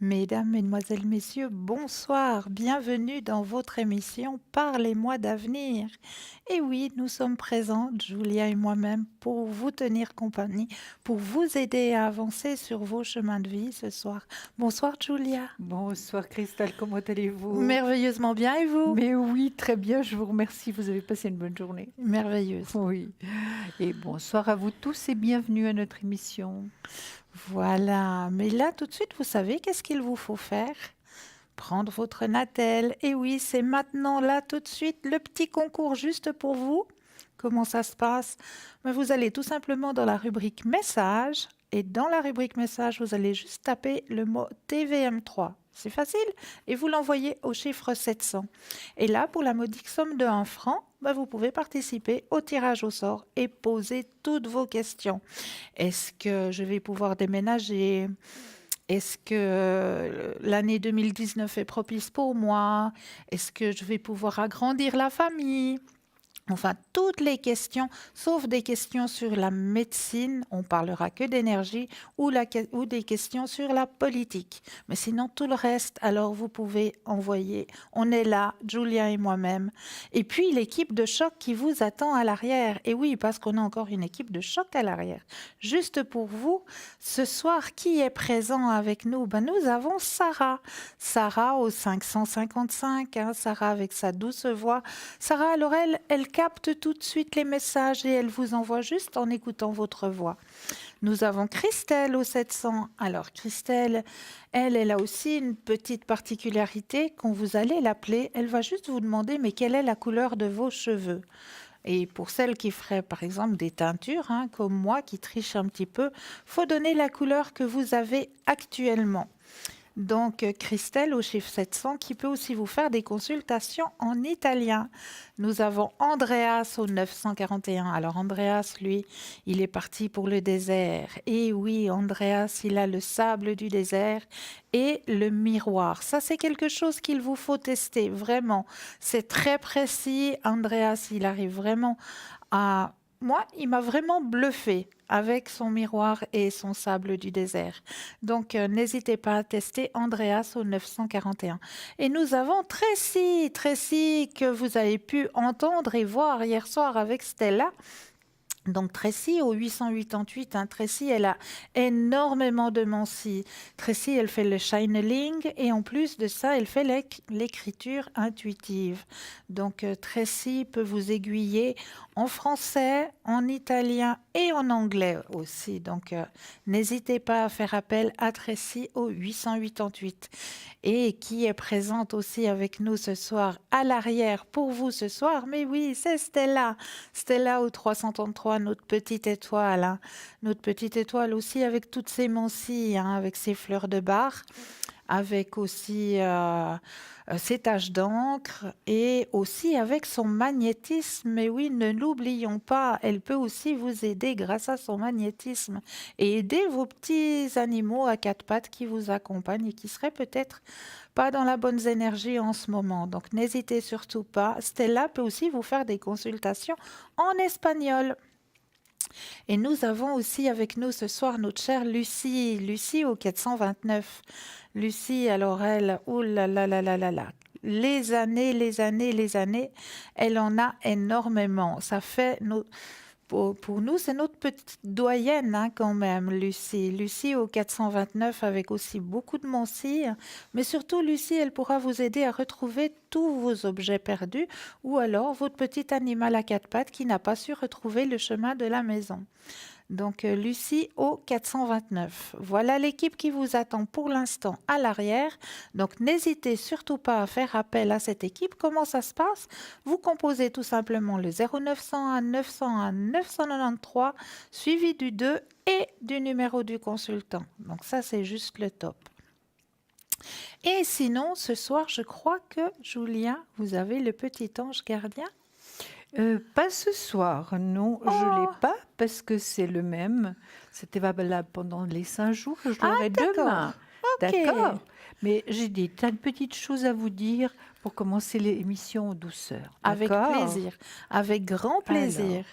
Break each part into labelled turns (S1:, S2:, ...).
S1: Mesdames, Mesdemoiselles, Messieurs, bonsoir, bienvenue dans votre émission Parlez-moi d'avenir. Et oui, nous sommes présentes, Julia et moi-même, pour vous tenir compagnie, pour vous aider à avancer sur vos chemins de vie ce soir. Bonsoir Julia.
S2: Bonsoir Christelle, comment allez-vous?
S1: Merveilleusement bien et vous?
S2: Mais oui, très bien, je vous remercie, vous avez passé une bonne journée.
S1: Merveilleuse.
S2: Oui, et bonsoir à vous tous et bienvenue à notre émission.
S1: Voilà, mais là tout de suite, vous savez qu'est-ce qu'il vous faut faire? Prendre votre Natel. Et oui, c'est maintenant, là, tout de suite, le petit concours juste pour vous. Comment ça se passe? Ben, vous allez tout simplement dans la rubrique message. Et dans la rubrique message, vous allez juste taper le mot TVM3. C'est facile. Et vous l'envoyez au chiffre 700. Et là, pour la modique somme de 1 franc, ben, vous pouvez participer au tirage au sort et poser toutes vos questions. Est-ce que je vais pouvoir déménager? Est-ce que l'année 2019 est propice pour moi? Est-ce que je vais pouvoir agrandir la famille? Enfin, toutes les questions, sauf des questions sur la médecine, on parlera que d'énergie, ou des questions sur la politique. Mais sinon, tout le reste, alors vous pouvez envoyer. On est là, Julia et moi-même. Et puis, l'équipe de choc qui vous attend à l'arrière. Et oui, parce qu'on a encore une équipe de choc à l'arrière. Juste pour vous, ce soir, qui est présent avec nous? Ben, nous avons Sarah. Sarah au 555, hein, Sarah avec sa douce voix. Sarah, alors elle capte tout de suite les messages et elle vous envoie juste en écoutant votre voix. Nous avons Christelle au 700. Alors Christelle, elle a aussi une petite particularité. Quand vous allez l'appeler, elle va juste vous demander mais quelle est la couleur de vos cheveux? Et pour celles qui feraient par exemple des teintures, hein, comme moi qui triche un petit peu, faut donner la couleur que vous avez actuellement. Donc, Christelle au chiffre 700 qui peut aussi vous faire des consultations en italien. Nous avons Andreas au 941. Alors, Andreas, lui, il est parti pour le désert. Et oui, Andreas, il a le sable du désert et le miroir. Ça, c'est quelque chose qu'il vous faut tester, vraiment. C'est très précis. Andreas, il arrive vraiment à... Moi, il m'a vraiment bluffé avec son miroir et son sable du désert. Donc, n'hésitez pas à tester Andreas au 941. Et nous avons Tracy, Tracy que vous avez pu entendre et voir hier soir avec Stella. Donc Tracy au 888, hein, Tracy elle a énormément de mensis. Tracy elle fait le channeling et en plus de ça elle fait l'écriture intuitive. Donc Tracy peut vous aiguiller en français, en italien et en anglais aussi. Donc n'hésitez pas à faire appel à Tracy au 888 et qui est présente aussi avec nous ce soir à l'arrière pour vous ce soir. Mais oui, c'est Stella. Stella au 333, notre petite étoile. Hein. Notre petite étoile aussi avec toutes ses mansilles, hein, avec ses fleurs de bar, avec aussi ses taches d'encre et aussi avec son magnétisme. Mais oui, ne l'oublions pas, elle peut aussi vous aider grâce à son magnétisme et aider vos petits animaux à quatre pattes qui vous accompagnent et qui seraient peut-être pas dans la bonne énergie en ce moment. Donc n'hésitez surtout pas. Stella peut aussi vous faire des consultations en espagnol. Et nous avons aussi avec nous ce soir notre chère Lucie, Lucie au 429. Lucie, alors elle, oh là là là là là là, les années, les années, les années, elle en a énormément. Ça fait pour nous, c'est notre petite doyenne hein, quand même, Lucie. Lucie au 429 avec aussi beaucoup de mensis. Mais surtout, Lucie, elle pourra vous aider à retrouver tous vos objets perdus ou alors votre petit animal à quatre pattes qui n'a pas su retrouver le chemin de la maison. Donc, Lucie au 429. Voilà l'équipe qui vous attend pour l'instant à l'arrière. Donc, n'hésitez surtout pas à faire appel à cette équipe. Comment ça se passe? Vous composez tout simplement le 0901 901 993 suivi du 2 et du numéro du consultant. Donc, ça, c'est juste le top. Et sinon, ce soir, je crois que, Julien, vous avez le petit ange gardien.
S2: Pas ce soir, non, je ne l'ai
S1: Oh,
S2: pas parce que c'est le même. C'était valable pendant les 5 jours, je
S1: ah,
S2: l'aurai
S1: d'accord.
S2: demain.
S1: Ok.
S2: D'accord, mais j'ai des tas de petites choses à vous dire pour commencer l'émission en douceur.
S1: Avec
S2: D'accord?
S1: plaisir. Avec grand
S2: Alors,
S1: plaisir.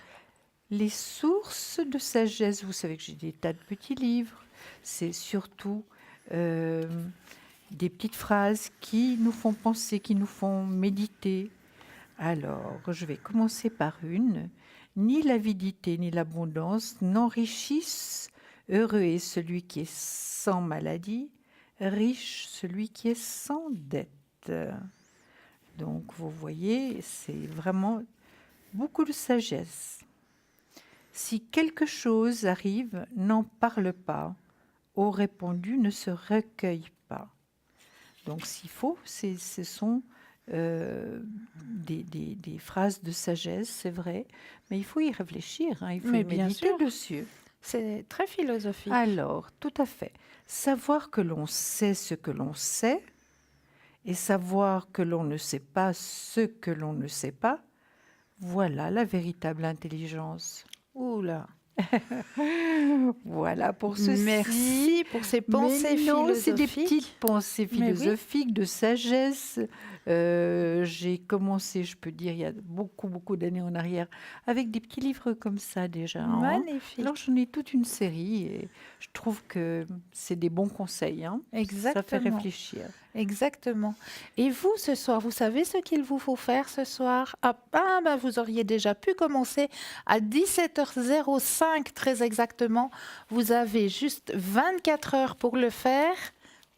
S2: les sources de sagesse, vous savez que j'ai des tas de petits livres. C'est surtout... euh, des petites phrases qui nous font penser, qui nous font méditer. Alors, je vais commencer par une. Ni l'avidité ni l'abondance n'enrichissent. Heureux est celui qui est sans maladie, riche celui qui est sans dette. Donc, vous voyez, c'est vraiment beaucoup de sagesse. Si quelque chose arrive, n'en parle pas. Au répondu, ne se recueille pas. Donc, s'il faut, ce sont des phrases de sagesse, c'est vrai, mais il faut y réfléchir, hein, il faut
S1: Mais
S2: y
S1: bien
S2: méditer
S1: sûr.
S2: dessus.
S1: C'est très philosophique.
S2: Alors, tout à fait. Savoir que l'on sait ce que l'on sait et savoir que l'on ne sait pas ce que l'on ne sait pas, voilà la véritable intelligence.
S1: Ouh là.
S2: Voilà pour ceci.
S1: Merci pour ces pensées
S2: Mais non, c'est des
S1: philosophiques.
S2: petites pensées
S1: Mais oui.
S2: philosophiques de sagesse. J'ai commencé, je peux dire, il y a beaucoup d'années en arrière, avec des petits livres comme ça déjà. Hein.
S1: Magnifique.
S2: Alors j'en ai toute une série et je trouve que c'est des bons conseils. Hein. Ça fait
S1: Exactement.
S2: réfléchir.
S1: Exactement. Et vous, ce soir, vous savez ce qu'il vous faut faire ce soir? Ben, vous auriez déjà pu commencer à 17h05, très exactement. Vous avez juste 24 heures pour le faire.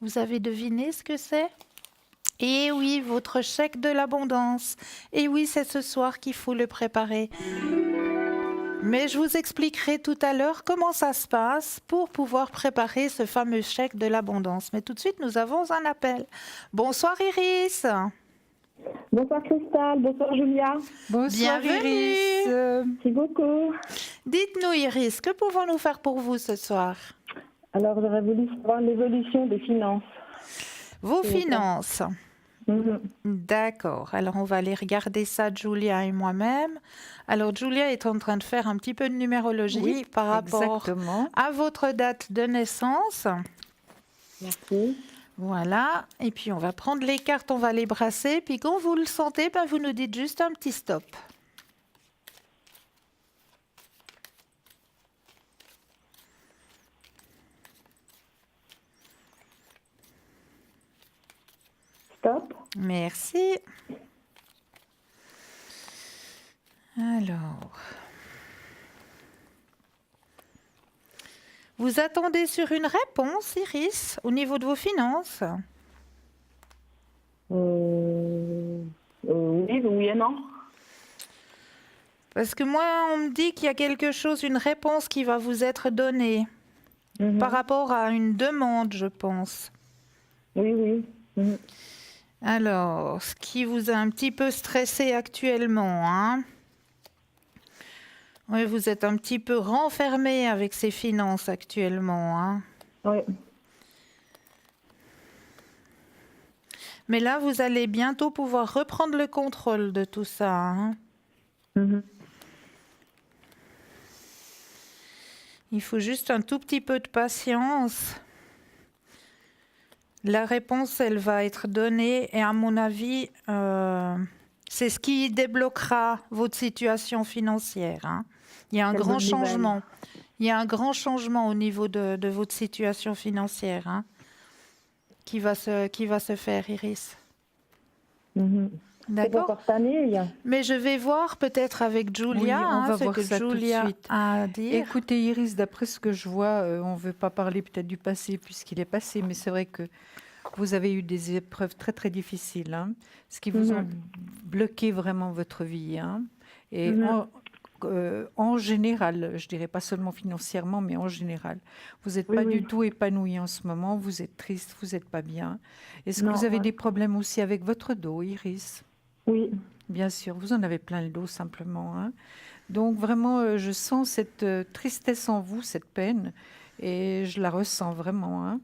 S1: Vous avez deviné ce que c'est? Et oui, votre chèque de l'abondance. Et oui, c'est ce soir qu'il faut le préparer. Mais je vous expliquerai tout à l'heure comment ça se passe pour pouvoir préparer ce fameux chèque de l'abondance. Mais tout de suite, nous avons un appel. Bonsoir Iris.
S3: Bonsoir Christelle, bonsoir Julia.
S2: Bonsoir
S1: Bienvenue.
S2: Iris.
S3: Merci beaucoup.
S1: Dites-nous Iris, que pouvons-nous faire pour vous ce soir?
S3: Alors j'aurais voulu savoir l'évolution des finances.
S1: Vos finances.
S3: Mhm.
S1: D'accord. Alors, on va aller regarder ça, Julia et moi-même. Alors, Julia est en train de faire un petit peu de numérologie
S2: Oui,
S1: par rapport
S2: exactement.
S1: à votre date de naissance.
S3: Merci.
S1: Voilà. Et puis, on va prendre les cartes, on va les brasser. Puis, quand vous le sentez, ben, vous nous dites juste un petit stop.
S3: Stop.
S1: Merci. Alors, vous attendez sur une réponse, Iris, au niveau de vos finances?
S3: Oui, oui et non.
S1: Parce que moi, on me dit qu'il y a quelque chose, une réponse qui va vous être donnée
S3: Mhm.
S1: par rapport à une demande, je pense.
S3: Oui, oui. Mhm.
S1: Alors, ce qui vous a un petit peu stressé actuellement, hein? Oui, vous êtes un petit peu renfermé avec ces finances actuellement, hein?
S3: Oui.
S1: Mais là, vous allez bientôt pouvoir reprendre le contrôle de tout ça, hein?
S3: Mhm.
S1: Il faut juste un tout petit peu de patience. La réponse, elle va être donnée et à mon avis, c'est ce qui débloquera votre situation financière, hein. Il y a un
S3: Quelle
S1: grand
S3: bonne nouvelle.
S1: changement. Il y a un grand changement au niveau de votre situation financière, hein, qui va se faire, Iris.
S3: Mhm. C'est pas
S1: D'accord?
S3: pour cette année.
S1: Mais je vais voir peut-être avec Julia,
S2: Oui, on
S1: hein,
S2: va
S1: ce
S2: voir
S1: que
S2: ça tout de
S1: Julia
S2: suite.
S1: a à dire.
S2: Écoutez Iris, d'après ce que je vois, on ne veut pas parler peut-être du passé puisqu'il est passé, mais c'est vrai que vous avez eu des épreuves très difficiles, hein, ce qui vous ont bloqué vraiment votre vie. Hein, et en général, je dirais pas seulement financièrement, mais en général, vous n'êtes
S3: Oui,
S2: pas
S3: oui.
S2: du tout épanoui en ce moment, vous êtes triste, vous n'êtes pas bien. Est-ce que
S3: Non,
S2: vous avez
S3: ouais.
S2: des problèmes aussi avec votre dos, Iris?
S3: Oui.
S2: Bien sûr, vous en avez plein le dos simplement. Hein. Donc vraiment, je sens cette tristesse en vous, cette peine, et je la ressens vraiment. Hein.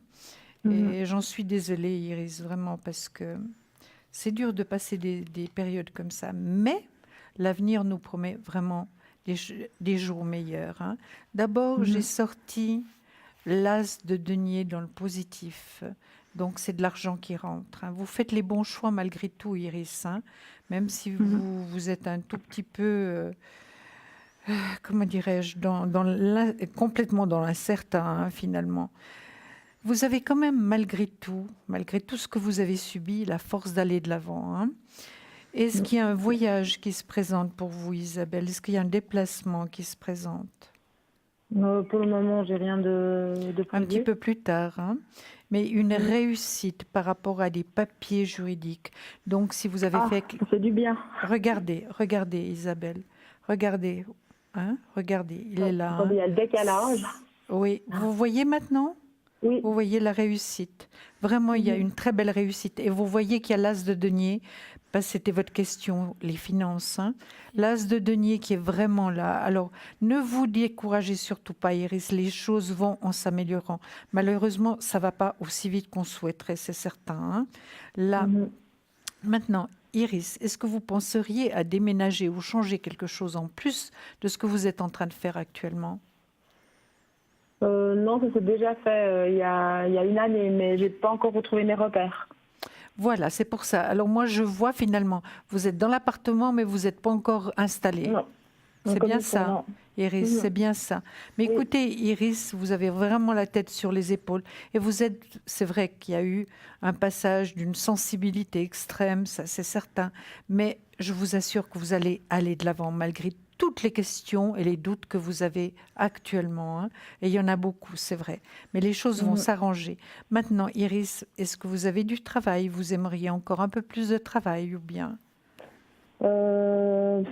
S2: Et j'en suis désolée, Iris, vraiment, parce que c'est dur de passer des périodes comme ça. Mais l'avenir nous promet vraiment des jours meilleurs. Hein. D'abord, j'ai sorti l'as de denier dans le positif. Donc, c'est de l'argent qui rentre. Hein. Vous faites les bons choix malgré tout, Iris. Hein. Même si vous êtes un tout petit peu, comment dirais-je, complètement dans l'incertain, hein, finalement. vous avez quand même, malgré tout ce que vous avez subi, la force d'aller de l'avant, hein. Est-ce qu'il y a un voyage qui se présente pour vous, Isabelle? Est-ce qu'il y a un déplacement qui se présente?
S3: Pour le moment, j'ai rien de
S2: Un petit
S3: prévu.
S2: peu plus tard, hein. Mais une réussite par rapport à des papiers juridiques. Donc, si vous avez
S3: Ah,
S2: fait...
S3: ça fait du bien.
S2: Regardez, Isabelle. Regardez, hein, regardez, il est là,
S3: Attendez, il y a le décalage.
S2: Oui, vous voyez maintenant?
S3: Oui.
S2: Vous voyez la réussite. Vraiment, il y a une très belle réussite. Et vous voyez qu'il y a l'as de denier, parce que c'était votre question, les finances, hein. L'as de denier qui est vraiment là. Alors, ne vous découragez surtout pas, Iris. Les choses vont en s'améliorant. Malheureusement, ça ne va pas aussi vite qu'on souhaiterait, c'est certain, hein. Là, maintenant, Iris, est-ce que vous penseriez à déménager ou changer quelque chose en plus de ce que vous êtes en train de faire actuellement?
S3: Non, ça s'est déjà fait il y a une année, mais j'ai pas encore retrouvé mes repères.
S2: Voilà, c'est pour ça. Alors moi, je vois finalement, vous êtes dans l'appartement, mais vous n'êtes pas encore installé.
S3: Non.
S2: C'est
S3: Comme
S2: bien
S3: il faut,
S2: ça,
S3: non.
S2: Iris, c'est bien ça. Mais
S3: Oui.
S2: écoutez, Iris, vous avez vraiment la tête sur les épaules. Et vous êtes, c'est vrai qu'il y a eu un passage d'une sensibilité extrême, ça c'est certain. Mais je vous assure que vous allez aller de l'avant malgré toutes les questions et les doutes que vous avez actuellement, hein. Et il y en a beaucoup, c'est vrai. Mais les choses vont s'arranger. Maintenant, Iris, est-ce que vous avez du travail? Vous aimeriez encore un peu plus de travail ou bien?
S3: Bon,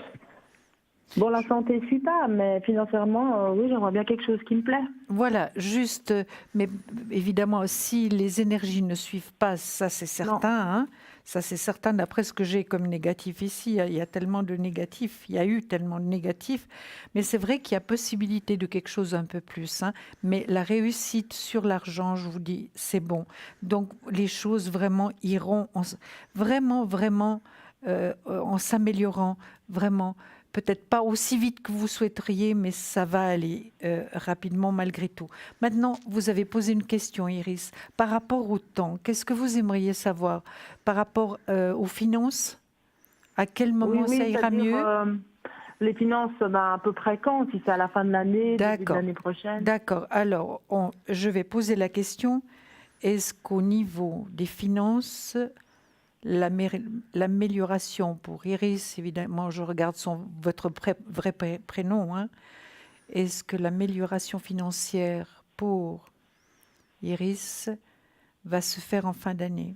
S3: la santé ne suit pas, mais financièrement, oui, j'aimerais bien quelque chose qui me plaît.
S2: Voilà, juste, mais évidemment, si les énergies ne suivent pas, ça c'est certain, hein, ça c'est certain, d'après ce que j'ai comme négatif ici, il y a tellement de négatifs, il y a eu tellement de négatifs, mais c'est vrai qu'il y a possibilité de quelque chose un peu plus, hein, mais la réussite sur l'argent, je vous dis, c'est bon. Donc les choses vraiment iront, vraiment, en s'améliorant, vraiment. Peut-être pas aussi vite que vous souhaiteriez, mais ça va aller rapidement malgré tout. Maintenant, vous avez posé une question, Iris, par rapport au temps. Qu'est-ce que vous aimeriez savoir par rapport aux finances? À quel moment ça ira
S3: c'est-à-dire,
S2: mieux?
S3: les finances, à peu près quand? Si c'est à la fin de l'année, début de
S2: D'accord.
S3: l'année prochaine?
S2: D'accord. Alors, je vais poser la question. Est-ce qu'au niveau des finances, l'amélioration pour Iris, évidemment, je regarde votre vrai prénom, hein. Est-ce que l'amélioration financière pour Iris va se faire en fin d'année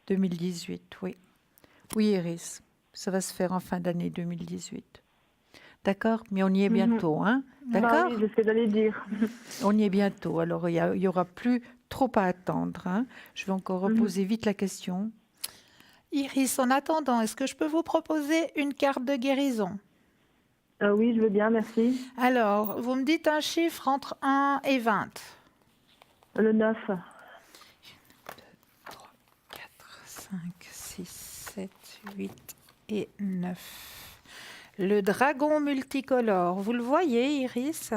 S2: 2018? Oui. Oui, Iris, ça va se faire en fin d'année 2018. D'accord? Mais on y est bientôt, hein? D'accord?
S3: Oui, c'est ce que j'allais dire.
S2: On y est bientôt. Alors, il y aura plus trop à attendre, hein. Je vais encore reposer vite la question.
S1: Iris, en attendant, est-ce que je peux vous proposer une carte de guérison?
S3: Oui, je veux bien, merci.
S1: Alors, vous me dites un chiffre entre 1 et 20.
S3: Le 9.
S1: 3, 4, 5, 6, 7, 8 et 9. Le dragon multicolore, vous le voyez, Iris?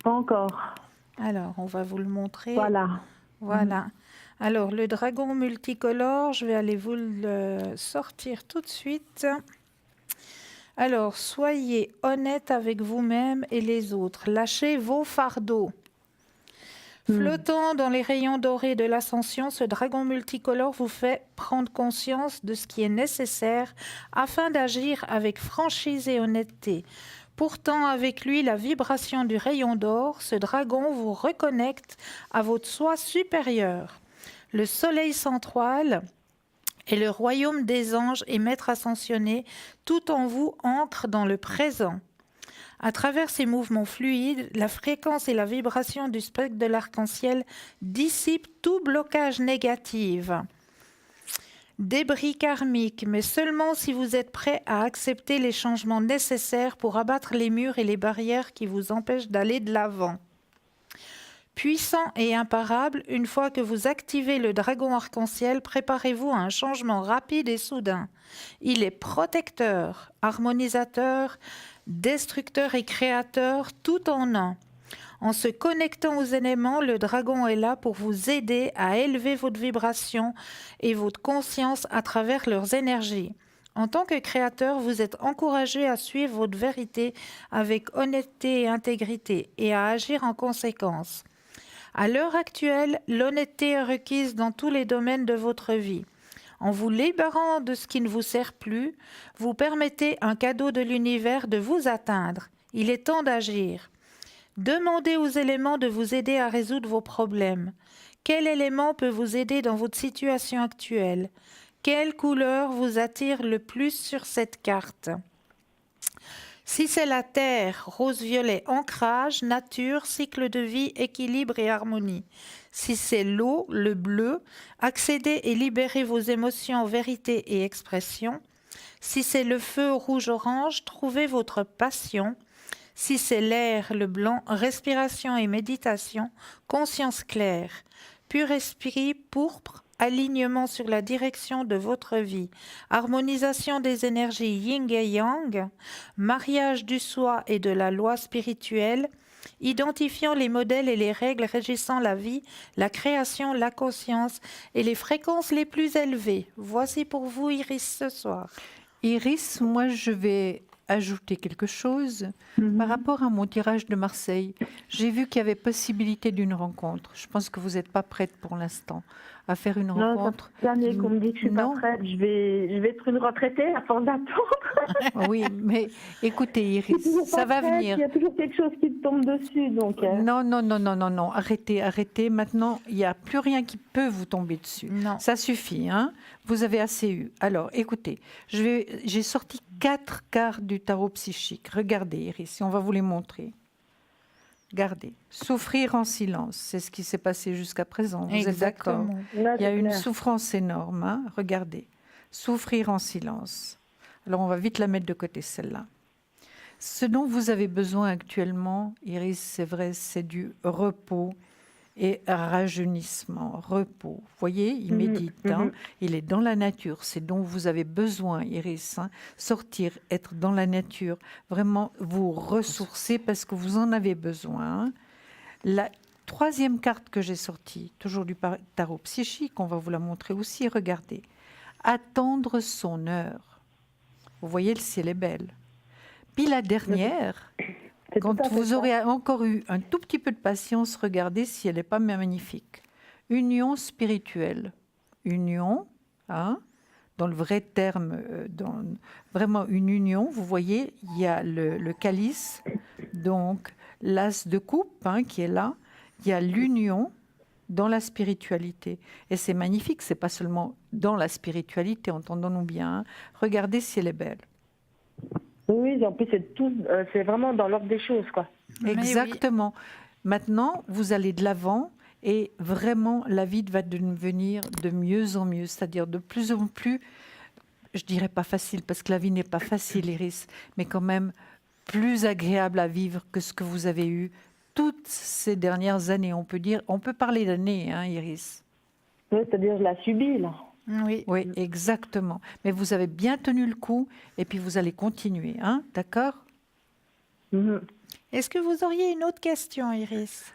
S3: Pas encore.
S1: Alors, on va vous le montrer.
S3: Voilà.
S1: Voilà. Alors, le dragon multicolore, je vais aller vous le sortir tout de suite. Alors, soyez honnête avec vous-même et les autres. Lâchez vos fardeaux. Flottant dans les rayons dorés de l'ascension, ce dragon multicolore vous fait prendre conscience de ce qui est nécessaire afin d'agir avec franchise et honnêteté. Portant avec lui la vibration du rayon d'or, ce dragon vous reconnecte à votre soi supérieur. Le soleil central et le royaume des anges et maître ascensionné, tout en vous ancre dans le présent. À travers ces mouvements fluides, la fréquence et la vibration du spectre de l'arc-en-ciel dissipent tout blocage négatif. Débris karmiques, mais seulement si vous êtes prêt à accepter les changements nécessaires pour abattre les murs et les barrières qui vous empêchent d'aller de l'avant. Puissant et imparable, une fois que vous activez le dragon arc-en-ciel, préparez-vous à un changement rapide et soudain. Il est protecteur, harmonisateur, destructeur et créateur tout en un. En se connectant aux éléments, le dragon est là pour vous aider à élever votre vibration et votre conscience à travers leurs énergies. En tant que créateur, vous êtes encouragé à suivre votre vérité avec honnêteté et intégrité et à agir en conséquence. À l'heure actuelle, l'honnêteté est requise dans tous les domaines de votre vie. En vous libérant de ce qui ne vous sert plus, vous permettez un cadeau de l'univers de vous atteindre. Il est temps d'agir. Demandez aux éléments de vous aider à résoudre vos problèmes. Quel élément peut vous aider dans votre situation actuelle? Quelle couleur vous attire le plus sur cette carte? Si c'est la terre, rose-violet, ancrage, nature, cycle de vie, équilibre et harmonie. Si c'est l'eau, le bleu, accédez et libérez vos émotions, vérité et expression. Si c'est le feu, rouge-orange, trouvez votre passion. Si c'est l'air, le blanc, respiration et méditation, conscience claire. Pur esprit, pourpre, alignement sur la direction de votre vie, harmonisation des énergies yin et yang, mariage du soi et de la loi spirituelle, identifiant les modèles et les règles régissant la vie, la création, la conscience et les fréquences les plus élevées. Voici pour vous, Iris, ce soir.
S2: Iris, moi, je vais ajouter quelque chose par rapport à mon tirage de Marseille. J'ai vu qu'il y avait possibilité d'une rencontre. Je pense que vous n'êtes pas prête pour l'instant à faire une rencontre.
S3: Non, c'est qu'on me dit que je suis pas prête. Je vais être une retraitée à force d'attendre.
S2: Oui, mais écoutez, Iris, ça va venir.
S3: Il y a toujours quelque chose qui me tombe dessus, donc.
S2: Non. Arrêtez. Maintenant, il n'y a plus rien qui peut vous tomber dessus.
S1: Non.
S2: Ça suffit, hein. Vous avez assez eu. Alors, écoutez, j'ai sorti 4 cartes du tarot psychique. Regardez, Iris, on va vous les montrer. Regardez. Souffrir en silence, c'est ce qui s'est passé jusqu'à présent. Vous êtes d'accord? Il y a une souffrance énorme, hein. Regardez. Souffrir en silence. Alors, on va vite la mettre de côté, celle-là. Ce dont vous avez besoin actuellement, Iris, c'est vrai, c'est du repos et rajeunissement, repos. Vous voyez, il médite, hein, il est dans la nature. C'est dont vous avez besoin, Iris. Hein, sortir, être dans la nature, vraiment vous ressourcer parce que vous en avez besoin. Hein. La troisième carte que j'ai sortie, toujours du tarot psychique, on va vous la montrer aussi, regardez. Attendre son heure. Vous voyez, le ciel est belle. Puis la dernière, quand vous aurez encore eu un tout petit peu de patience, regardez si elle n'est pas magnifique. Union spirituelle. Union, hein, dans le vrai terme, vraiment une union. Vous voyez, il y a le calice, donc l'as de coupe hein, qui est là. Il y a l'union dans la spiritualité. Et c'est magnifique, c'est pas seulement dans la spiritualité, entendons-nous bien. Hein. Regardez si elle est belle.
S3: Oui, en plus, c'est vraiment dans l'ordre des choses, quoi.
S2: Exactement. Oui. Maintenant, vous allez de l'avant et vraiment, la vie va devenir de mieux en mieux, c'est-à-dire de plus en plus, je dirais pas facile, parce que la vie n'est pas facile, Iris, mais quand même plus agréable à vivre que ce que vous avez eu toutes ces dernières années, on peut parler d'années, hein, Iris.
S3: Oui, c'est-à-dire je la subis, là.
S2: Oui, exactement. Mais vous avez bien tenu le coup et puis vous allez continuer, hein, d'accord?
S1: Est-ce que vous auriez une autre question, Iris?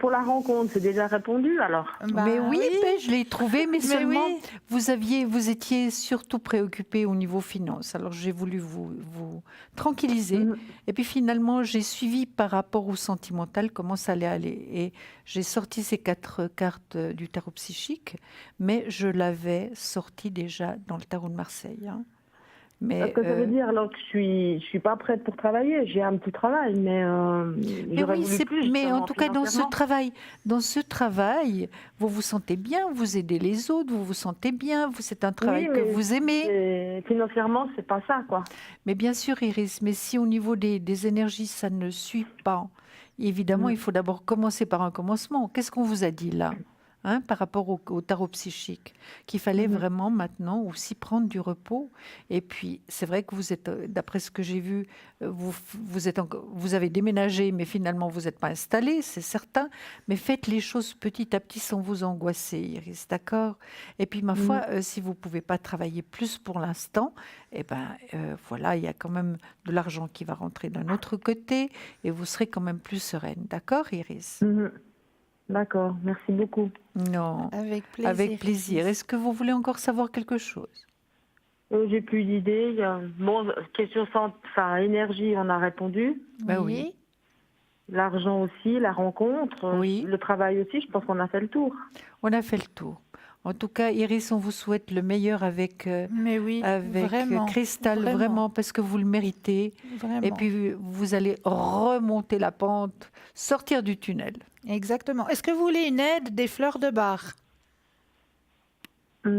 S3: Pour la rencontre, c'est déjà répondu alors.
S2: Mais oui, je l'ai trouvé, mais seulement vous étiez surtout préoccupé au niveau finance. Alors j'ai voulu vous tranquilliser. Et puis finalement, j'ai suivi par rapport au sentimental comment ça allait aller. Et j'ai sorti ces 4 cartes du tarot psychique, mais je l'avais sorti déjà dans le tarot de Marseille. Hein.
S3: Parce que ça veut dire alors que je suis pas prête pour travailler. J'ai un petit travail, mais j'aurais voulu plus.
S2: Mais en tout cas, dans ce travail, vous vous sentez bien, vous aidez les autres, vous vous sentez bien, c'est un travail que vous aimez.
S3: Financièrement, c'est pas ça, quoi.
S2: Mais bien sûr, Iris, mais si au niveau des énergies, ça ne suit pas, évidemment, il faut d'abord commencer par un commencement. Qu'est-ce qu'on vous a dit là? Hein, par rapport au tarot psychique, qu'il fallait vraiment maintenant aussi prendre du repos. Et puis, c'est vrai que vous êtes, d'après ce que j'ai vu, vous avez déménagé, mais finalement, vous n'êtes pas installé, c'est certain. Mais faites les choses petit à petit sans vous angoisser, Iris, d'accord? Et puis, ma foi, si vous ne pouvez pas travailler plus pour l'instant, eh ben, voilà, il y a quand même de l'argent qui va rentrer d'un autre côté et vous serez quand même plus sereine, d'accord, Iris?
S3: D'accord, merci beaucoup.
S2: Non,
S1: avec plaisir.
S2: Avec plaisir. Est-ce que vous voulez encore savoir quelque chose?
S3: J'ai plus d'idées. Bon, question énergie, on a répondu.
S2: Ben oui.
S3: L'argent aussi, la rencontre,
S2: Oui.
S3: le travail aussi, je pense qu'on a fait le tour.
S2: On a fait le tour. En tout cas, Iris, on vous souhaite le meilleur avec,
S1: Mais oui,
S2: avec
S1: vraiment,
S2: Cristal, vraiment, parce que vous le méritez.
S1: vraiment.
S2: Et puis, vous allez remonter la pente, sortir du tunnel.
S1: Exactement. Est-ce que vous voulez une aide des fleurs de bar?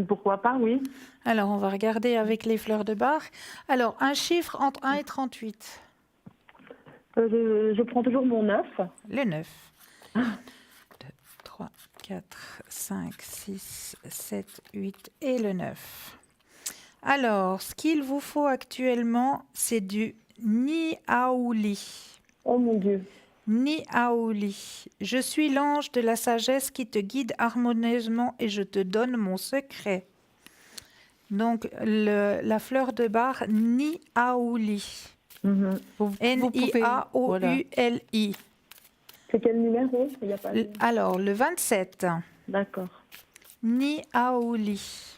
S3: Pourquoi pas, oui.
S1: Alors, on va regarder avec les fleurs de bar. Alors, un chiffre entre 1 et 38.
S3: Je prends toujours mon 9.
S1: Le 9. 2, 3, 4, 5, 6, 7, 8 et le 9. Alors, ce qu'il vous faut actuellement, c'est du Niaouli.
S3: Oh mon Dieu.
S1: Niaouli. Je suis l'ange de la sagesse qui te guide harmonieusement et je te donne mon secret. Donc, la fleur de bar Niaouli.
S3: Mhm.
S2: Vous pouvez-
S1: Niaouli.
S3: C'est quel numéro? Il n'y a pas de...
S1: Alors, le 27.
S3: D'accord.
S1: Niaouli.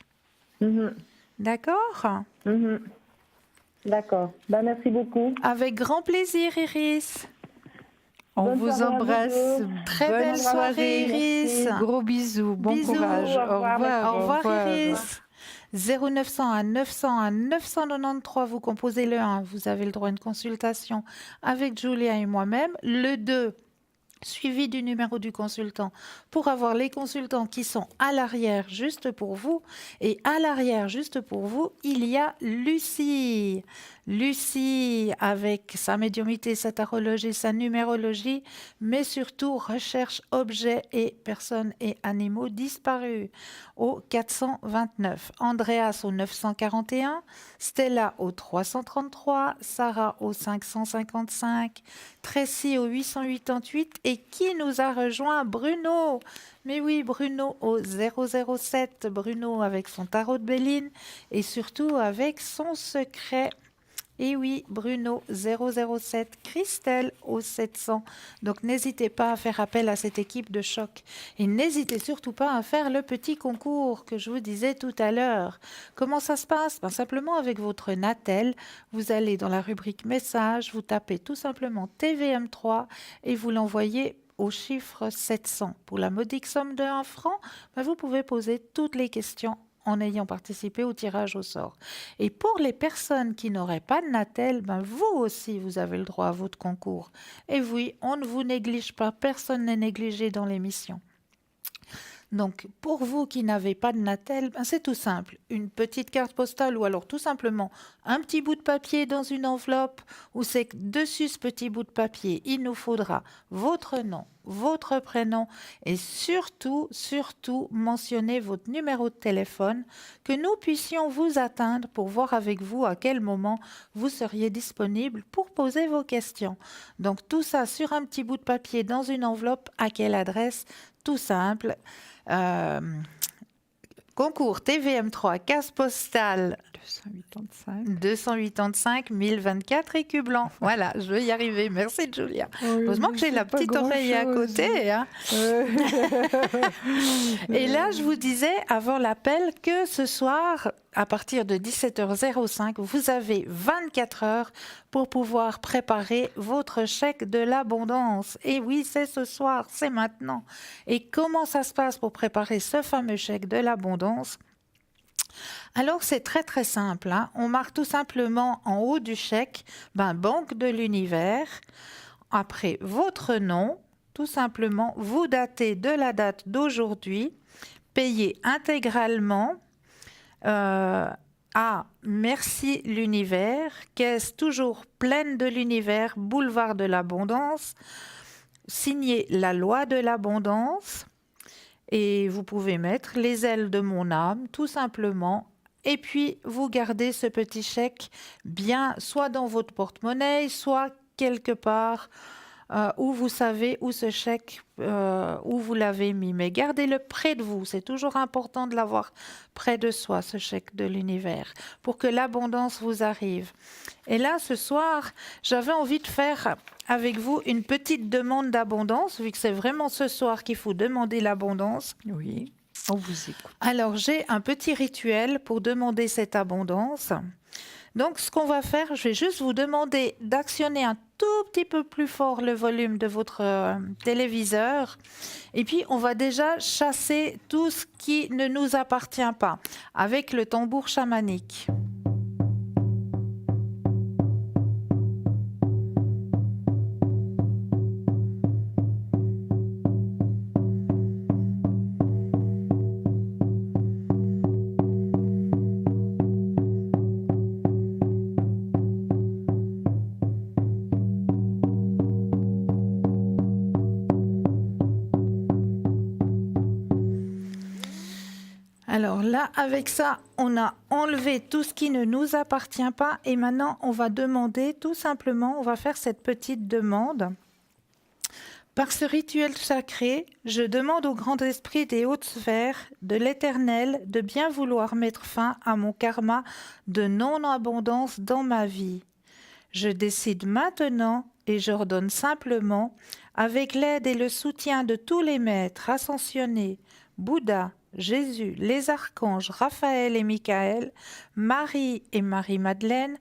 S3: Mhm.
S1: D'accord?
S3: Mhm. D'accord. Ben, merci beaucoup.
S1: Avec grand plaisir, Iris.
S2: On
S3: Bonne
S2: vous
S3: soirée à vous
S2: embrasse.
S3: deux.
S1: Très
S2: Bonne
S1: belle soirée, Iris.
S2: Gros bisous. Bon
S1: Bisous.
S2: courage.
S3: Au revoir.
S1: Au revoir, Iris. 0901 901 993, vous composez le 1, vous avez le droit à une consultation avec Julia et moi-même. Le 2, suivi du numéro du consultant pour avoir les consultants qui sont à l'arrière juste pour vous. Et à l'arrière juste pour vous, il y a Lucie. Lucie avec sa médiumnité, sa tarologie, sa numérologie, mais surtout recherche objets et personnes et animaux disparus au 429. Andreas au 941, Stella au 333, Sarah au 555, Tracy au 888 et qui nous a rejoint? Bruno. Mais oui, Bruno au 007, Bruno avec son tarot de Béline et surtout avec son secret. Et oui, Bruno 007, Christelle au 700. Donc n'hésitez pas à faire appel à cette équipe de choc. Et n'hésitez surtout pas à faire le petit concours que je vous disais tout à l'heure. Comment ça se passe? Simplement avec votre Natel, vous allez dans la rubrique message, vous tapez tout simplement TVM3 et vous l'envoyez au chiffre 700. Pour la modique somme de 1 franc, vous pouvez poser toutes les questions en ayant participé au tirage au sort. Et pour les personnes qui n'auraient pas de Natel, vous aussi, vous avez le droit à votre concours. Et oui, on ne vous néglige pas, personne n'est négligé dans l'émission. Donc, pour vous qui n'avez pas de Natel, c'est tout simple. Une petite carte postale ou alors tout simplement un petit bout de papier dans une enveloppe où c'est que dessus ce petit bout de papier, il nous faudra votre nom, votre prénom et surtout mentionner votre numéro de téléphone que nous puissions vous atteindre pour voir avec vous à quel moment vous seriez disponible pour poser vos questions. Donc, tout ça sur un petit bout de papier dans une enveloppe. À quelle adresse? Tout simple. Concours TVM3, case postale 285 1024 écus blancs. Voilà, je vais y arriver. Merci Julia. Heureusement que j'ai la petite oreille à côté. Hein. Et là, je vous disais avant l'appel que ce soir, à partir de 17h05, vous avez 24 heures pour pouvoir préparer votre chèque de l'abondance. Et oui, c'est ce soir, c'est maintenant. Et comment ça se passe pour préparer ce fameux chèque de l'abondance? Alors, c'est très très simple. Hein. On marque tout simplement en haut du chèque, Banque de l'Univers. Après, votre nom, tout simplement, vous datez de la date d'aujourd'hui, payez intégralement à Merci l'Univers, caisse toujours pleine de l'Univers, boulevard de l'Abondance, signé La Loi de l'Abondance. Et vous pouvez mettre les ailes de mon âme, tout simplement. Et puis, vous gardez ce petit chèque bien, soit dans votre porte-monnaie, soit quelque part où vous savez où ce chèque, où vous l'avez mis. Mais gardez-le près de vous. C'est toujours important de l'avoir près de soi, ce chèque de l'univers, pour que l'abondance vous arrive. Et là, ce soir, j'avais envie de faire avec vous une petite demande d'abondance, vu que c'est vraiment ce soir qu'il faut demander l'abondance.
S2: Oui, on vous écoute.
S1: Alors, j'ai un petit rituel pour demander cette abondance. Donc, ce qu'on va faire, je vais juste vous demander d'actionner un tout petit peu plus fort le volume de votre téléviseur. Et puis, on va déjà chasser tout ce qui ne nous appartient pas avec le tambour chamanique. Alors là, avec ça, on a enlevé tout ce qui ne nous appartient pas et maintenant, on va demander tout simplement, on va faire cette petite demande. Par ce rituel sacré, je demande au grand esprit des hautes sphères, de l'Éternel, de bien vouloir mettre fin à mon karma de non-abondance dans ma vie. Je décide maintenant et j'ordonne simplement, avec l'aide et le soutien de tous les maîtres ascensionnés, Bouddha, Jésus, les archanges Raphaël et Michael, Marie et Marie-Madeleine,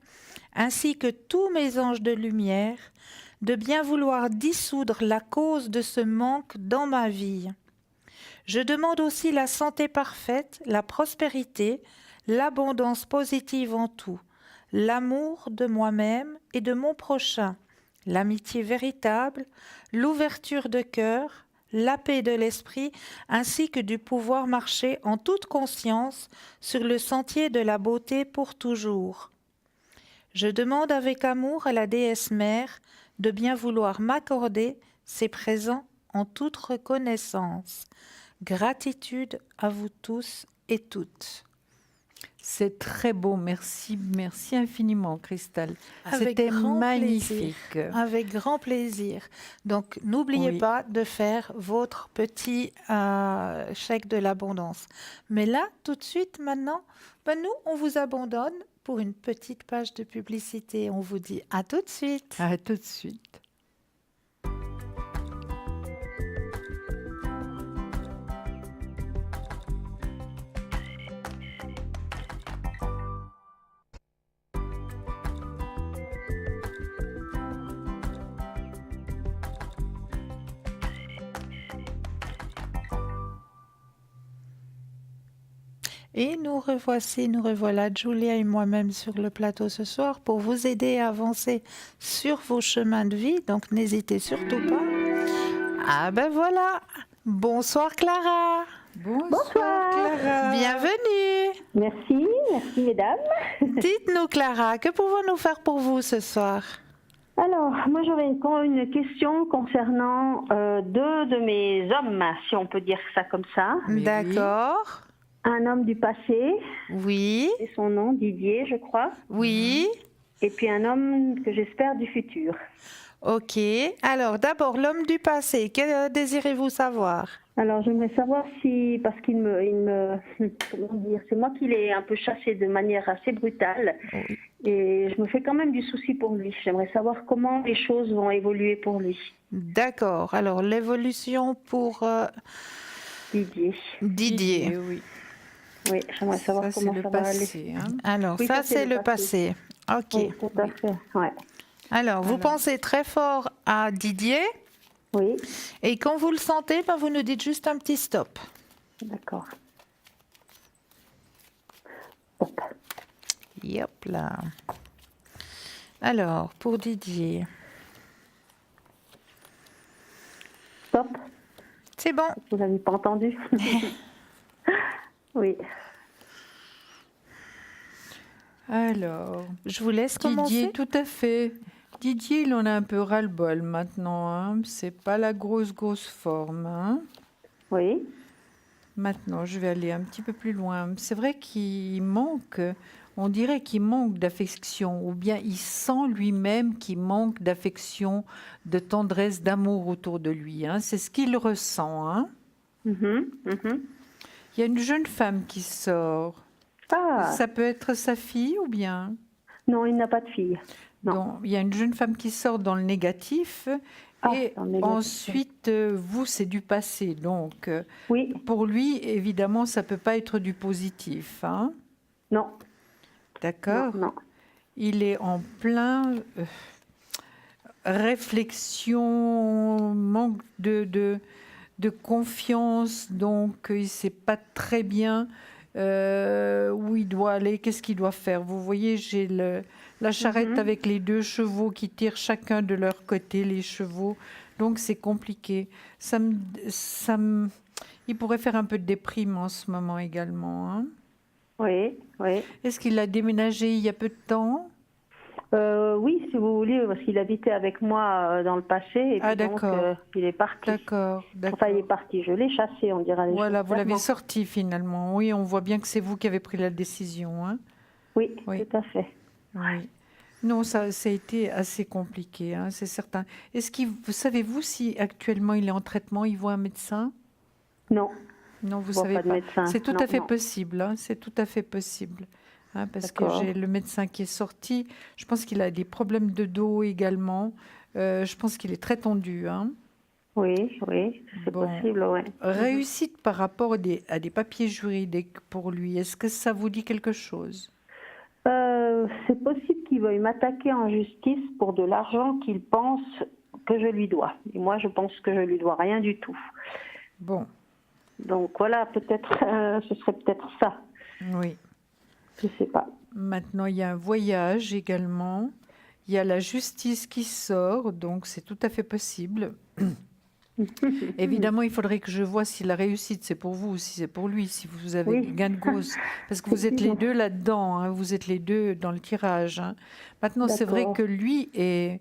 S1: ainsi que tous mes anges de lumière, de bien vouloir dissoudre la cause de ce manque dans ma vie. Je demande aussi la santé parfaite, la prospérité, l'abondance positive en tout, l'amour de moi-même et de mon prochain, l'amitié véritable, l'ouverture de cœur, la paix de l'esprit, ainsi que du pouvoir marcher en toute conscience sur le sentier de la beauté pour toujours. Je demande avec amour à la déesse mère de bien vouloir m'accorder ses présents en toute reconnaissance. Gratitude à vous tous et toutes.
S2: C'est très beau, merci, merci infiniment, Christelle.
S1: Avec
S2: C'était
S1: grand
S2: magnifique.
S1: plaisir. Avec grand plaisir. Donc, n'oubliez
S2: Oui.
S1: pas de faire votre petit chèque de l'abondance. Mais là, tout de suite, maintenant, nous, on vous abandonne pour une petite page de publicité. On vous dit à tout de suite.
S2: À tout de suite.
S1: Et nous revoilà, Julia et moi-même sur le plateau ce soir pour vous aider à avancer sur vos chemins de vie. Donc n'hésitez surtout pas. Ah ben voilà. Bonsoir Clara.
S2: Bonsoir, Clara.
S1: Bienvenue.
S4: Merci mesdames.
S1: Dites-nous Clara, que pouvons-nous faire pour vous ce soir?
S4: Alors, moi j'aurais une question concernant deux de mes hommes, si on peut dire ça comme ça.
S2: Oui.
S1: D'accord.
S4: Un homme du passé,
S1: Oui.
S4: c'est son nom, Didier, je crois.
S1: Oui.
S4: Et puis un homme que j'espère du futur.
S1: Ok. Alors d'abord, l'homme du passé, que désirez-vous savoir?
S4: Alors j'aimerais savoir si, parce qu'il comment dire, c'est moi qui l'ai un peu chassé de manière assez brutale.
S1: Oui.
S4: Et je me fais quand même du souci pour lui. J'aimerais savoir comment les choses vont évoluer pour lui.
S1: D'accord. Alors l'évolution pour
S4: Didier.
S1: Didier.
S2: Oui.
S4: Oui, j'aimerais savoir
S2: Ça, c'est
S4: comment
S2: le
S4: ça va aller.
S2: passé. Hein.
S1: Alors
S4: Oui,
S1: ça c'est le passé. Ok.
S4: Oui, tout à fait. Ouais.
S1: Alors vous pensez très fort à Didier
S4: Oui,
S1: et quand vous le sentez, vous nous dites juste un petit stop.
S4: d'accord. Hop.
S1: Yop là. Alors pour Didier,
S4: Stop.
S1: c'est bon.
S4: Vous n'avez pas entendu? Oui.
S2: Alors,
S1: Je vous laisse commencer.
S2: Didier, tout à fait. Didier, il en a un peu ras-le-bol maintenant. Hein. C'est pas la grosse forme. Hein.
S4: Oui.
S2: Maintenant, je vais aller un petit peu plus loin. C'est vrai qu'il manque, on dirait qu'il manque d'affection, ou bien il sent lui-même qu'il manque d'affection, de tendresse, d'amour autour de lui. Hein. C'est ce qu'il ressent. Hein.
S4: Mhm, mhm.
S2: Il y a une jeune femme qui sort.
S4: Ah,
S2: Ça peut être sa fille ou bien...
S4: non, il n'a pas de fille. Non.
S2: Donc, il y a une jeune femme qui sort dans le négatif.
S4: Ah,
S2: et
S4: dans le négatif.
S2: ensuite, vous, c'est du passé. Donc,
S4: Oui,
S2: pour lui, évidemment, ça ne peut pas être du positif. Hein.
S4: non.
S2: D'accord.
S4: Non, non.
S2: il est en plein réflexion, manque de confiance, donc il ne sait pas très bien où il doit aller, qu'est-ce qu'il doit faire. Vous voyez, j'ai la charrette avec les 2 chevaux qui tirent chacun de leur côté, les chevaux, donc c'est compliqué. Il pourrait faire un peu de déprime en ce moment également. Hein.
S4: Oui, oui.
S2: Est-ce qu'il a déménagé il y a peu de temps?
S4: Oui, si vous voulez, parce qu'il habitait avec moi dans le passé, et puis donc il est parti.
S2: D'accord.
S4: Enfin, il est parti, je l'ai chassé, on dirait.
S2: Voilà, vous l'avez sorti finalement. Oui, on voit bien que c'est vous qui avez pris la décision. Hein.
S4: Oui, tout à fait.
S2: Oui. Non, ça a été assez compliqué, hein, c'est certain. Savez-vous si actuellement il est en traitement, il voit un médecin?
S4: Non.
S2: Non, vous savez
S4: pas.
S2: C'est tout à fait possible, hein, c'est tout à fait possible. Hein, parce que j'ai le médecin qui est sorti. Je pense qu'il a des problèmes de dos également. Je pense qu'il est très tendu. Hein.
S4: Oui, c'est possible, oui.
S2: Réussite par rapport à des papiers juridiques pour lui, est-ce que ça vous dit quelque chose?
S4: C'est possible qu'il veuille m'attaquer en justice pour de l'argent qu'il pense que je lui dois. Et moi, je pense que je lui dois rien du tout.
S2: Bon.
S4: Donc voilà, peut-être, ce serait peut-être ça.
S2: Oui.
S4: Je ne sais pas.
S2: Maintenant, il y a un voyage également. Il y a la justice qui sort, donc c'est tout à fait possible. Évidemment, il faudrait que je vois si la réussite, c'est pour vous ou si c'est pour lui, si vous avez gain de cause. Parce que vous êtes les deux là-dedans, hein, vous êtes les deux dans le tirage. Hein. Maintenant, c'est vrai que lui est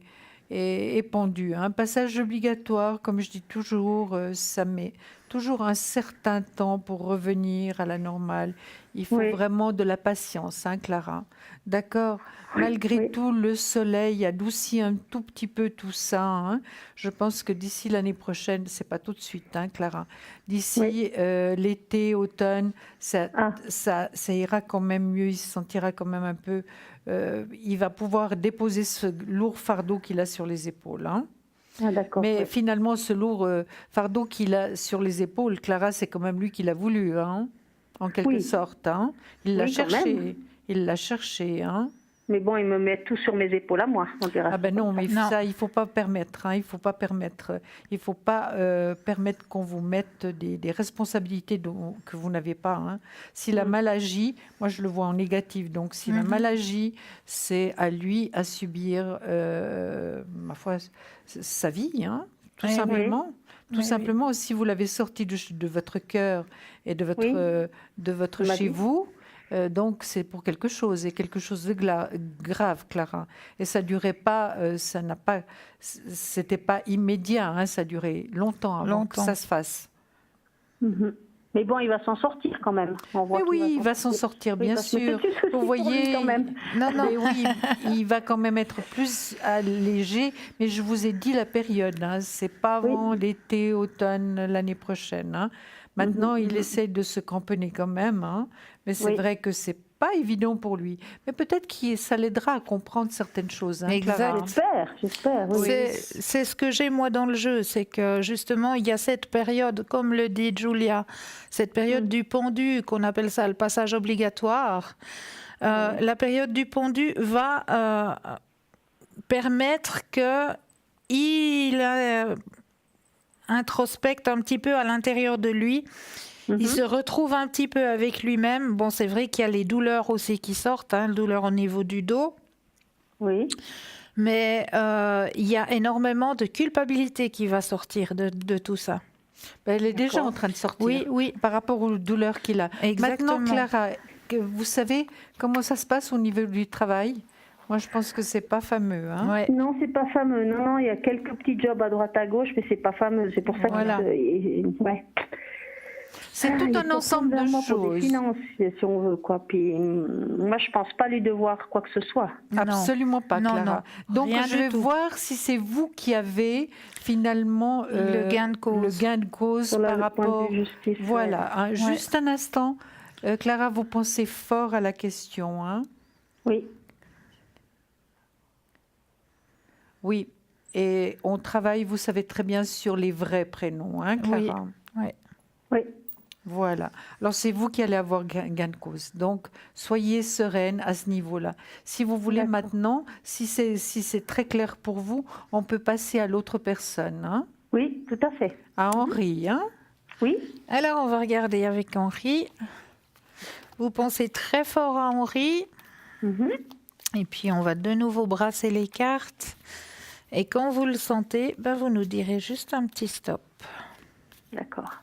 S2: pendu. Un passage obligatoire, comme je dis toujours, ça met toujours un certain temps pour revenir à la normale. Il faut vraiment de la patience, hein, Clara. D'accord. Malgré tout, le soleil adoucit un tout petit peu tout ça. Hein. Je pense que d'ici l'année prochaine, c'est pas tout de suite, hein, Clara. D'ici l'été, automne, ça ira quand même mieux. Il se sentira quand même un peu. Il va pouvoir déposer ce lourd fardeau qu'il a sur les épaules. Hein.
S4: Ah, d'accord.
S2: Mais finalement, ce lourd fardeau qu'il a sur les épaules, Clara, c'est quand même lui qui l'a voulu, hein, en quelque sorte. Hein. Il l'a cherché. Il l'a cherché. Hein.
S4: Mais bon, il me met tout sur mes épaules à moi, on dirait.
S2: Ah ben non, mais ça, il ne faut pas permettre. Hein, il faut pas permettre qu'on vous mette des responsabilités que vous n'avez pas. Hein. Si la mal agit, moi je le vois en négatif, donc si la mal agit, c'est à lui à subir, ma foi, sa vie, hein, tout simplement. Tout simplement, si vous l'avez sorti de votre cœur et de votre chez vous, donc c'est pour quelque chose, et quelque chose de grave, Clara. Et ça durait pas, c'était pas immédiat, hein, ça durait longtemps avant que ça se fasse.
S4: Mais bon, il va s'en sortir quand même.
S2: Mais oui, il va s'en sortir, bien sûr. Vous voyez,
S4: quand même.
S2: Mais oui, il va quand même être plus allégé. Mais je vous ai dit la période, hein, c'est pas avant l'été, automne, l'année prochaine. Hein. Maintenant, il essaie de se cramponner quand même, hein, mais c'est vrai que c'est pas évident pour lui. Mais peut-être que ça l'aidera à comprendre certaines choses. Hein,
S1: exact.
S4: J'espère. Oui.
S1: C'est ce que j'ai moi dans le jeu, c'est que justement, il y a cette période, comme le dit Julia, cette période du pendu, qu'on appelle ça le passage obligatoire. La période du pendu va permettre qu'il introspecte un petit peu à l'intérieur de lui. Il se retrouve un petit peu avec lui-même. Bon, c'est vrai qu'il y a les douleurs aussi qui sortent, hein, douleurs au niveau du dos.
S4: Oui.
S1: Mais il y a énormément de culpabilité qui va sortir de tout ça.
S2: Elle est déjà en train de sortir par rapport aux douleurs qu'il a.
S1: Exactement.
S2: Maintenant, Clara, vous savez comment ça se passe au niveau du travail? Moi, je pense que c'est pas fameux. Hein.
S4: Non, c'est pas fameux. Non, il y a quelques petits jobs à droite à gauche, mais c'est pas fameux. C'est pour ça que
S2: c'est tout un ensemble de choses.
S4: Pour des finances, si on veut, quoi. Puis moi, je pense pas lui devoir quoi que ce soit.
S2: Absolument pas, Clara. Non. Donc, je vais voir si c'est vous qui avez finalement
S1: le gain de cause,
S2: par rapport.
S4: Justice,
S2: voilà. Juste un instant, Clara, vous pensez fort à la question, hein?
S4: Oui.
S2: Oui, et on travaille, vous savez très bien, sur les vrais prénoms, hein, Clara?
S1: Oui.
S4: Oui.
S2: Voilà. Alors, c'est vous qui allez avoir gain de cause. Donc, soyez sereine à ce niveau-là. Si vous voulez
S4: D'accord.
S2: maintenant, si c'est très clair pour vous, on peut passer à l'autre personne, hein,
S4: Oui, tout à fait.
S2: à Henri. Hein.
S4: Oui.
S1: Alors, on va regarder avec Henri. Vous pensez très fort à Henri.
S4: Mhm.
S1: Et puis, on va de nouveau brasser les cartes. Et quand vous le sentez, ben, vous nous direz juste un petit stop.
S4: D'accord.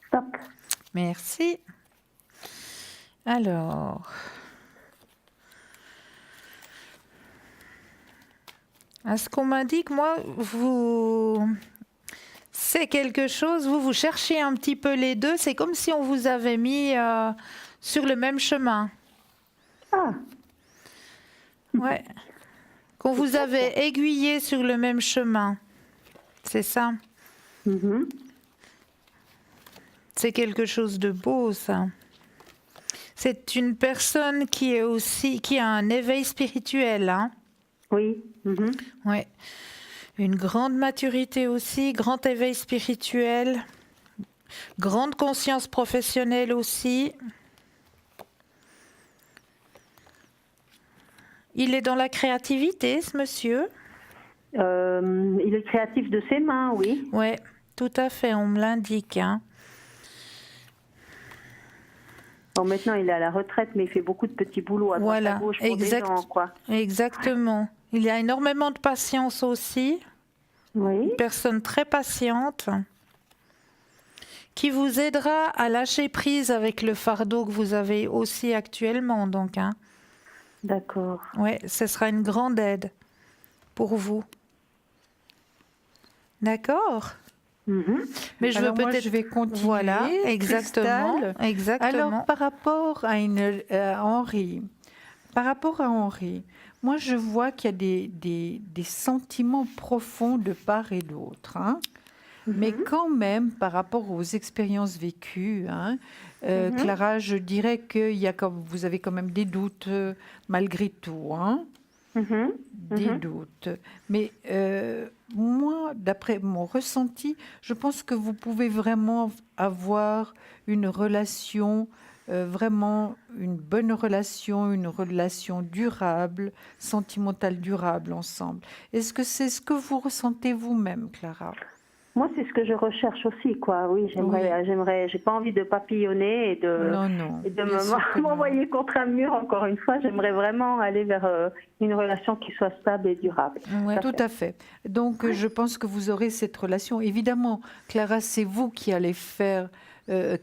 S4: Stop.
S1: Merci. Alors, à ce qu'on m'indique, moi, c'est quelque chose, vous cherchez un petit peu les deux, c'est comme si on vous avait mis sur le même chemin.
S4: Ah,
S1: Ouais. Qu'on vous avait aiguillé sur le même chemin. C'est ça.
S4: mhm.
S1: C'est quelque chose de beau, ça. C'est une personne qui a un éveil spirituel, hein.
S4: Oui. Mhm.
S1: Ouais. Une grande maturité aussi, grand éveil spirituel, grande conscience professionnelle aussi. Il est dans la créativité, ce monsieur.
S4: Il est créatif de ses mains, oui.
S1: Ouais, tout à fait, on me l'indique, hein.
S4: Bon, maintenant, il est à la retraite, mais il fait beaucoup de petits boulots à droite
S1: Voilà,
S4: à gauche pour des gens, quoi.
S1: Exactement. Il y a énormément de patience aussi.
S4: Oui.
S1: Une personne très patiente qui vous aidera à lâcher prise avec le fardeau que vous avez aussi actuellement, donc, hein.
S4: D'accord.
S1: Ouais, ce sera une grande aide pour vous. D'accord.
S4: Mhm.
S1: Mais je
S2: Alors,
S1: veux
S2: moi,
S1: peut-être.
S2: je vais continuer.
S1: Voilà, exactement,
S2: Cristal.
S1: exactement.
S2: Alors, par rapport à Henri, moi, je vois qu'il y a des sentiments profonds de part et d'autre. Hein. Mais quand même, par rapport aux expériences vécues, hein, Clara, je dirais que vous avez quand même des doutes malgré tout. Hein.
S4: Mhm.
S2: Des doutes. Mais moi, d'après mon ressenti, je pense que vous pouvez vraiment avoir une relation, vraiment une bonne relation, une relation durable, sentimentale durable ensemble. Est-ce que c'est ce que vous ressentez vous-même, Clara?
S4: Moi, c'est ce que je recherche aussi, quoi. Oui, j'aimerais, j'ai pas envie de papillonner et de
S2: Non, bien sûr que non.
S4: m'envoyer contre un mur. Encore une fois, j'aimerais vraiment aller vers une relation qui soit stable et durable.
S1: Ouais.
S2: Tout à fait. Donc, je pense que vous aurez cette relation. Évidemment, Clara, c'est vous qui allez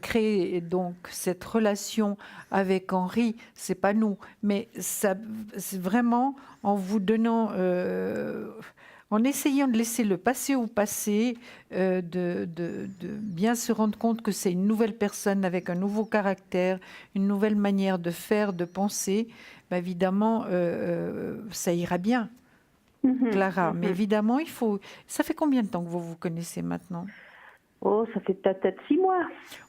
S2: créer donc cette relation avec Henri. C'est pas nous, mais ça, c'est vraiment en vous donnant, en essayant de laisser le passé au passé, de bien se rendre compte que c'est une nouvelle personne avec un nouveau caractère, une nouvelle manière de faire, de penser. Ben évidemment, ça ira bien. Clara, mais évidemment, il faut... Ça fait combien de temps que vous vous connaissez maintenant?
S4: Oh, ça fait peut-être 6 mois.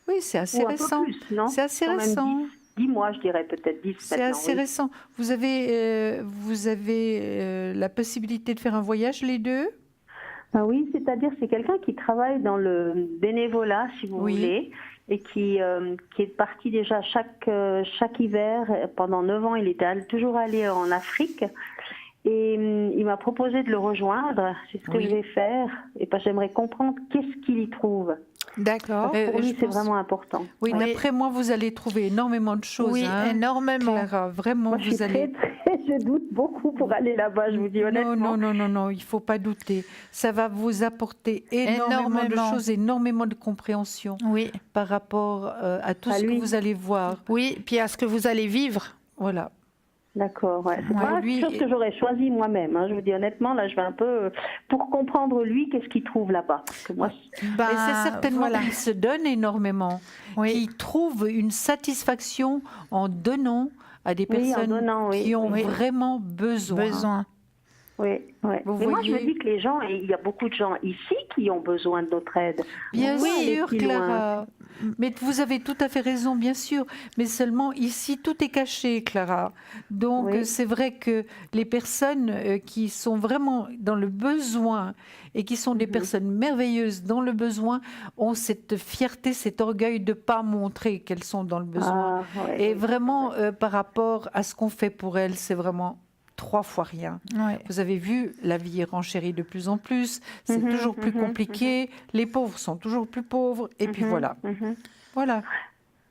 S2: Oui, c'est assez
S4: Ou un peu
S2: récent.
S4: plus, non?
S2: C'est assez
S4: Quand même
S2: récent.
S4: 10 mois, je dirais peut-être 10
S2: C'est
S4: maintenant,
S2: assez
S4: oui.
S2: récent. Vous avez la possibilité de faire un voyage, les deux?
S4: Ah oui, c'est-à-dire c'est quelqu'un qui travaille dans le bénévolat, si vous
S2: Oui.
S4: voulez, et qui est parti déjà chaque hiver. Pendant 9 ans, il était toujours allé en Afrique. Et il m'a proposé de le rejoindre. C'est ce que
S2: Oui.
S4: je vais faire. Et parce que j'aimerais comprendre qu'est-ce qu'il y trouve.
S1: D'accord.
S4: Pour lui,
S2: je
S4: c'est
S2: pense-
S4: vraiment important.
S2: Oui,
S1: Oui.
S2: d'après moi, vous allez trouver énormément de choses.
S1: Oui,
S2: hein,
S1: énormément.
S2: Clara, vraiment,
S4: Moi, je suis
S2: vous allez...
S4: je doute beaucoup pour aller là-bas, je vous dis honnêtement.
S2: Non, il ne faut pas douter. Ça va vous apporter énormément de
S1: Énormément.
S2: choses, énormément de compréhension
S1: Oui,
S2: par rapport à tout
S4: À
S2: ce que
S4: lui.
S2: vous allez voir.
S1: oui, puis à ce que vous allez vivre.
S2: Voilà.
S4: D'accord, ouais. C'est
S1: Ouais,
S4: pas
S2: lui-
S4: quelque chose que j'aurais choisi moi-même. Hein. Je vous dis honnêtement, là, je vais un peu pour comprendre lui, qu'est-ce qu'il trouve là-bas. Parce que moi,
S1: Ben,
S2: Et c'est certainement
S1: voilà.
S2: qu'il se donne énormément,
S1: Oui.
S2: qu'il trouve une satisfaction en donnant à des
S4: Oui, en
S2: personnes
S4: donnant, oui,
S2: qui ont
S1: oui.
S2: vraiment besoin.
S1: Besoin.
S4: oui, ouais.
S2: Vous
S4: Mais moi, je me
S2: voyez-
S4: dis que les gens, il y a beaucoup de gens ici qui ont besoin de notre aide.
S2: Bien
S4: On peut aller
S2: sûr,
S4: plus
S2: Clara.
S4: loin.
S2: Mais vous avez tout à fait raison, bien sûr. Mais seulement ici, tout est caché, Clara. Donc,
S4: Oui.
S2: c'est vrai que les personnes qui sont vraiment dans le besoin et qui sont des personnes merveilleuses dans le besoin ont cette fierté, cet orgueil de ne pas montrer qu'elles sont dans le besoin.
S4: Ah, ouais,
S2: Et
S4: oui.
S2: vraiment, par rapport à ce qu'on fait pour elles, c'est vraiment 3 fois rien.
S1: Ouais.
S2: Vous avez vu, la vie renchérit de plus en plus, c'est toujours plus compliqué, les pauvres sont toujours plus pauvres, et puis voilà. Voilà.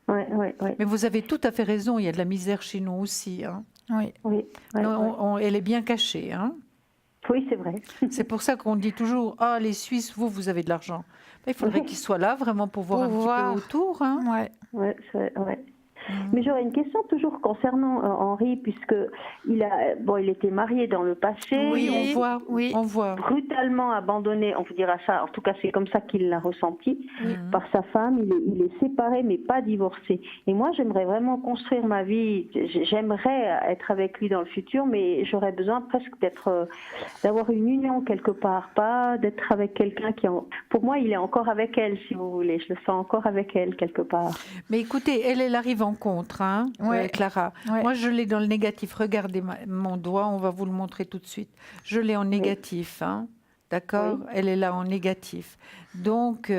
S4: Ouais, ouais, ouais.
S2: Mais vous avez tout à fait raison, il y a de la misère chez nous aussi. Hein.
S1: Oui.
S4: Oui, ouais,
S2: Non,
S4: ouais.
S2: elle est bien cachée. Hein.
S4: Oui, c'est vrai.
S2: C'est pour ça qu'on dit toujours, ah, les Suisses, vous avez de l'argent. Mais il faudrait qu'ils soient là vraiment pour voir
S1: Pour
S2: un
S1: voir.
S2: petit peu autour. Hein.
S1: Ouais.
S4: Ouais, ouais. Mais j'aurais une question toujours concernant Henri, puisque il était marié dans le passé.
S2: Oui,
S1: Oui,
S2: on voit.
S1: oui.
S2: On voit.
S4: Brutalement abandonné, on vous dira ça, en tout cas c'est comme ça qu'il l'a ressenti, par sa femme. Il est séparé mais pas divorcé. Et moi j'aimerais vraiment construire ma vie, j'aimerais être avec lui dans le futur, mais j'aurais besoin presque d'avoir une union quelque part, pas d'être avec quelqu'un pour moi il est encore avec elle, si vous voulez, je le sens encore avec elle quelque part.
S2: Mais écoutez, elle arrive en contre, hein,
S1: Ouais.
S2: Clara.
S1: Ouais.
S2: Moi, je l'ai dans le négatif. Regardez mon doigt, on va vous le montrer tout de suite. Je l'ai en négatif, hein. D'accord. Elle est là en négatif. Donc,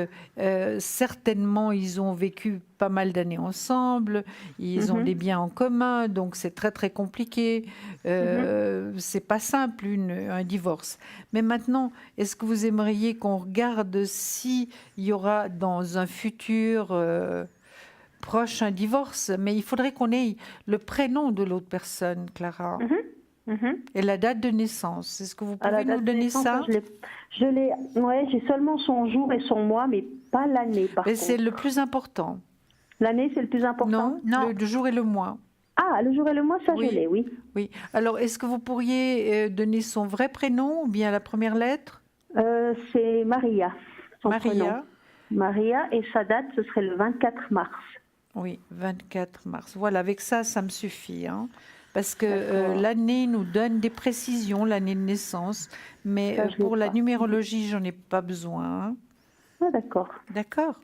S2: certainement, ils ont vécu pas mal d'années ensemble. Ils ont des biens en commun, donc c'est très très compliqué. C'est pas simple un divorce. Mais maintenant, est-ce que vous aimeriez qu'on regarde s'il y aura dans un futur proche un divorce? Mais il faudrait qu'on ait le prénom de l'autre personne, Clara. Et la date de naissance. Est-ce que vous
S4: À la
S2: pouvez
S4: date
S2: nous
S4: de
S2: donner
S4: naissance,
S2: ça?
S4: J'ai seulement son jour et son mois, mais pas l'année par
S2: Mais
S4: contre.
S2: c'est le plus important.
S4: L'année, c'est le plus important?
S2: Non, le jour et le mois.
S4: Ah, le jour et le mois, ça
S2: Oui.
S4: je l'ai, oui.
S2: Oui. Alors, est-ce que vous pourriez donner son vrai prénom ou bien la première lettre?
S4: C'est Maria, son
S2: Maria.
S4: prénom. Maria, et sa date, ce serait le 24 mars.
S2: Oui, 24 mars. Voilà, avec ça, ça me suffit. Hein, parce que l'année nous donne des précisions, l'année de naissance. Mais
S4: Ça, je
S2: pour
S4: l'ai
S2: la
S4: pas.
S2: numérologie, j'en ai pas besoin. Hein.
S4: Ah, d'accord.
S2: D'accord.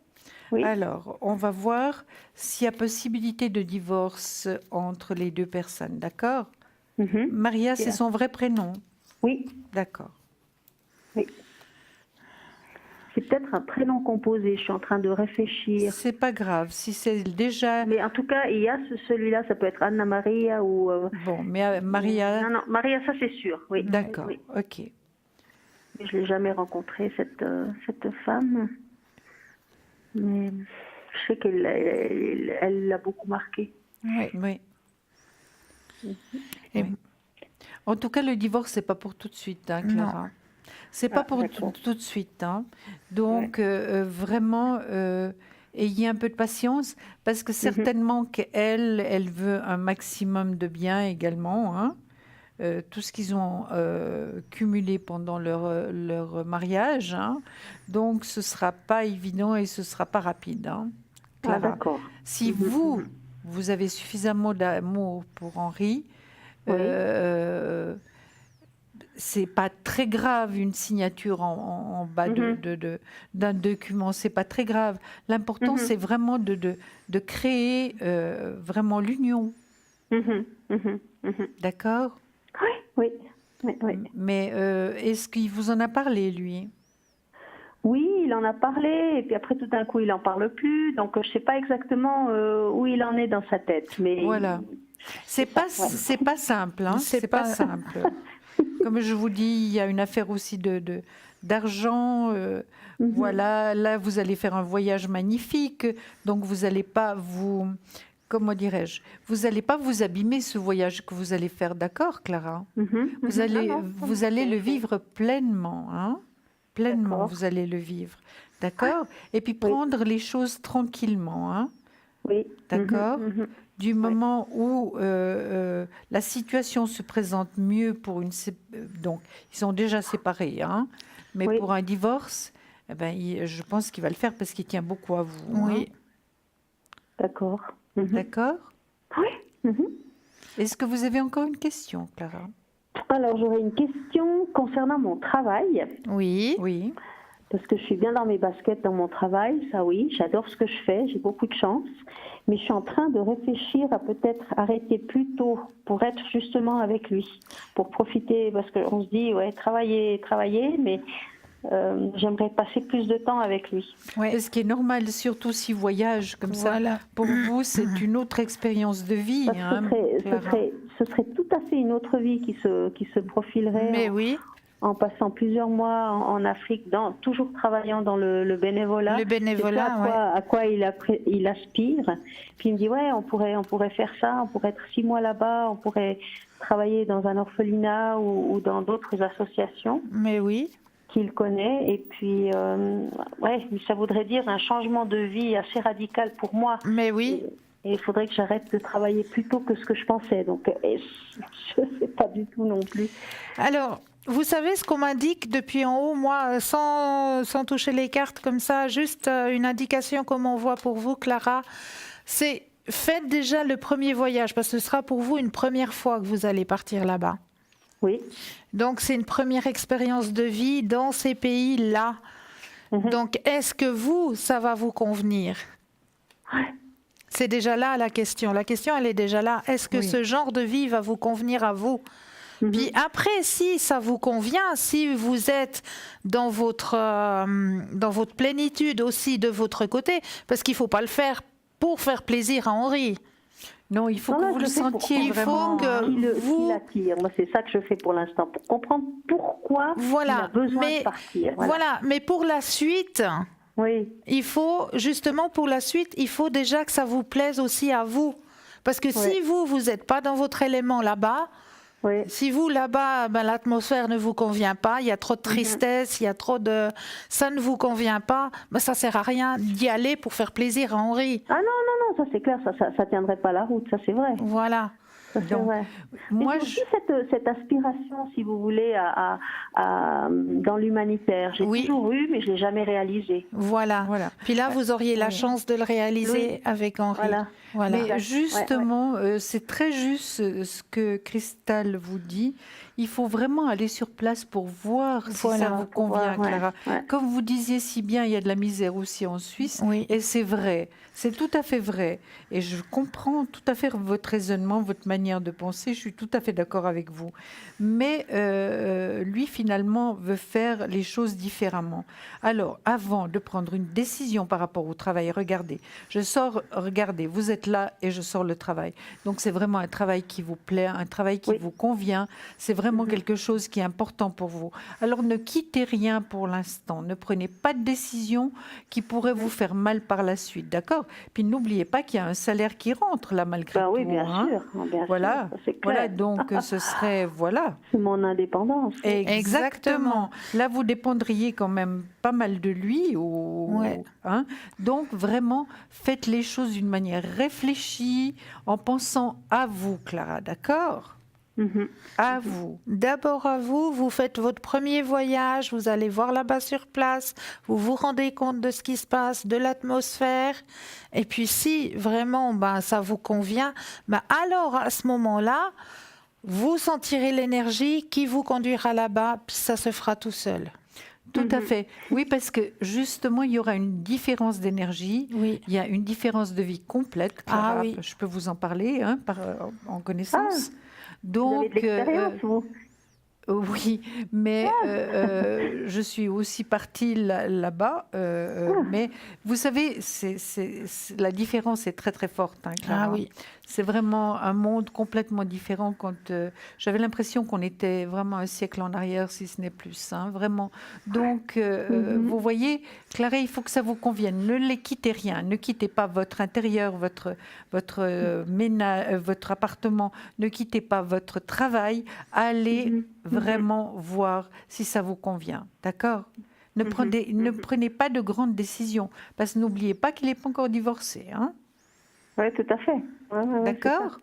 S4: Oui.
S2: Alors, on va voir s'il y a possibilité de divorce entre les deux personnes. D'accord. Maria, c'est
S4: Bien.
S2: son vrai prénom.
S4: Oui,
S2: D'accord.
S4: oui. C'est peut-être un prénom composé, je suis en train de réfléchir.
S2: C'est pas grave. Si c'est déjà...
S4: Mais en tout cas, il y a celui-là, ça peut être Anna Maria ou...
S2: Bon, mais Maria...
S4: Non, Maria, ça c'est sûr, oui.
S2: D'accord,
S4: Oui.
S2: ok.
S4: Je l'ai jamais rencontrée, cette femme. Mais je sais elle l'a beaucoup marqué.
S1: Oui.
S2: Oui.
S1: Et-
S2: Oui. En tout cas, le divorce, c'est pas pour tout de suite, hein, Clara. C'est pas pour
S4: d'accord.
S2: tout de suite. Hein. Donc, vraiment, ayez un peu de patience, parce que certainement elle veut un maximum de biens également. Hein. Tout ce qu'ils ont cumulé pendant leur mariage. Hein. Donc, ce sera pas évident et ce sera pas rapide. Hein,
S4: Ah,
S2: Clara.
S4: d'accord.
S2: Si vous avez suffisamment d'amour pour Henri,
S4: Oui.
S2: c'est pas très grave une signature en bas d'un document, c'est pas très grave. L'important, c'est vraiment de créer vraiment l'union. D'accord?
S4: Oui.
S2: Mais est-ce qu'il vous en a parlé, lui?
S4: Oui, il en a parlé, et puis après tout d'un coup il en parle plus, donc je sais pas exactement où il en est dans sa tête. Mais
S2: Voilà. C'est pas simple, hein. C'est pas simple. Comme je vous dis, il y a une affaire aussi d'argent. Voilà, là vous allez faire un voyage magnifique, donc vous n'allez pas comment dirais-je, vous n'allez pas vous abîmer ce voyage que vous allez faire, d'accord, Clara? Vous allez le vivre pleinement, hein? Pleinement, vous allez le vivre, d'accord? Et puis prendre les choses tranquillement, hein?
S4: Oui.
S2: D'accord? Du moment où la situation se présente mieux pour donc ils sont déjà séparés, hein? Mais pour un divorce, eh ben, je pense qu'il va le faire parce qu'il tient beaucoup à vous.
S1: Oui.
S2: Hein?
S4: D'accord.
S2: D'accord?
S4: Oui.
S2: Est-ce que vous avez encore une question, Clara?
S4: Alors j'aurais une question concernant mon travail.
S1: Oui.
S2: Oui.
S4: parce que je suis bien dans mes baskets dans mon travail, ça oui, j'adore ce que je fais, j'ai beaucoup de chance, mais je suis en train de réfléchir à peut-être arrêter plus tôt pour être justement avec lui, pour profiter, parce qu'on se dit, ouais, travailler, mais j'aimerais passer plus de temps avec lui.
S2: Ouais. Ce qui est normal, surtout s'il voyage comme ça. Pour vous, c'est une autre expérience de vie.
S4: Ce serait tout à fait une autre vie qui se profilerait.
S1: Mais oui.
S4: En passant plusieurs mois en Afrique, toujours travaillant dans le bénévolat.
S1: Le bénévolat,
S4: à quoi il aspire. Puis il me dit, ouais, on pourrait faire ça, on pourrait être 6 mois là-bas, on pourrait travailler dans un orphelinat ou dans d'autres associations.
S1: Mais oui.
S4: Qu'il connaît. Et puis, ça voudrait dire un changement de vie assez radical pour moi.
S1: Mais oui.
S4: Et il faudrait que j'arrête de travailler plus tôt que ce que je pensais. Donc, je ne sais pas du tout non plus.
S1: Alors, vous savez ce qu'on m'indique depuis en haut, moi, sans toucher les cartes comme ça, juste une indication comme on voit pour vous, Clara, c'est faites déjà le premier voyage, parce que ce sera pour vous une première fois que vous allez partir là-bas.
S4: Oui.
S1: Donc, c'est une première expérience de vie dans ces pays-là. Donc, est-ce que ça va vous convenir? C'est déjà là la question. La question, elle est déjà là. Est-ce que ce genre de vie va vous convenir à vous? Puis après, si ça vous convient, si vous êtes dans votre plénitude aussi de votre côté, parce qu'il ne faut pas le faire pour faire plaisir à Henri.
S2: Non, il faut que vous le sentiez vraiment.
S4: Qui l'attire. Moi, c'est ça que je fais pour l'instant, pour comprendre pourquoi il a besoin de partir.
S1: Voilà, mais pour la suite, il faut, justement pour la suite, il faut déjà que ça vous plaise aussi à vous. Parce que si vous n'êtes pas dans votre élément là-bas, si vous, là-bas, l'atmosphère ne vous convient pas, il y a trop de tristesse, il y a trop de... Ça ne vous convient pas, ça ne sert à rien d'y aller pour faire plaisir à Henri.
S4: Ah non, ça c'est clair, ça tiendrait pas la route, ça c'est vrai.
S1: Voilà.
S4: Moi, aussi cette aspiration, si vous voulez, dans l'humanitaire. J'ai toujours eu, mais je ne l'ai jamais réalisé.
S1: Voilà. Puis là, vous auriez la chance de le réaliser avec Henri.
S4: Voilà.
S2: Mais justement, c'est très juste ce que Christelle vous dit. Il faut vraiment aller sur place pour voir si ça vous convient, Clara. Comme vous disiez si bien, il y a de la misère aussi en Suisse. Et c'est vrai. C'est tout à fait vrai. Et je comprends tout à fait votre raisonnement, votre manière de penser. Je suis tout à fait d'accord avec vous. Mais lui, finalement, veut faire les choses différemment. Alors, avant de prendre une décision par rapport au travail, regardez, vous êtes là et je sors le travail. Donc, c'est vraiment un travail qui vous plaît, un travail qui vous convient. C'est vraiment quelque chose qui est important pour vous. Alors, ne quittez rien pour l'instant. Ne prenez pas de décision qui pourrait vous faire mal par la suite, d'accord? Puis, n'oubliez pas qu'il y a un salaire qui rentre là, malgré tout.
S4: Oui, bien sûr.
S2: Voilà.
S4: Sûr, c'est clair.
S2: Donc, ce serait...
S4: C'est mon indépendance.
S2: Exactement. Là, vous dépendriez quand même pas mal de lui. Donc, vraiment, faites les choses d'une manière réfléchie, en pensant à vous, Clara, d'accord? À vous.
S1: D'abord à vous, vous faites votre premier voyage, vous allez voir là-bas sur place, vous vous rendez compte de ce qui se passe, de l'atmosphère, et puis si vraiment ça vous convient, alors à ce moment-là, vous sentirez l'énergie qui vous conduira là-bas, puis ça se fera tout seul.
S2: Tout à fait. Oui, parce que justement, il y aura une différence d'énergie. Il y a une différence de vie complète. Clara, je peux vous en parler en connaissance. Donc,
S4: vous avez de l'expérience, vous ?
S2: Oui, mais je suis aussi partie là-bas. Mais vous savez, la différence est très très forte, Clara. C'est vraiment un monde complètement différent. J'avais l'impression qu'on était vraiment un siècle en arrière, si ce n'est plus, vraiment. Donc, vous voyez, Clara, il faut que ça vous convienne. Ne les quittez rien. Ne quittez pas votre intérieur, votre ménage, votre appartement. Ne quittez pas votre travail. Allez vraiment voir si ça vous convient. D'accord ? Ne prenez pas de grandes décisions. Parce que n'oubliez pas qu'il n'est pas encore divorcé.
S4: Oui, tout à fait.
S2: D'accord ?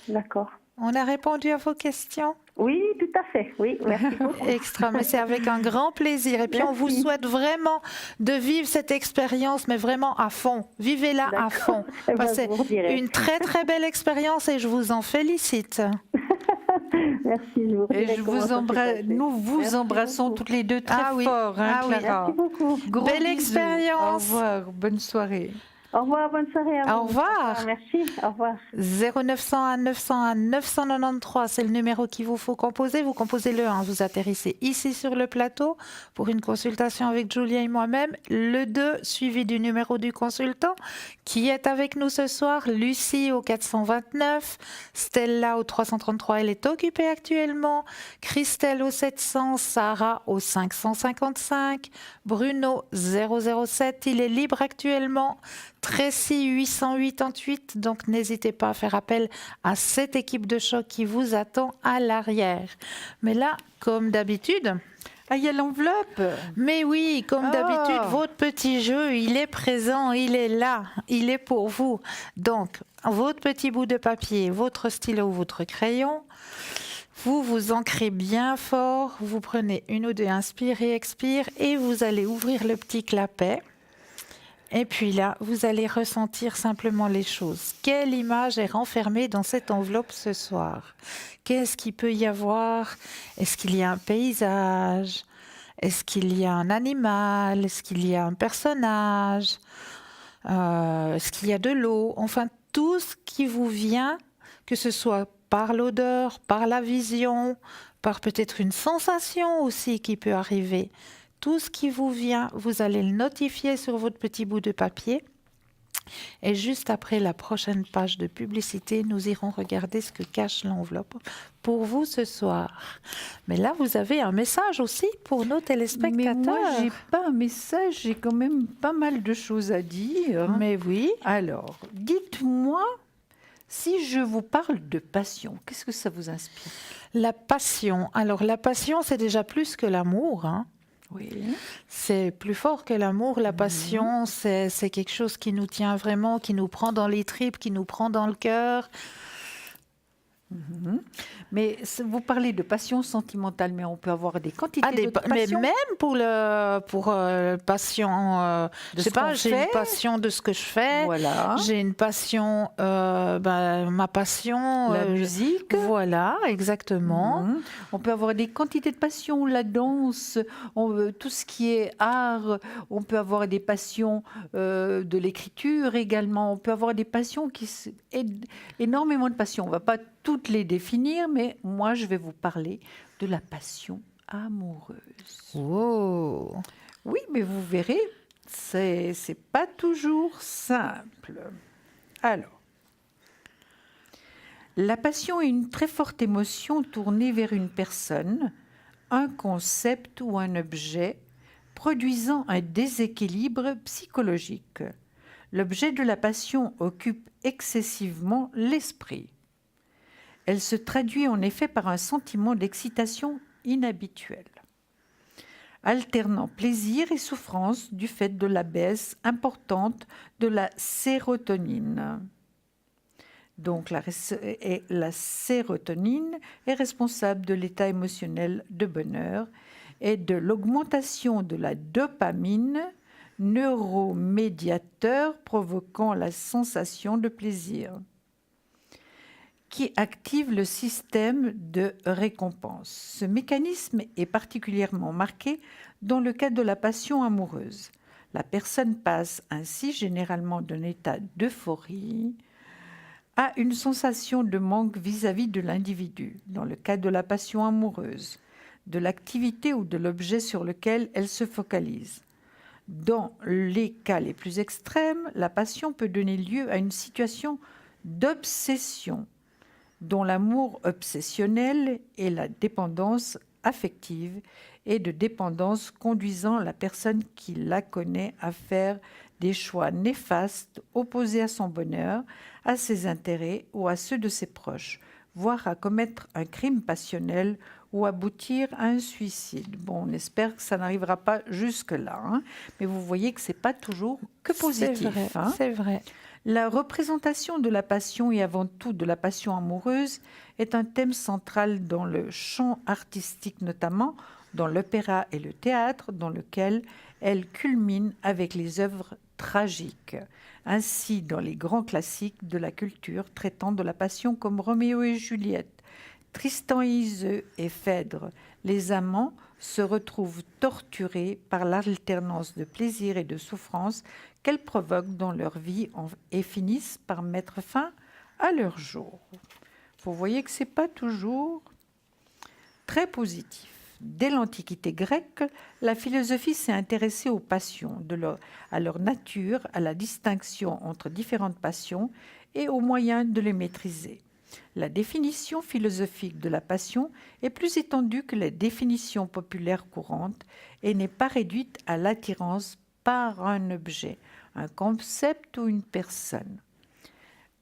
S4: D'accord.
S1: On a répondu à vos questions ?
S4: Oui, tout à fait. Oui, merci beaucoup.
S1: Extra, mais c'est avec un grand plaisir. Et puis, on vous souhaite vraiment de vivre cette expérience, mais vraiment à fond. Vivez-la à fond.
S4: C'est
S1: une très, très belle expérience et je vous en félicite.
S4: Merci, je vous
S2: Et
S4: redirai
S2: je
S4: comment
S2: vous
S4: ça s'est passé.
S2: nous vous
S4: Merci
S2: embrassons
S4: beaucoup.
S2: toutes les deux très
S1: Ah oui.
S2: fort, hein,
S1: Ah oui.
S2: Clara.
S4: Merci beaucoup.
S2: Gros
S1: Belle
S2: bisous.
S1: expérience.
S2: Au revoir, bonne soirée.
S4: Au revoir, bonne soirée à vous.
S1: Au revoir.
S4: Merci, au revoir.
S1: 0901 901 993, c'est le numéro qu'il vous faut composer. Vous composez le 1, vous atterrissez ici sur le plateau pour une consultation avec Julia et moi-même. Le 2, suivi du numéro du consultant qui est avec nous ce soir. Lucie au 429, Stella au 333, elle est occupée actuellement. Christelle au 700, Sarah au 555, Bruno 007, il est libre actuellement. Tracy 888, donc n'hésitez pas à faire appel à cette équipe de choc qui vous attend à l'arrière. Mais là, comme d'habitude,
S2: Ah, il y a l'enveloppe.
S1: mais oui, comme d'habitude, votre petit jeu, il est présent, il est là, il est pour vous. Donc, votre petit bout de papier, votre stylo, votre crayon, vous vous ancrez bien fort, vous prenez une ou deux inspire et expire et vous allez ouvrir le petit clapet. Et puis là, vous allez ressentir simplement les choses. Quelle image est renfermée dans cette enveloppe ce soir? Qu'est-ce qu'il peut y avoir? Est-ce qu'il y a un paysage? Est-ce qu'il y a un animal? Est-ce qu'il y a un personnage? Est-ce qu'il y a de l'eau? Enfin, tout ce qui vous vient, que ce soit par l'odeur, par la vision, par peut-être une sensation aussi qui peut arriver. Tout ce qui vous vient, vous allez le notifier sur votre petit bout de papier. Et juste après la prochaine page de publicité, nous irons regarder ce que cache l'enveloppe pour vous ce soir. Mais là, vous avez un message aussi pour nos téléspectateurs.
S2: Mais moi, j'ai pas un message, j'ai quand même pas mal de choses à dire.
S1: Mais oui.
S2: Alors, dites-moi, si je vous parle de passion, qu'est-ce que ça vous inspire?
S1: La passion. Alors, la passion, c'est déjà plus que l'amour, hein.
S2: Oui.
S1: C'est plus fort que l'amour, la passion, c'est quelque chose qui nous tient vraiment, qui nous prend dans les tripes, qui nous prend dans le cœur.
S2: Mais vous parlez de passion sentimentale, mais on peut avoir des quantités de
S1: mais
S2: passion.
S1: même pour passion, je sais pas, j'ai une passion de ce que je fais.
S2: Voilà.
S1: J'ai une passion, ma passion,
S2: La musique.
S1: Voilà, exactement.
S2: On peut avoir des quantités de passion, la danse, tout ce qui est art. On peut avoir des passions de l'écriture également. On peut avoir des passions énormément de passions. On ne va pas toutes les définir, mais moi, je vais vous parler de la passion amoureuse.
S1: Oh.
S2: Oui, mais vous verrez, c'est pas toujours simple. Alors, la passion est une très forte émotion tournée vers une personne, un concept ou un objet, produisant un déséquilibre psychologique. L'objet de la passion occupe excessivement l'esprit. Elle se traduit en effet par un sentiment d'excitation inhabituel, alternant plaisir et souffrance du fait de la baisse importante de la sérotonine. Donc la sérotonine est responsable de l'état émotionnel de bonheur et de l'augmentation de la dopamine, neuromédiateur provoquant la sensation de plaisir, qui active le système de récompense. Ce mécanisme est particulièrement marqué dans le cas de la passion amoureuse. La personne passe ainsi généralement d'un état d'euphorie à une sensation de manque vis-à-vis de l'individu. Dans le cas de la passion amoureuse, de l'activité ou de l'objet sur lequel elle se focalise. Dans les cas les plus extrêmes, la passion peut donner lieu à une situation d'obsession, dont l'amour obsessionnel et la dépendance affective et de dépendance conduisant la personne qui la connaît à faire des choix néfastes opposés à son bonheur, à ses intérêts ou à ceux de ses proches, voire à commettre un crime passionnel ou aboutir à un suicide. Bon, on espère que ça n'arrivera pas jusque-là, hein, mais vous voyez que ce n'est pas toujours que positif.
S1: C'est vrai.
S2: La représentation de la passion et avant tout de la passion amoureuse est un thème central dans le champ artistique, notamment dans l'opéra et le théâtre, dans lequel elle culmine avec les œuvres tragiques. Ainsi, dans les grands classiques de la culture traitant de la passion comme Roméo et Juliette, Tristan et Iseux et Phèdre, les amants, se retrouvent torturés par l'alternance de plaisir et de souffrance qu'elles provoquent dans leur vie et finissent par mettre fin à leur jour. Vous voyez que ce n'est pas toujours très positif. Dès l'Antiquité grecque, la philosophie s'est intéressée aux passions, à leur nature, à la distinction entre différentes passions et aux moyens de les maîtriser. La définition philosophique de la passion est plus étendue que les définitions populaires courantes et n'est pas réduite à l'attirance par un objet, un concept ou une personne.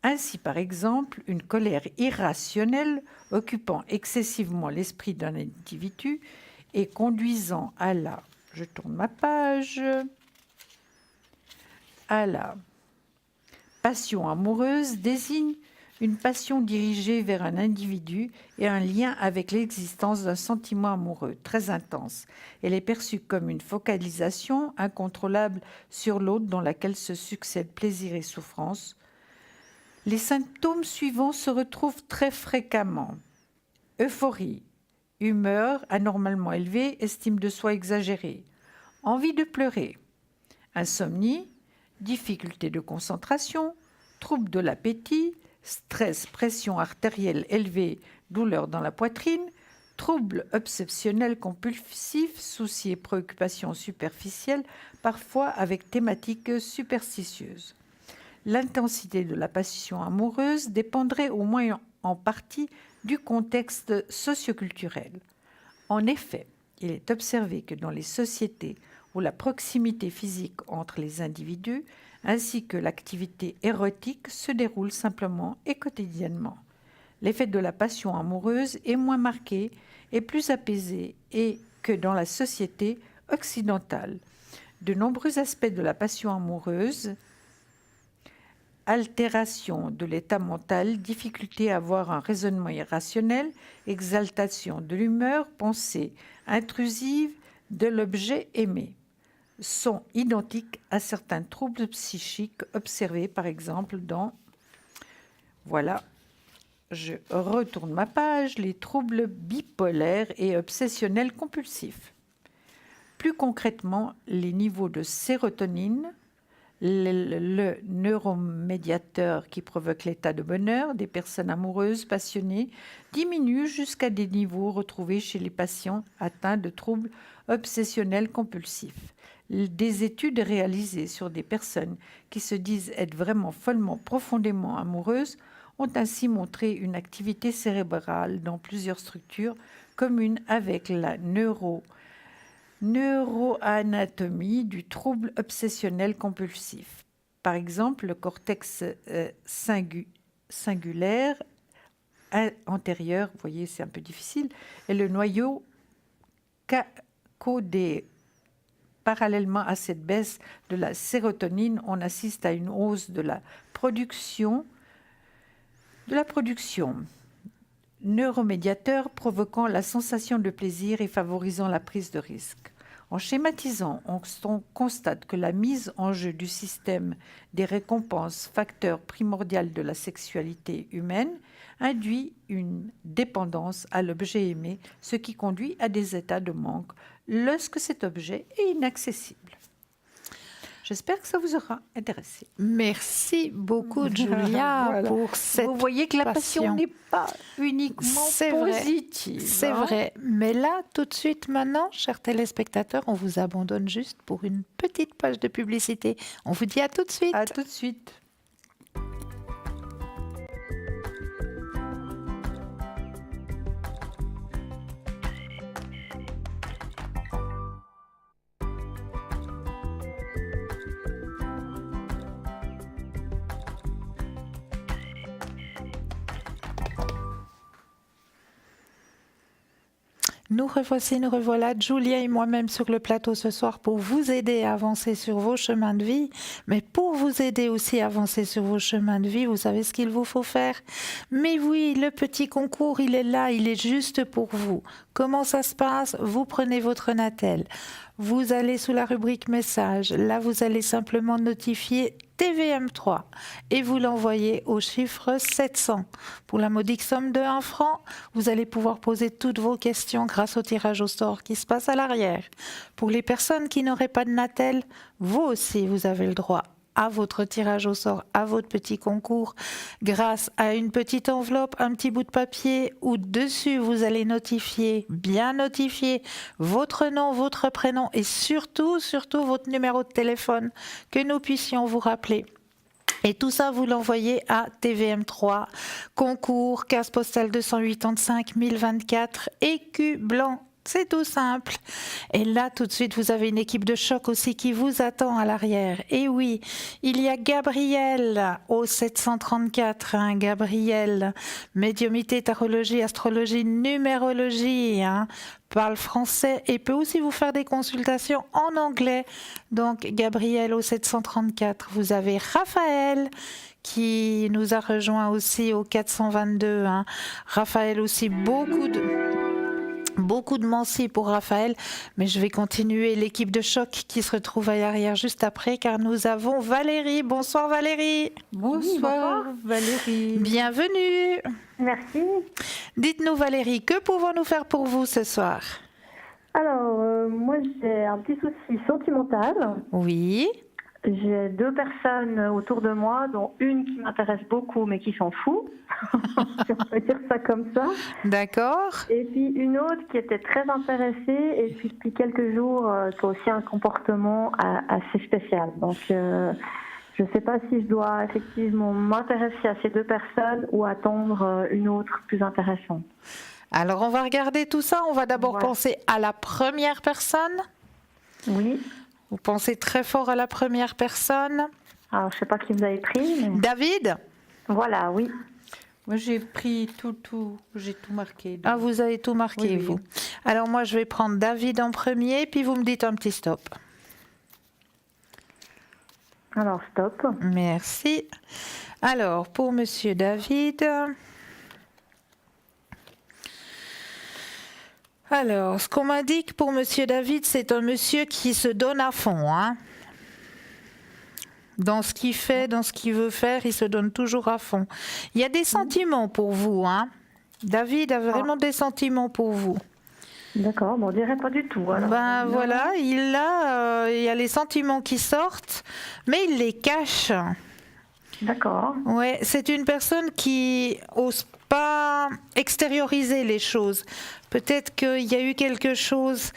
S2: Ainsi, par exemple, une colère irrationnelle occupant excessivement l'esprit d'un individu et conduisant à la, je tourne ma page, à la passion amoureuse désigne une passion dirigée vers un individu et un lien avec l'existence d'un sentiment amoureux très intense. Elle est perçue comme une focalisation incontrôlable sur l'autre dans laquelle se succèdent plaisir et souffrance. Les symptômes suivants se retrouvent très fréquemment. Euphorie, humeur anormalement élevée, estime de soi exagérée, envie de pleurer, insomnie, difficulté de concentration, troubles de l'appétit, stress, pression artérielle élevée, douleur dans la poitrine, troubles obsessionnels compulsifs, soucis et préoccupations superficielles, parfois avec thématiques superstitieuses. L'intensité de la passion amoureuse dépendrait au moins en partie du contexte socioculturel. En effet, il est observé que dans les sociétés où la proximité physique entre les individus ainsi que l'activité érotique se déroule simplement et quotidiennement, l'effet de la passion amoureuse est moins marqué et plus apaisé que dans la société occidentale. De nombreux aspects de la passion amoureuse, altération de l'état mental, difficulté à avoir un raisonnement irrationnel, exaltation de l'humeur, pensée intrusive de l'objet aimé, sont identiques à certains troubles psychiques observés par exemple dans, voilà, je retourne ma page, les troubles bipolaires et obsessionnels compulsifs. Plus concrètement, les niveaux de sérotonine, le neuromédiateur qui provoque l'état de bonheur des personnes amoureuses passionnées, diminue jusqu'à des niveaux retrouvés chez les patients atteints de troubles obsessionnels compulsifs. Des études réalisées sur des personnes qui se disent être vraiment follement, profondément amoureuses ont ainsi montré une activité cérébrale dans plusieurs structures communes avec la neuroanatomie du trouble obsessionnel compulsif. Par exemple, le cortex cingulaire antérieur, vous voyez, c'est un peu difficile, et le noyau codé. Parallèlement à cette baisse de la sérotonine, on assiste à une hausse de la production neuromédiateurs provoquant la sensation de plaisir et favorisant la prise de risque. En schématisant, on constate que la mise en jeu du système des récompenses, facteur primordial de la sexualité humaine, induit une dépendance à l'objet aimé, ce qui conduit à des états de manque lorsque cet objet est inaccessible. J'espère que ça vous aura intéressé.
S1: Merci beaucoup, Julia,
S2: voilà.
S1: pour cette
S2: Vous voyez que la passion n'est pas uniquement positive.
S1: C'est vrai. Mais là, tout de suite, maintenant, chers téléspectateurs, on vous abandonne juste pour une petite page de publicité. On vous dit à tout de suite.
S2: À tout de suite.
S1: Nous revoici, nous revoilà, Julia et moi-même sur le plateau ce soir pour vous aider à avancer sur vos chemins de vie. Mais pour vous aider aussi à avancer sur vos chemins de vie, vous savez ce qu'il vous faut faire? Mais oui, le petit concours, il est là, il est juste pour vous. Comment ça se passe? Vous prenez votre Natel. vous allez sous la rubrique message. Là, vous allez simplement notifier TVM3 et vous l'envoyez au chiffre 700. Pour la modique somme de 1 franc, vous allez pouvoir poser toutes vos questions grâce au tirage au sort qui se passe à l'arrière. Pour les personnes qui n'auraient pas de Natel, vous aussi, vous avez le droit à votre tirage au sort, à votre petit concours, grâce à une petite enveloppe, un petit bout de papier où dessus vous allez notifier, bien notifier votre nom, votre prénom et surtout votre numéro de téléphone, que nous puissions vous rappeler. Et tout ça, vous l'envoyez à TVM3, concours, case postale 285 1024, écu blanc. C'est tout simple. Et là, tout de suite, vous avez une équipe de choc aussi qui vous attend à l'arrière. Et oui, il y a Gabriel au 734. Gabriel, médiumité, tarologie, astrologie, numérologie. Parle français et peut aussi vous faire des consultations en anglais. Donc, Gabriel au 734. Vous avez Raphaël qui nous a rejoint aussi au 422. Raphaël aussi, beaucoup de mensis pour Raphaël, mais je vais continuer l'équipe de choc qui se retrouve à l'arrière juste après, car nous avons Valérie. Bonsoir Valérie.
S2: Bonsoir Valérie.
S1: Bienvenue.
S3: Merci.
S1: Dites-nous Valérie, que pouvons-nous faire pour vous ce soir?
S3: Alors, moi j'ai un petit souci sentimental.
S1: Oui.
S3: J'ai 2 personnes autour de moi, dont une qui m'intéresse beaucoup mais qui s'en fout, si on peut dire ça comme ça.
S1: D'accord.
S3: Et puis une autre qui était très intéressée et puis depuis quelques jours qui a aussi un comportement assez spécial. Donc je ne sais pas si je dois effectivement m'intéresser à ces 2 personnes ou attendre une autre plus intéressante.
S1: Alors on va regarder tout ça. On va d'abord penser à la première personne.
S3: Oui.
S1: Vous pensez très fort à la première personne.
S3: Alors, je ne sais pas qui vous avez pris. Mais...
S1: David.
S3: Voilà, oui.
S2: Moi, j'ai pris tout, j'ai tout marqué.
S1: Ah, vous avez tout marqué,
S2: oui,
S1: vous.
S2: Oui.
S1: Alors, moi, je vais prendre David en premier, puis vous me dites un petit stop.
S3: Alors, stop.
S1: Merci. Alors, pour Monsieur David... Alors, ce qu'on m'indique pour Monsieur David, c'est un monsieur qui se donne à fond. Dans ce qu'il fait, dans ce qu'il veut faire, il se donne toujours à fond. Il y a des sentiments pour vous. David a vraiment des sentiments pour vous.
S3: D'accord, bon, on dirait pas du tout. Alors.
S1: Ben voilà, il y a les sentiments qui sortent, mais il les cache.
S3: D'accord.
S1: Ouais, c'est une personne qui ose pas extérioriser les choses. Peut-être qu'il y a eu quelque chose,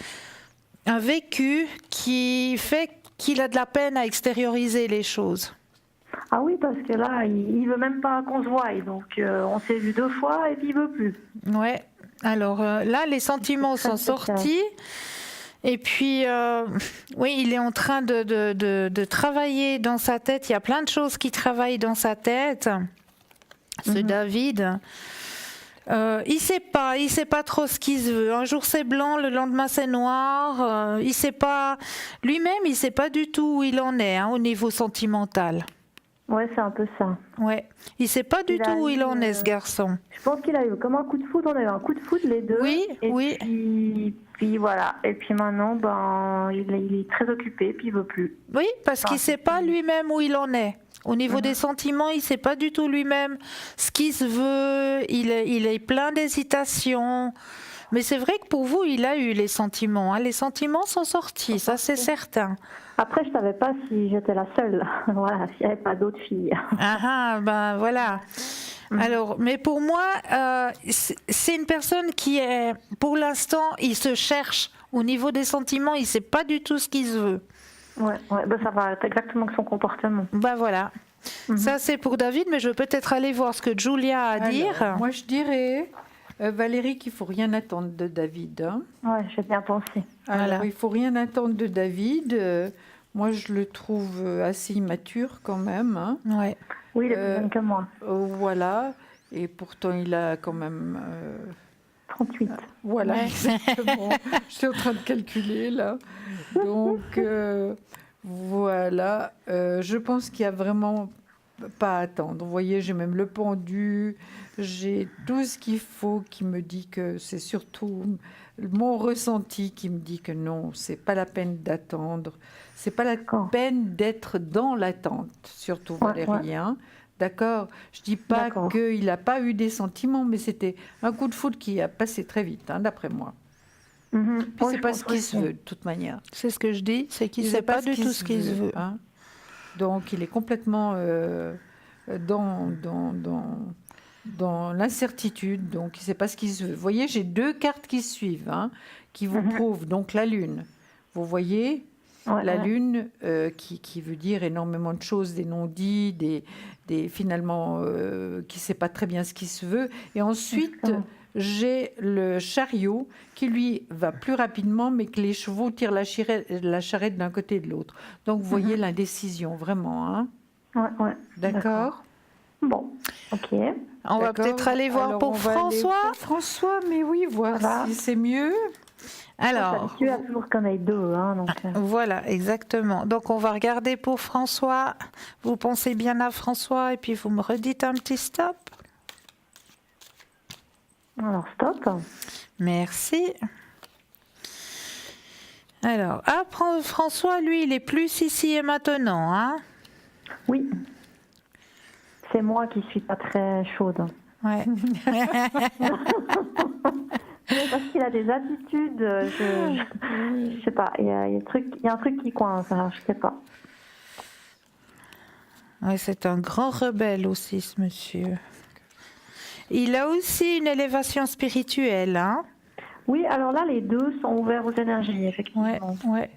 S1: un vécu qui fait qu'il a de la peine à extérioriser les choses.
S3: Ah oui, parce que là, il veut même pas qu'on se voie. Donc, on s'est vu 2 fois et puis il veut plus.
S1: Ouais. Alors là, les sentiments sont sortis. Et puis, oui, il est en train de travailler dans sa tête. Il y a plein de choses qui travaillent dans sa tête. Ce David, il sait pas trop ce qu'il se veut. Un jour c'est blanc, le lendemain c'est noir. Il sait pas, lui-même, il sait pas du tout où il en est au niveau sentimental.
S3: Ouais, c'est un peu ça.
S1: Ouais, il sait pas du tout où il en est, ce garçon.
S3: Je pense qu'il a eu comme un coup de foudre. On a eu un coup de foudre les deux.
S1: Oui,
S3: et
S1: oui.
S3: Puis voilà. Et puis maintenant, il est très occupé, puis il veut plus.
S1: Oui, parce qu'il sait pas lui-même où il en est. Au niveau des sentiments, il sait pas du tout lui-même ce qu'il se veut. Il est plein d'hésitations. Mais c'est vrai que pour vous, il a eu les sentiments. Les sentiments sont sortis, ça c'est certain.
S3: Après, je savais pas si j'étais la seule. Voilà, s'il n'y avait pas d'autres filles.
S1: Ben voilà. Alors, mais pour moi, c'est une personne qui est, pour l'instant, il se cherche. Au niveau des sentiments, il sait pas du tout ce qu'il se veut.
S3: Ouais, ça va être exactement son comportement.
S1: Ben voilà. Ça c'est pour David, mais je vais peut-être aller voir ce que Julia a à dire.
S2: Moi, je dirais, Valérie, qu'il ne faut rien attendre de David.
S3: Ouais, j'ai bien pensé.
S2: Alors, il ne faut rien attendre de David. Moi, je le trouve assez immature quand même.
S1: Ouais.
S3: Oui, il est plus jeune que moi.
S2: Voilà. Et pourtant, il a quand même...
S3: 38.
S2: Voilà, exactement. Je suis en train de calculer, là. Donc, voilà. Je pense qu'il y a vraiment pas attendre. Vous voyez, j'ai même le pendu, j'ai tout ce qu'il faut qui me dit que c'est surtout mon ressenti qui me dit que non, c'est pas la peine d'attendre, c'est pas la
S3: D'accord.
S2: peine d'être dans l'attente, surtout Valérie. Hein. D'accord. Je dis pas
S3: D'accord.
S2: qu'il n'a pas eu des sentiments, mais c'était un coup de foudre qui a passé très vite, hein, d'après moi. Puis
S3: Oui,
S2: c'est
S3: je
S2: pas
S3: pense
S2: ce qu'il se
S3: aussi.
S2: veut de toute manière.
S1: C'est ce que je dis, c'est qu'il ne
S2: Il
S1: sait
S2: sait
S1: pas du tout ce qu'il se veut.
S2: hein. Donc il est complètement dans l'incertitude, donc il ne sait pas ce qu'il se veut. Vous voyez, j'ai 2 cartes qui suivent, hein, qui vous prouvent. Donc la Lune, vous voyez, la Lune qui veut dire énormément de choses, des non-dits, finalement qui ne sait pas très bien ce qu'il se veut. Et ensuite, j'ai le chariot qui, lui, va plus rapidement, mais que les chevaux tirent la charrette d'un côté et de l'autre. Donc, vous voyez l'indécision, vraiment. Hein.
S3: Ouais.
S2: D'accord.
S3: Bon, ok.
S1: On va
S2: D'accord.
S1: peut-être aller voir
S2: Alors,
S1: pour
S2: on va aller
S1: François.
S2: pour François, mais oui, voir
S3: Voilà.
S2: si c'est mieux.
S1: Alors,
S3: Tu as toujours qu'on ait 2, hein, donc.
S1: voilà, exactement. Donc, on va regarder pour François. Vous pensez bien à François et puis vous me redites un petit stop.
S3: Alors, stop.
S1: Merci. Alors, François, lui, il est plus ici et maintenant, hein?
S3: Oui. C'est moi qui suis pas très chaude.
S1: Ouais.
S3: Parce qu'il a des attitudes, je sais pas, il y a un truc qui coince, alors je sais pas.
S1: Ouais, c'est un grand rebelle aussi, ce monsieur. Il a aussi une élévation spirituelle, hein?
S3: Oui, alors là, les 2 sont ouverts aux énergies, effectivement.
S1: Ouais.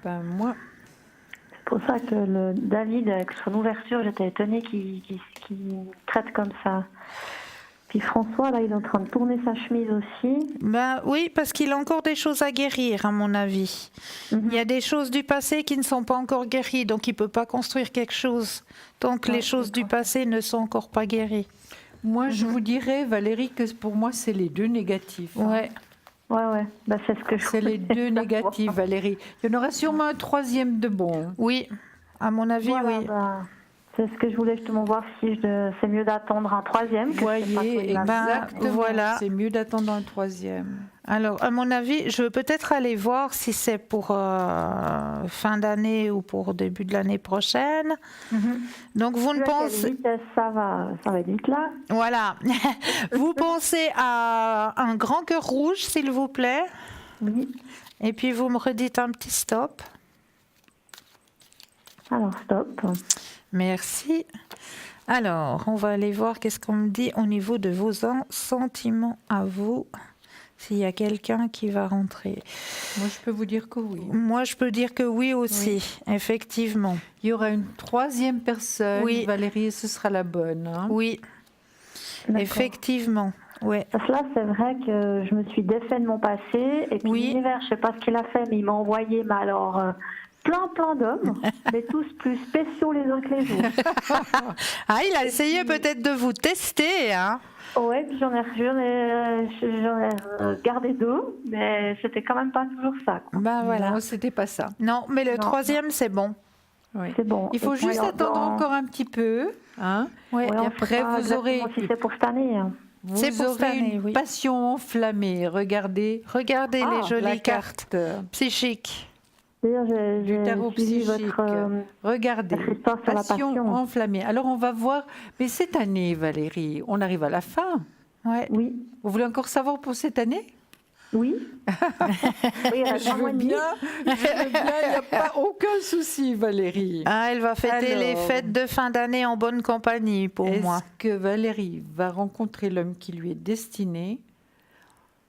S2: Ben, moi,
S3: C'est pour ça que le David, avec son ouverture, j'étais étonnée qu'il traite comme ça. Puis François, là, il est en train de tourner sa chemise aussi.
S1: Ben oui, parce qu'il a encore des choses à guérir, à mon avis. Il y a des choses du passé qui ne sont pas encore guéries, donc il ne peut pas construire quelque chose tant que les choses du passé ne sont encore pas guéries.
S2: moi je vous dirais, Valérie, que pour moi, c'est les 2 négatifs. Hein.
S1: Ouais.
S3: Ouais. Bah, c'est ce que je
S2: C'est les
S3: voulais
S2: 2
S3: savoir.
S2: négatifs, Valérie. Il y en aura sûrement un 3e de bon.
S1: Oui, à mon avis,
S3: Voilà,
S1: oui.
S3: bah, c'est ce que je voulais justement voir si c'est mieux d'attendre un 3e.
S2: Vous voyez, exactement.
S1: voilà.
S2: C'est mieux d'attendre un 3e.
S1: Alors, à mon avis, je veux peut-être aller voir si c'est pour fin d'année ou pour début de l'année prochaine. Donc, vous ne pensez...
S3: Ça va être vite là.
S1: Voilà. Vous pensez à un grand cœur rouge, s'il vous plaît.
S3: Oui.
S1: Et puis, vous me redites un petit stop.
S3: Alors, stop.
S1: Merci. Alors, on va aller voir qu'est-ce qu'on me dit au niveau de vos sentiments à vous. S'il y a quelqu'un qui va rentrer.
S2: Moi, je peux vous dire que oui.
S1: Moi, je peux dire que oui aussi, effectivement.
S2: Il y aura une 3e personne,
S1: Oui.
S2: Valérie, et ce sera la bonne. Hein.
S1: Oui,
S3: D'accord.
S1: effectivement. Ouais.
S3: Parce que là, c'est vrai que je me suis défait de mon passé. Et puis
S1: Oui.
S3: l'univers, je sais pas ce qu'il a fait, mais il m'a envoyé, mais alors, plein d'hommes, mais tous plus spéciaux les uns que les autres.
S1: Ah, il a essayé peut-être de vous tester, hein?
S3: Ouais, puis j'en ai gardé 2, mais c'était quand même pas toujours ça, quoi.
S1: Ben voilà.
S2: Non, c'était pas ça.
S1: Non, mais le
S3: Non,
S1: 3e, c'est bon.
S2: Oui.
S3: C'est bon.
S2: Il faut
S3: Et puis,
S2: juste attendre encore un petit peu. Hein.
S1: Ouais.
S3: Ouais,
S2: Et
S3: on
S2: après,
S3: sait pas
S2: vous aurez,
S3: exactement si c'est pour cette année. Hein.
S1: C'est
S2: vous
S1: pour cette
S2: aurez
S1: année,
S2: une
S1: oui.
S2: passion enflammée. Regardez
S1: Regardez les
S2: la
S1: jolies cartes
S2: carte
S1: psychiques.
S3: D'ailleurs,
S2: du tarot
S3: j'ai suivi
S2: psychique.
S3: votre
S2: Regardez,
S3: votre histoire sur la passion.
S2: enflammée. Alors, on va voir. Mais cette année, Valérie, on arrive à la fin.
S1: Ouais.
S3: Oui,
S2: Vous voulez encore savoir pour cette année?
S3: oui. Oui, il reste un mois et demi.
S2: il n'y a pas aucun souci, Valérie.
S1: Ah, elle va fêter
S2: Alors,
S1: les fêtes de fin d'année en bonne compagnie pour moi.
S2: Est-ce que Valérie va rencontrer l'homme qui lui est destiné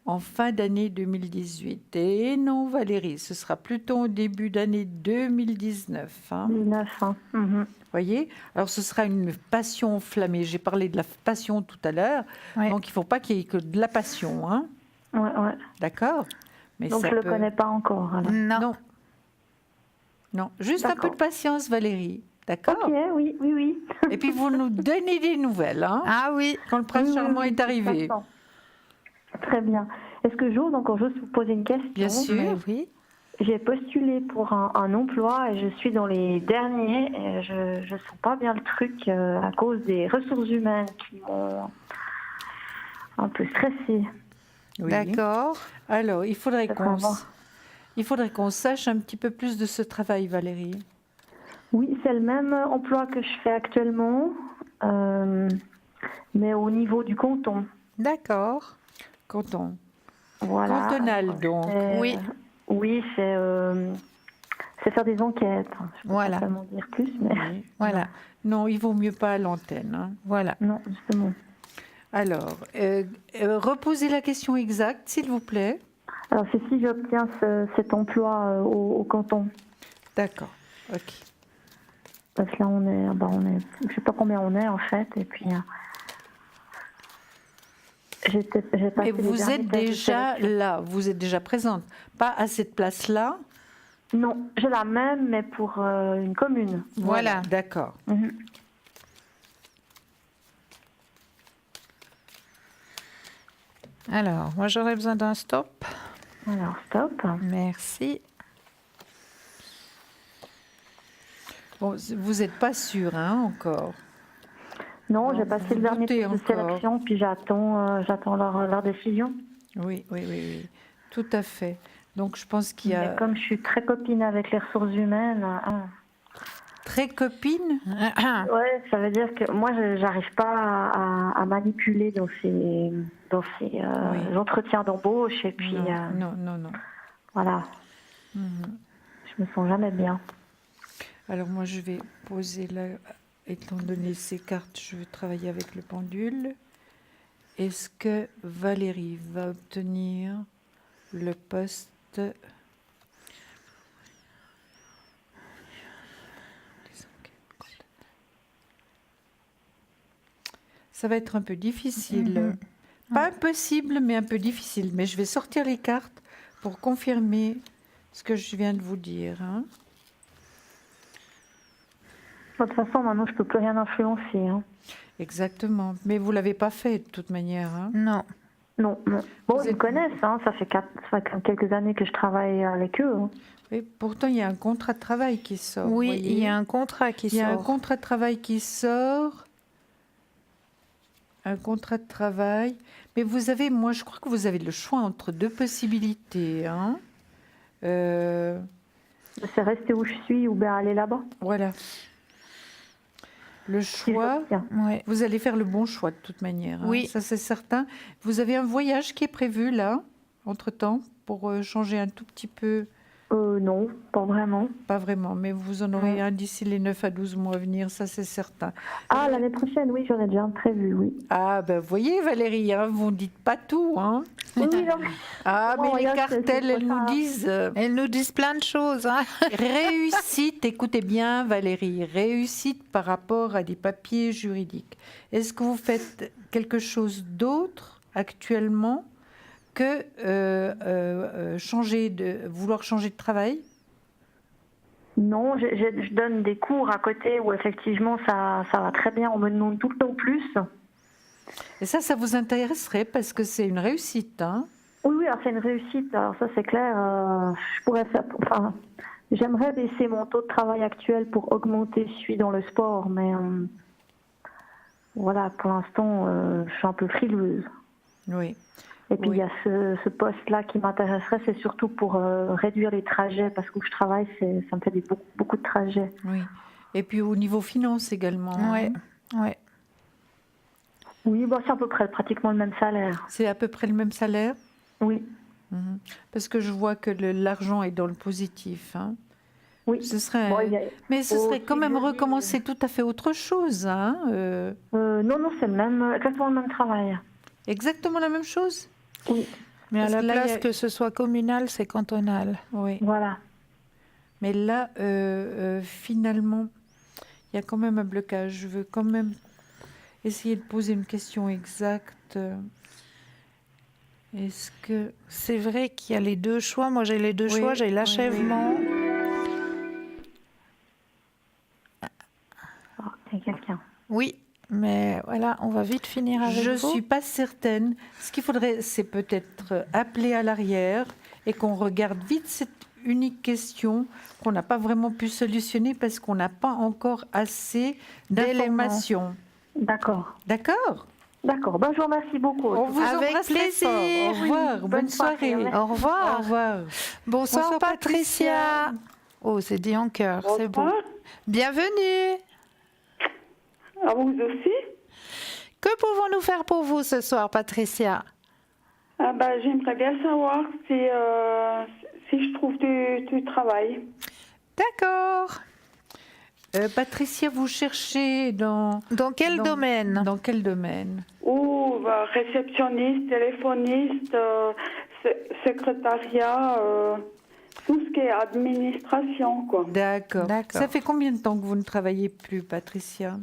S2: en fin d'année 2018? Et non, Valérie, ce sera plutôt au début d'année 2019. Hein.
S3: 19, hein. Mhm.
S2: Voyez? Alors, ce sera une passion enflammée. J'ai parlé de la passion tout à l'heure.
S1: Ouais.
S2: Donc, il ne faut pas qu'il y ait que de la passion. Hein.
S3: Ouais.
S2: D'accord? Mais
S3: Donc
S2: ça
S3: je le
S2: peut-
S3: connais pas encore. Alors.
S1: Non.
S2: Non. Non, juste un peu
S3: D'accord.
S2: de patience, Valérie. D'accord?
S3: Ok, oui.
S2: Et puis, vous nous donnez des nouvelles. Hein,
S1: Ah oui.
S2: quand le prince
S3: Oui,
S2: charmant
S3: oui,
S2: est arrivé.
S3: Très bien. Est-ce que j'ose vous poser une question?
S2: Bien sûr.
S1: Mais oui.
S3: J'ai postulé pour un emploi et je suis dans les derniers. Et je sens pas bien le truc à cause des ressources humaines qui m'ont un peu stressée.
S2: Oui.
S1: D'accord.
S2: Alors, il faudrait
S3: Ça va.
S2: qu'on sache un petit peu plus de ce travail, Valérie.
S3: Oui, c'est le même emploi que je fais actuellement, mais au niveau du canton.
S1: D'accord.
S2: Canton.
S3: Voilà.
S2: Cantonal, donc.
S1: Oui.
S3: Oui, c'est faire des enquêtes. Je peux
S1: Voilà.
S3: pas tellement dire plus, mais
S2: Oui.
S1: Voilà.
S2: Non, il vaut mieux pas à l'antenne, hein.
S1: Voilà.
S3: non, justement.
S2: Alors, reposez la question exacte, s'il vous plaît.
S3: Alors, c'est si j'obtiens cet emploi au canton.
S2: D'accord. Ok.
S3: Parce que là, je sais pas combien on est en fait, et puis j'ai passé
S2: Et
S3: les
S2: vous
S3: derniers
S2: êtes
S3: tests de
S2: déjà
S3: sélection.
S2: là, vous êtes déjà présente. Pas à cette place-là.
S3: Non, j'ai la même, mais pour une commune.
S1: Voilà.
S2: D'accord.
S3: Mhm.
S1: Alors, moi, j'aurais besoin d'un stop.
S3: Alors, stop.
S1: Merci.
S2: Bon, vous n'êtes pas sûr, hein, encore.
S3: Non,
S2: Non,
S3: j'ai
S2: vous
S3: passé
S2: vous
S3: le dernier
S2: doutez
S3: test de
S2: encore.
S3: sélection, puis j'attends leur décision.
S2: Oui, oui, oui, oui. Tout à fait. Donc, je pense qu'il y
S3: Mais
S2: a
S3: comme je suis très copine avec les ressources humaines,
S2: très copine.
S3: ouais, ça veut dire que moi, j'arrive pas à manipuler dans ces
S2: Oui.
S3: entretiens d'embauche, et puis
S2: Non.
S3: voilà,
S2: Mhm.
S3: je me sens jamais bien.
S2: Alors, moi, je vais poser là, étant donné ces cartes, je vais travailler avec le pendule. Est-ce que Valérie va obtenir le poste? Ça va être un peu difficile. Pas impossible, mais un peu difficile. Mais je vais sortir les cartes pour confirmer ce que je viens de vous dire, hein.
S3: De toute façon, maintenant, je peux plus rien influencer. Hein.
S2: Exactement. Mais vous l'avez pas fait de toute manière, hein.
S1: Non.
S3: Non. Bon,
S2: Vous
S3: ils me
S2: êtes-
S3: connaissent, hein. Ça fait quelques années que je travaille avec eux. Hein.
S2: Et pourtant, il y a un contrat de travail qui sort.
S1: Oui,
S2: vous
S1: il
S2: voyez.
S1: y a un contrat qui
S2: Il y a un
S1: sort.
S2: contrat de travail qui sort. Un contrat de travail. Mais vous avez, moi, je crois que vous avez le choix entre deux possibilités, hein.
S3: C'est rester où je suis ou bien aller là-bas.
S2: Voilà. Le
S3: Si
S2: choix,
S3: j'obtiens.
S1: Ouais.
S2: vous allez faire le bon choix de toute manière, hein.
S1: Oui.
S2: Ça c'est certain. Vous avez un voyage qui est prévu là, entre-temps, pour changer un tout petit peu,
S3: Non, pas vraiment.
S2: pas vraiment, mais vous en aurez un d'ici les 9 à 12 mois à venir, ça c'est certain.
S3: Ah, l'année prochaine, oui, j'en ai déjà un prévu, oui.
S2: Ah ben vous voyez Valérie, hein, vous ne dites pas tout, hein.
S3: Oui, non,
S2: Ah
S3: Bon,
S2: mais les
S3: regarde,
S2: cartes,
S3: c'est
S2: elles
S3: pas
S2: nous
S3: ça.
S2: disent
S1: Elles nous disent plein de choses. Hein.
S2: réussite, écoutez bien Valérie, réussite par rapport à des papiers juridiques. Est-ce que vous faites quelque chose d'autre actuellement que vouloir changer de travail?
S3: Non, je donne des cours à côté où effectivement ça va très bien. On me demande tout le temps plus.
S2: Et ça vous intéresserait parce que c'est une réussite, hein?
S3: Oui, alors c'est une réussite. Alors ça, c'est clair. Je pourrais faire. Enfin, j'aimerais baisser mon taux de travail actuel pour augmenter celui dans le sport, mais voilà, pour l'instant, je suis un peu frileuse.
S2: Oui.
S3: Et puis
S2: Oui.
S3: il y a ce poste-là qui m'intéresserait, c'est surtout pour réduire les trajets, parce que où je travaille, ça me fait beaucoup de trajets.
S2: Oui. Et puis au niveau finance également, hein.
S1: Ouais. Ouais.
S3: Oui, bon, c'est à peu près pratiquement le même salaire.
S2: C'est à peu près le même salaire?
S3: Oui,
S2: Mhm. Parce que je vois que l'argent est dans le positif, hein.
S3: oui.
S2: Ce serait,
S3: Bon, il y a-
S2: mais ce
S3: au
S2: serait quand même
S3: fil de
S2: recommencer tout à fait autre chose, hein.
S3: Non, c'est exactement le même travail.
S2: Exactement la même chose.
S3: Oui,
S1: Mais à
S2: Parce
S1: la
S2: que là, il y
S1: place
S2: a-
S1: que ce soit communal, c'est cantonal.
S2: Oui.
S3: voilà.
S2: Mais là, finalement, il y a quand même un blocage. Je veux quand même essayer de poser une question exacte. Est-ce que...
S1: C'est vrai qu'il y a les deux choix. Moi, j'ai les deux
S2: Oui,
S1: choix. J'ai
S2: oui,
S1: l'achèvement.
S3: Oh, il y a quelqu'un.
S1: Oui, mais voilà, on va vite finir avec
S2: Je
S1: vous.
S2: suis pas certaine. Ce qu'il faudrait, c'est peut-être appeler à l'arrière et qu'on regarde vite cette unique question qu'on n'a pas vraiment pu solutionner parce qu'on n'a pas encore assez d'informations.
S3: D'accord.
S2: D'accord?
S3: D'accord. Ben, je vous remercie beaucoup.
S2: On vous
S1: Avec
S2: embrasse très
S1: plaisir.
S2: fort. Au revoir.
S3: Oui,
S2: Bonne soirée.
S3: merci.
S1: Au revoir.
S2: Au revoir.
S1: Bonsoir,
S2: Bonsoir,
S1: Patricia. Oh, c'est dit en cœur, c'est beau.
S5: Bonsoir.
S1: Bienvenue.
S5: À vous aussi.
S1: Que pouvons-nous faire pour vous ce soir, Patricia?
S5: J'aimerais bien savoir si je trouve du travail.
S1: D'accord.
S2: Patricia, vous cherchez
S1: Dans quel domaine?
S2: Dans quel domaine?
S5: Ou réceptionniste, téléphoniste, secrétariat, tout ce qui est administration, quoi.
S2: D'accord.
S1: D'accord.
S2: Ça fait combien de temps que vous ne travaillez plus, Patricia?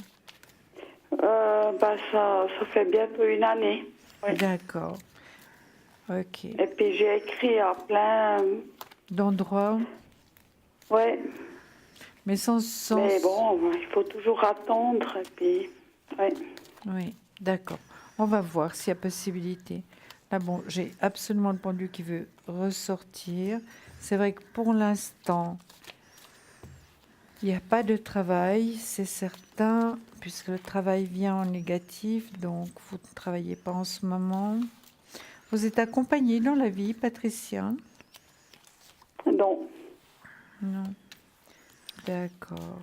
S5: Ça fait bientôt une année. Oui.
S2: D'accord. Ok.
S5: Et puis j'ai écrit à plein.
S2: D'endroits,
S5: Ouais.
S2: mais sans.
S5: Mais bon, il faut toujours attendre. Et puis, ouais.
S2: Oui, d'accord. On va voir s'il y a possibilité. Là, bon, j'ai absolument le pendu qui veut ressortir. C'est vrai que pour l'instant, il n'y a pas de travail, c'est certain, puisque le travail vient en négatif, donc vous ne travaillez pas en ce moment. Vous êtes accompagnée dans la vie, Patricia?
S5: Donc,
S2: Non. D'accord.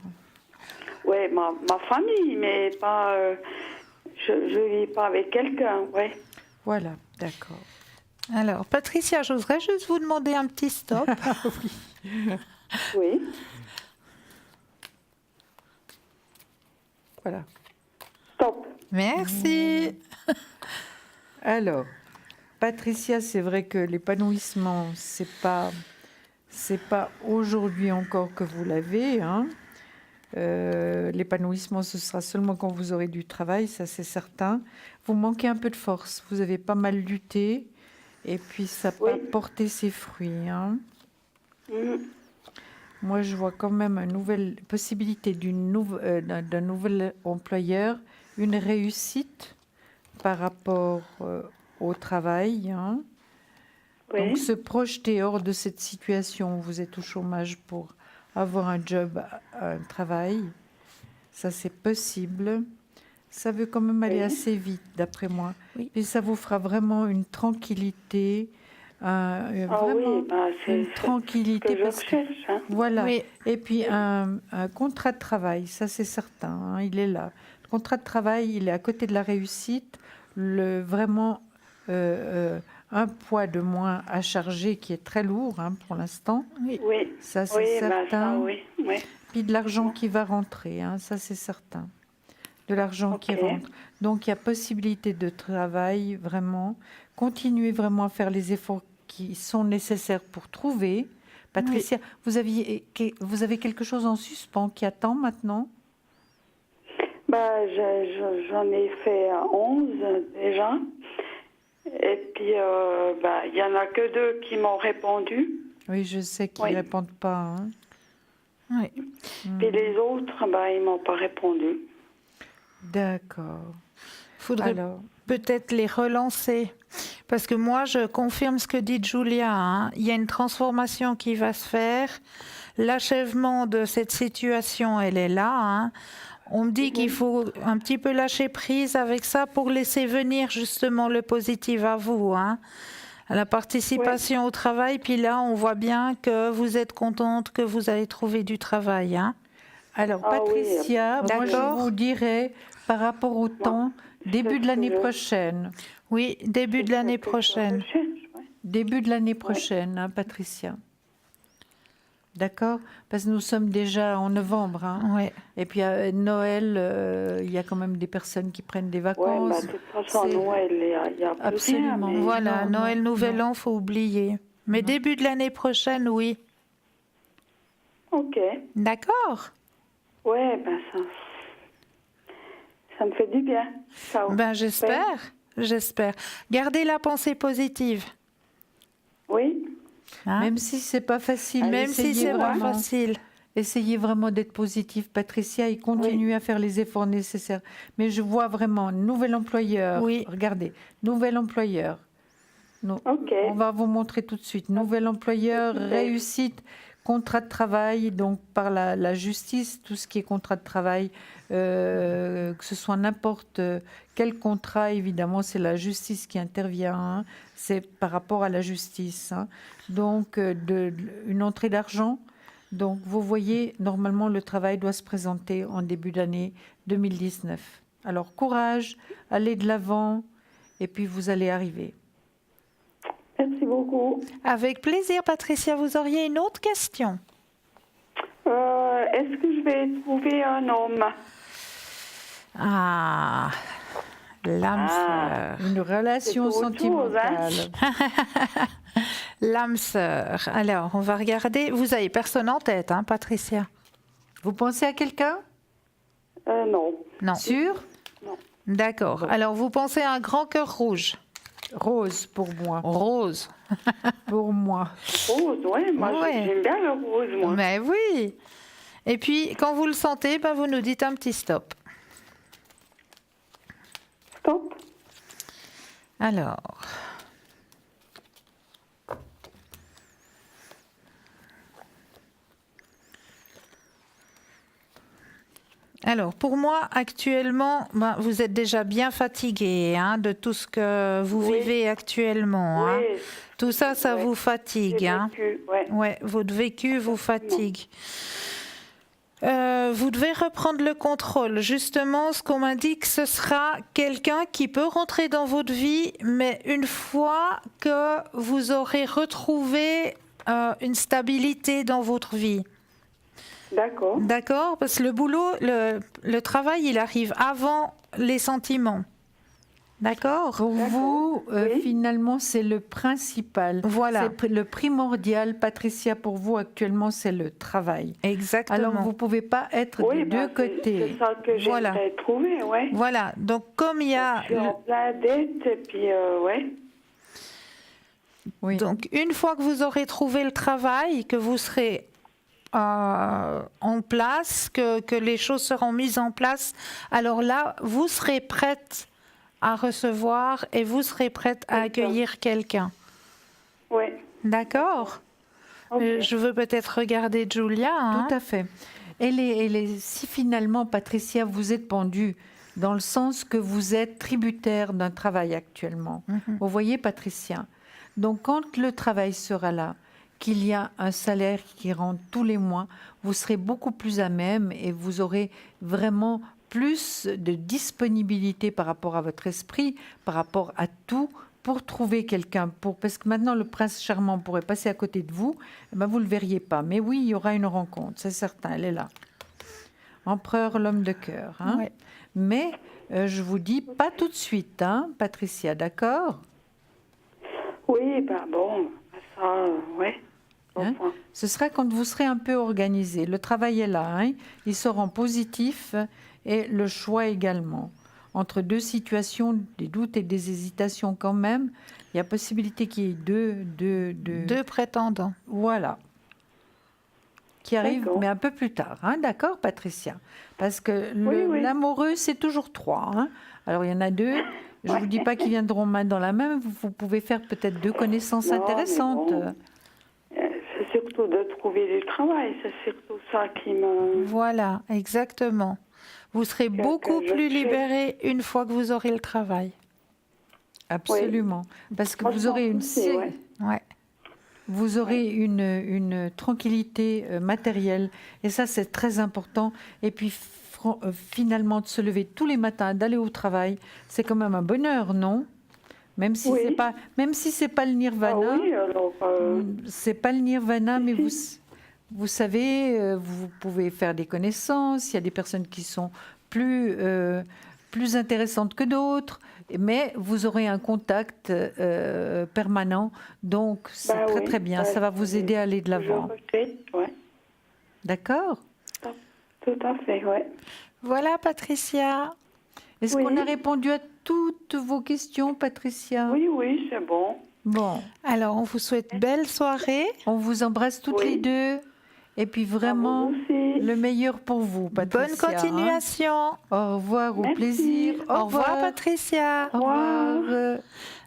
S5: ouais, ma famille, mais pas. Je vis pas avec quelqu'un, ouais.
S2: Voilà, d'accord.
S1: Alors, Patricia, j'oserais juste vous demander un petit stop.
S5: Oui.
S2: Voilà.
S5: Stop.
S1: Merci.
S2: Alors, Patricia, c'est vrai que l'épanouissement, c'est pas aujourd'hui encore que vous l'avez. Hein. L'épanouissement, ce sera seulement quand vous aurez du travail, ça c'est certain. Vous manquez un peu de force. Vous avez pas mal lutté, et puis ça n'a pas
S5: Oui.
S2: porté ses fruits. Hein.
S5: Mhm.
S2: Moi, je vois quand même une nouvelle possibilité d'un nouvel employeur, une réussite par rapport au travail. Hein.
S5: Oui.
S2: Donc, se projeter hors de cette situation où vous êtes au chômage pour avoir un job, un travail, ça c'est possible. Ça veut quand même aller
S5: Oui.
S2: assez vite, d'après moi.
S1: Oui.
S2: Et ça vous fera vraiment une tranquillité, vraiment
S5: Oui, c'est
S2: une tranquillité.
S5: ce que je
S2: parce que-
S5: recherche. Hein.
S2: voilà.
S1: Oui.
S2: Et puis un contrat de travail, ça c'est certain, hein, il est là. Le contrat de travail, il est à côté de la réussite, vraiment un poids de moins à charger qui est très lourd hein, pour l'instant.
S5: Oui.
S2: Ça c'est
S5: Oui,
S2: certain.
S5: ça, oui. Oui.
S2: Puis de l'argent qui va rentrer, hein, ça c'est certain. De l'argent qui
S5: Ok.
S2: rentre. Donc il y a possibilité de travail, vraiment. Continuez vraiment à faire les efforts qui sont nécessaires pour trouver. Patricia, vous avez quelque chose en suspens qui attend maintenant?
S5: J'en ai fait 11 déjà. Et puis, il y en a que 2 qui m'ont répondu.
S2: Oui, je sais qu'ils ne
S5: Oui.
S2: répondent pas. Hein.
S1: Oui.
S5: Puis les autres, ils m'ont pas répondu.
S2: D'accord.
S1: Faudrait
S2: Alors,
S1: peut-être les relancer. Parce que moi, je confirme ce que dit Julia. Hein. Il y a une transformation qui va se faire. L'achèvement de cette situation, elle est là. Hein. On me dit qu'il faut un petit peu lâcher prise avec ça pour laisser venir justement le positif à vous. Hein. À la participation au travail. Puis là, on voit bien que vous êtes contente, que vous allez trouver du travail. Hein.
S2: alors
S5: Ah oui.
S2: Patricia, moi je
S1: D'accord.
S2: vous dirais par rapport au temps, début de l'année prochaine.
S1: Oui, début de l'année prochaine.
S5: Je cherche, ouais.
S2: Début de l'année prochaine, hein, Patricia. D'accord? Parce que nous sommes déjà en novembre. Hein.
S1: Oui.
S2: Et puis à Noël, il y a quand même des personnes qui prennent des
S5: Ouais,
S2: vacances.
S5: de toute façon,
S2: C'est-
S5: Noël, il y a plus
S2: Absolument.
S5: rien, mais-
S1: Voilà,
S2: Non,
S1: Noël,
S2: non,
S1: Nouvel
S2: non.
S1: An, faut oublier. Mais début de l'année prochaine, oui.
S5: Ok.
S1: D'accord.
S5: Ouais, ça me fait du bien. Ça,
S1: Ben j'espère, j'espère. Gardez la pensée positive.
S5: Oui.
S1: Hein.
S2: Même si c'est pas facile,
S1: Même si
S2: essayez
S1: c'est pas
S2: vraiment,
S1: facile.
S2: essayez vraiment d'être positif, Patricia, et continuez à faire les efforts nécessaires. Mais je vois vraiment nouvel employeur.
S1: Oui.
S2: Regardez, nouvel employeur. Non.
S5: Ok.
S2: On va vous montrer tout de suite. Nouvel employeur, réussite, contrat de travail, donc par la justice, tout ce qui est contrat de travail, que ce soit n'importe quel contrat, évidemment, c'est la justice qui intervient, hein. C'est par rapport à la justice, hein. Donc, une entrée d'argent. Donc, vous voyez, normalement, le travail doit se présenter en début d'année 2019. Alors, courage, allez de l'avant, et puis vous allez arriver.
S5: Merci beaucoup.
S1: Avec plaisir, Patricia. Vous auriez une autre question?
S5: Est-ce que je vais trouver un homme?
S1: Ah, l'âme sœur.
S2: Une relation
S5: C'est autre chose, hein.
S2: sentimentale.
S1: L'âme sœur. Alors, on va regarder. Vous avez personne en tête, hein, Patricia?
S2: Vous pensez à quelqu'un?
S5: Non.
S1: Non.
S2: Sûr?
S1: D'accord. Alors, vous pensez à un grand cœur rouge?
S2: Rose pour moi.
S1: Rose.
S2: Pour moi.
S5: Rose, ouais. Moi,
S1: Ouais.
S5: j'aime bien le rose, moi.
S1: Mais oui. Et puis, quand vous le sentez, ben, vous nous dites un petit stop.
S5: Stop.
S1: Alors. Alors, pour moi, actuellement, ben, vous êtes déjà bien fatigué, hein, de tout ce que vous
S5: Oui.
S1: vivez actuellement, hein.
S5: Oui.
S1: Tout ça, ça
S5: Ouais.
S1: vous fatigue,
S5: J'ai
S1: hein.
S5: vécu, ouais.
S1: Ouais, votre vécu vous fatigue. Vous devez reprendre le contrôle. Justement, ce qu'on m'indique, ce sera quelqu'un qui peut rentrer dans votre vie, mais une fois que vous aurez retrouvé une stabilité dans votre vie.
S5: D'accord.
S1: D'accord? Parce que le boulot, le travail, il arrive avant les sentiments. D'accord?
S2: Pour vous,
S5: Oui.
S2: finalement, c'est le principal.
S1: Voilà.
S2: C'est le primordial. Patricia, pour vous, actuellement, c'est le travail.
S1: Exactement.
S2: Alors, vous ne pouvez pas être
S5: Oui,
S2: des deux
S5: c'est
S2: côtés.
S5: ça que
S1: Voilà.
S5: j'aimerais trouver, ouais.
S1: Voilà. Donc, comme il y a...
S5: Je suis en plein dette, et puis, ouais.
S2: Oui.
S1: Donc, une fois que vous aurez trouvé le travail, que vous serez en place, que les choses seront mises en place, alors là, vous serez prête à recevoir et vous serez prête à accueillir quelqu'un.
S5: Ouais.
S1: D'accord?
S5: Ok.
S1: Je veux peut-être regarder Julia. Hein?
S2: Tout à fait. Si finalement, Patricia, vous êtes pendue dans le sens que vous êtes tributaire d'un travail actuellement. Vous voyez, Patricia? Donc, quand le travail sera là, qu'il y a un salaire qui rentre tous les mois, vous serez beaucoup plus à même et vous aurez vraiment plus de disponibilité par rapport à votre esprit, par rapport à tout, pour trouver quelqu'un. Parce que maintenant, le prince charmant pourrait passer à côté de vous, eh ben, vous ne le verriez pas. Mais oui, il y aura une rencontre, c'est certain, elle est là. Empereur, l'homme de cœur. Hein.
S1: Ouais.
S2: Mais je vous dis, pas tout de suite, hein, Patricia, d'accord?
S5: Oui, ben bon, ça, ouais.
S2: Hein?
S5: Enfin,
S2: Ce sera quand vous serez un peu organisé. Le travail est là, hein. Il sort en positif et le choix également. Entre deux situations, des doutes et des hésitations quand même, il y a possibilité qu'il y ait
S1: Deux prétendants.
S2: Voilà. Qui arrive,
S5: D'accord.
S2: mais un peu plus tard, hein, d'accord, Patricia? Parce que
S5: Oui.
S2: l'amoureux, c'est toujours trois. Hein. Alors, il y en a deux. Je ne vous dis pas qu'ils viendront main dans la main. Vous pouvez faire peut-être deux connaissances
S5: Non, mais
S2: intéressantes.
S5: bon. C'est surtout de trouver du travail, c'est surtout ça qui me...
S1: Voilà, exactement. Vous serez beaucoup
S5: que je
S1: plus
S5: fais.
S1: libéré une fois que vous aurez le travail.
S2: Absolument. Parce que vous
S5: Franchement,
S2: aurez une...
S5: c'est, ouais.
S1: Ouais.
S2: Vous aurez une tranquillité matérielle et ça c'est très important. Et puis finalement de se lever tous les matins, d'aller au travail, c'est quand même un bonheur, non? Même si
S5: Oui.
S2: c'est pas le
S5: Ah
S2: nirvana,
S5: oui, alors...
S2: c'est pas le nirvana, mais
S5: si.
S2: vous savez, vous pouvez faire des connaissances. Il y a des personnes qui sont plus intéressantes que d'autres, mais vous aurez un contact permanent. Donc, c'est
S5: bah
S2: très,
S5: oui,
S2: très bien.
S5: ouais,
S2: Ça va vous aider à aller de l'avant.
S5: Je regrette, ouais.
S2: D'accord?
S5: Tout à fait, ouais.
S1: Voilà, Patricia.
S2: Est-ce
S5: Oui.
S2: qu'on a répondu à toutes vos questions, Patricia?
S5: Oui, c'est bon.
S2: Bon,
S1: Alors, on vous souhaite belle soirée.
S2: on vous embrasse toutes
S5: Oui.
S2: les deux. Et puis vraiment,
S5: À vous aussi.
S2: le meilleur pour vous, Patricia.
S1: Bonne continuation.
S2: Hein. Au revoir, au
S5: Merci.
S2: plaisir.
S1: Au revoir, Patricia.
S2: Au revoir.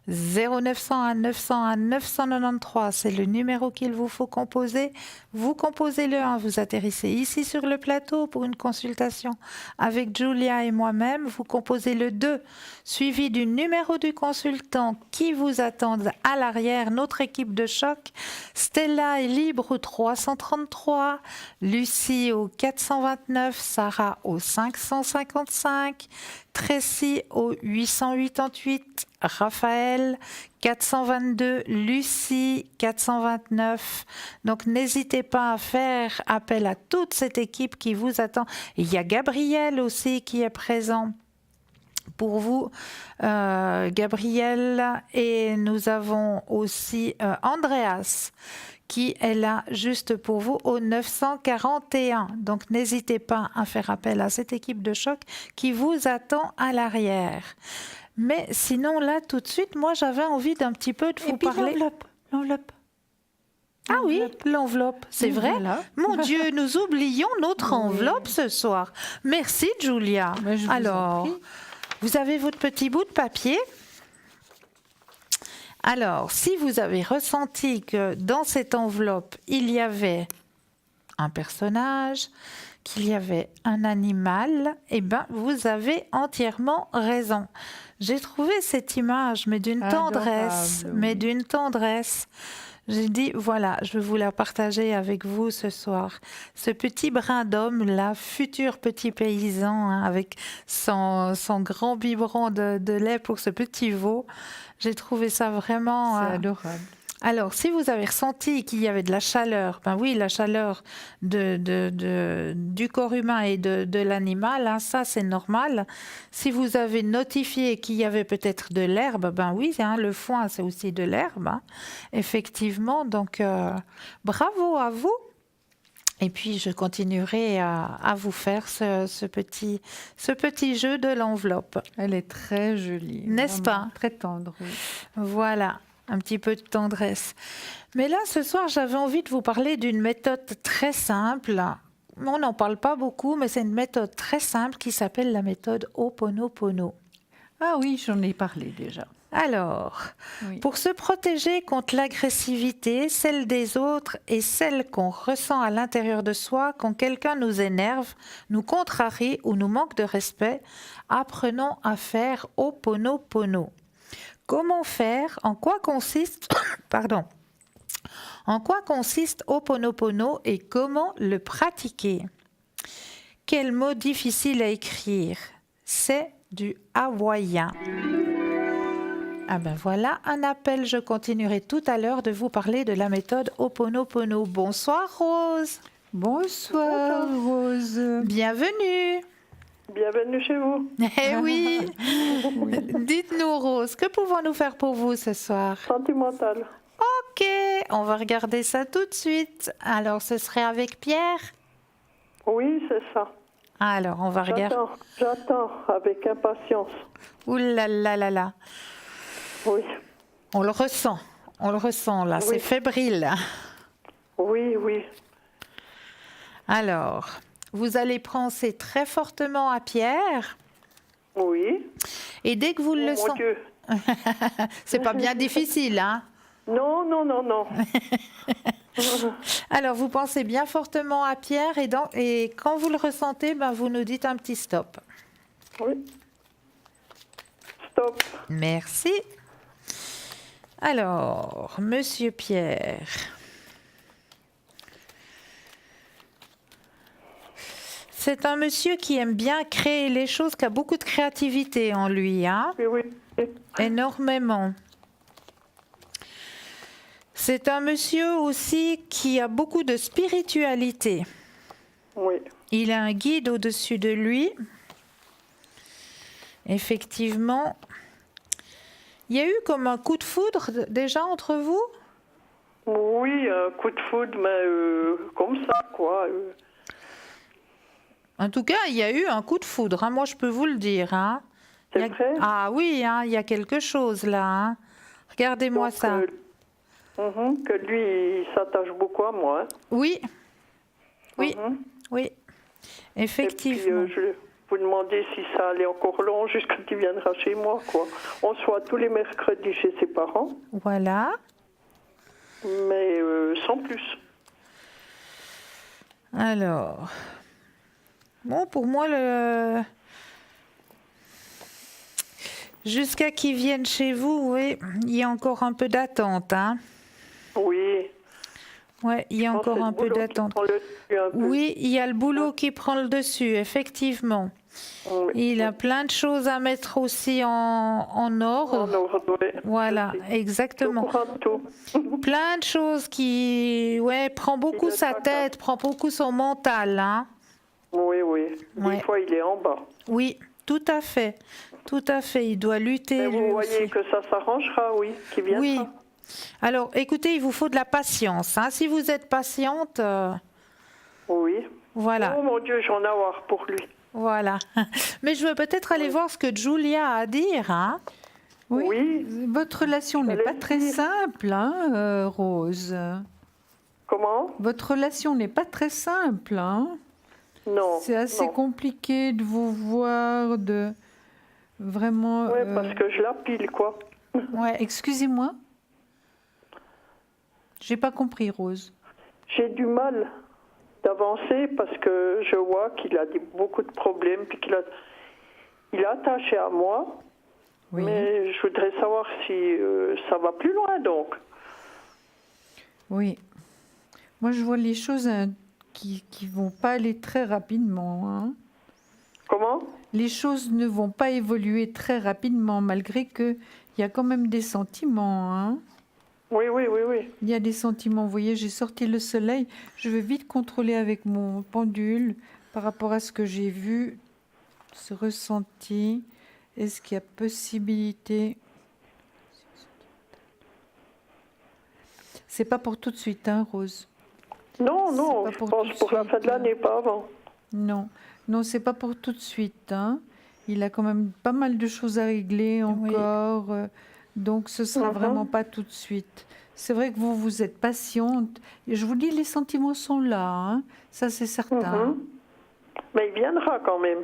S1: 0901 901 993, c'est le numéro qu'il vous faut composer. Vous composez le 1, vous atterrissez ici sur le plateau pour une consultation avec Julia et moi-même. Vous composez le 2, suivi du numéro du consultant qui vous attend à l'arrière, notre équipe de choc. Stella est libre au 333, Lucie au 429, Sarah au 555, Tracy au 888, Raphaël 422, Lucie 429. Donc n'hésitez pas à faire appel à toute cette équipe qui vous attend. Il y a Gabriel aussi qui est présent pour vous, Gabriel, et nous avons aussi Andreas qui est là juste pour vous au 941. Donc n'hésitez pas à faire appel à cette équipe de choc qui vous attend à l'arrière. Mais sinon là tout de suite, moi j'avais envie d'un petit peu de vous parler.
S2: L'enveloppe.
S1: Ah oui, l'enveloppe, c'est vrai.
S2: Voilà.
S1: Mon Dieu, nous oublions notre enveloppe ce soir. Merci Julia.
S2: Mais je vous en
S1: Alors,
S2: prie.
S1: vous avez votre petit bout de papier. Alors, si vous avez ressenti que dans cette enveloppe, il y avait un personnage, qu'il y avait un animal, eh bien, vous avez entièrement raison. J'ai trouvé cette image, mais d'une tendresse,
S2: Adorable, oui.
S1: d'une tendresse. J'ai dit, voilà, je vais vous la partager avec vous ce soir. Ce petit brin d'homme, là, futur petit paysan, hein, avec son grand biberon de lait pour ce petit veau. J'ai trouvé ça vraiment...
S2: C'est adorable.
S1: Alors, si vous avez ressenti qu'il y avait de la chaleur, ben oui, la chaleur du corps humain et de l'animal, hein, ça c'est normal. Si vous avez notifié qu'il y avait peut-être de l'herbe, ben oui, hein, le foin c'est aussi de l'herbe, hein, effectivement. Donc, bravo à vous. Et puis, je continuerai à vous faire ce petit jeu de l'enveloppe.
S2: Elle est très jolie.
S1: N'est-ce
S2: vraiment,
S1: pas?
S2: Très tendre, oui.
S1: Voilà, un petit peu de tendresse. Mais là, ce soir, j'avais envie de vous parler d'une méthode très simple. On n'en parle pas beaucoup, mais c'est une méthode très simple qui s'appelle la méthode Ho'oponopono.
S2: Ah oui, j'en ai parlé déjà.
S1: Alors,
S2: Oui.
S1: pour se protéger contre l'agressivité, celle des autres et celle qu'on ressent à l'intérieur de soi quand quelqu'un nous énerve, nous contrarie ou nous manque de respect, apprenons à faire Ho'oponopono. Comment faire? En quoi consiste En quoi consiste Ho'oponopono et comment le pratiquer? Quel mot difficile à écrire? C'est du hawaïen. Ah ben voilà un appel. Je continuerai tout à l'heure de vous parler de la méthode Ho'oponopono. Bonsoir Rose.
S2: Bonsoir, Rose.
S1: Bienvenue.
S5: Bienvenue chez vous.
S1: Eh oui. Dites-nous Rose, que pouvons-nous faire pour vous ce soir?
S5: Sentimental.
S1: Ok, on va regarder ça tout de suite. Alors ce serait avec Pierre?
S5: Oui, c'est ça.
S1: Alors on va regarder.
S5: J'attends avec impatience.
S1: Ouh là là là là.
S5: Oui,
S1: On le ressent là, c'est
S5: Oui.
S1: fébrile.
S5: oui, oui.
S1: Alors, vous allez penser très fortement à Pierre
S5: Oui.
S1: et dès que vous le
S5: Oh, mon
S1: sentez...
S5: Dieu.
S1: C'est pas bien difficile, hein?
S5: Non, non, non, non.
S1: Alors, vous pensez bien fortement à Pierre et quand vous le ressentez, ben, vous nous dites un petit stop.
S5: Oui. Stop.
S1: Merci. Alors, Monsieur Pierre. C'est un monsieur qui aime bien créer les choses, qui a beaucoup de créativité en lui, hein?
S5: Oui, oui.
S1: Énormément. C'est un monsieur aussi qui a beaucoup de spiritualité.
S5: Oui.
S1: Il a un guide au-dessus de lui. Effectivement. Il y a eu comme un coup de foudre déjà entre vous?
S5: Oui, un coup de foudre, mais comme ça, quoi.
S1: En tout cas, il y a eu un coup de foudre, hein, moi je peux vous le dire. Hein.
S5: C'est vrai?
S1: Ah oui, hein, il y a quelque chose là. Hein. Regardez-moi
S5: Donc,
S1: ça.
S5: Que lui, il s'attache beaucoup à moi. Hein.
S1: Oui, oui,
S5: Mhm.
S1: oui.
S5: Et
S1: Effectivement.
S5: puis,
S6: vous demander si ça allait encore long jusqu'à qu'il viendra chez moi, quoi. On se voit tous les mercredis chez ses parents,
S1: Voilà.
S6: mais sans plus.
S1: Alors, bon, pour moi, jusqu'à qu'ils viennent chez vous, oui, il y a encore un peu d'attente, hein.
S6: Oui.
S1: Ouais, il y a
S6: Je pense que
S1: encore
S6: c'est
S1: un
S6: le
S1: peu
S6: boulot qui
S1: d'attente.
S6: prend le dessus un peu.
S1: Oui, il y a le boulot qui prend le dessus, effectivement.
S6: Oui.
S1: Il a plein de choses à mettre aussi en ordre.
S6: En ordre, oui.
S1: Voilà,
S6: Je suis au
S1: exactement.
S6: courant de tout.
S1: Plein de choses qui, ouais, prend beaucoup
S6: le
S1: sa
S6: tracasse.
S1: tête, prend beaucoup son mental, hein.
S6: Oui, oui.
S1: Ouais.
S6: Des fois, il est en bas.
S1: Oui, tout à fait. Tout à fait. Il doit lutter,
S6: Mais vous
S1: lui
S6: voyez
S1: aussi.
S6: que ça s'arrangera, oui, qu'il viendra.
S1: Oui. Alors, écoutez, il vous faut de la patience, hein. Si vous êtes patiente,
S6: Oui.
S1: voilà.
S6: Oh mon Dieu, j'en ai avoir pour lui.
S1: Voilà. Mais je veux peut-être aller voir ce que Julia a à dire, hein.
S2: Oui.
S6: Oui.
S2: Votre relation n'est
S6: J'allais
S2: pas très
S6: dire.
S2: simple, hein, Rose.
S6: Comment?
S2: Votre relation n'est pas très simple, hein.
S6: Non.
S2: C'est assez
S6: non.
S2: compliqué de vous voir, de vraiment.
S6: Oui, parce que je la pile, quoi.
S1: Ouais.
S2: Excusez-moi. J'ai pas compris, Rose.
S6: J'ai du mal d'avancer parce que je vois qu'il a beaucoup de problèmes, puis il est attaché à moi.
S2: Oui.
S6: Mais je voudrais savoir si ça va plus loin, donc.
S2: Oui. Moi, je vois les choses qui vont pas aller très rapidement, hein.
S6: Comment?
S2: Les choses ne vont pas évoluer très rapidement, malgré qu'il y a quand même des sentiments, hein.
S6: Oui, oui, oui, oui.
S2: Il y a des sentiments. Vous voyez, j'ai sorti le soleil. Je vais vite contrôler avec mon pendule par rapport à ce que j'ai vu, ce ressenti. Est-ce qu'il y a possibilité? C'est pas pour tout de suite, hein, Rose?
S6: Non,
S2: C'est
S6: non,
S2: pas
S6: je
S2: pour
S6: pense
S2: tout de
S6: pour la fin de
S2: suite,
S6: l'année, pas avant.
S2: Non, non, c'est pas pour tout de suite, hein. Il a quand même pas mal de choses à régler encore, donc ce sera vraiment pas tout de suite. C'est vrai que vous êtes patiente. Et je vous dis, les sentiments sont là, hein. Ça c'est certain.
S6: Mhm. Mais il viendra quand même.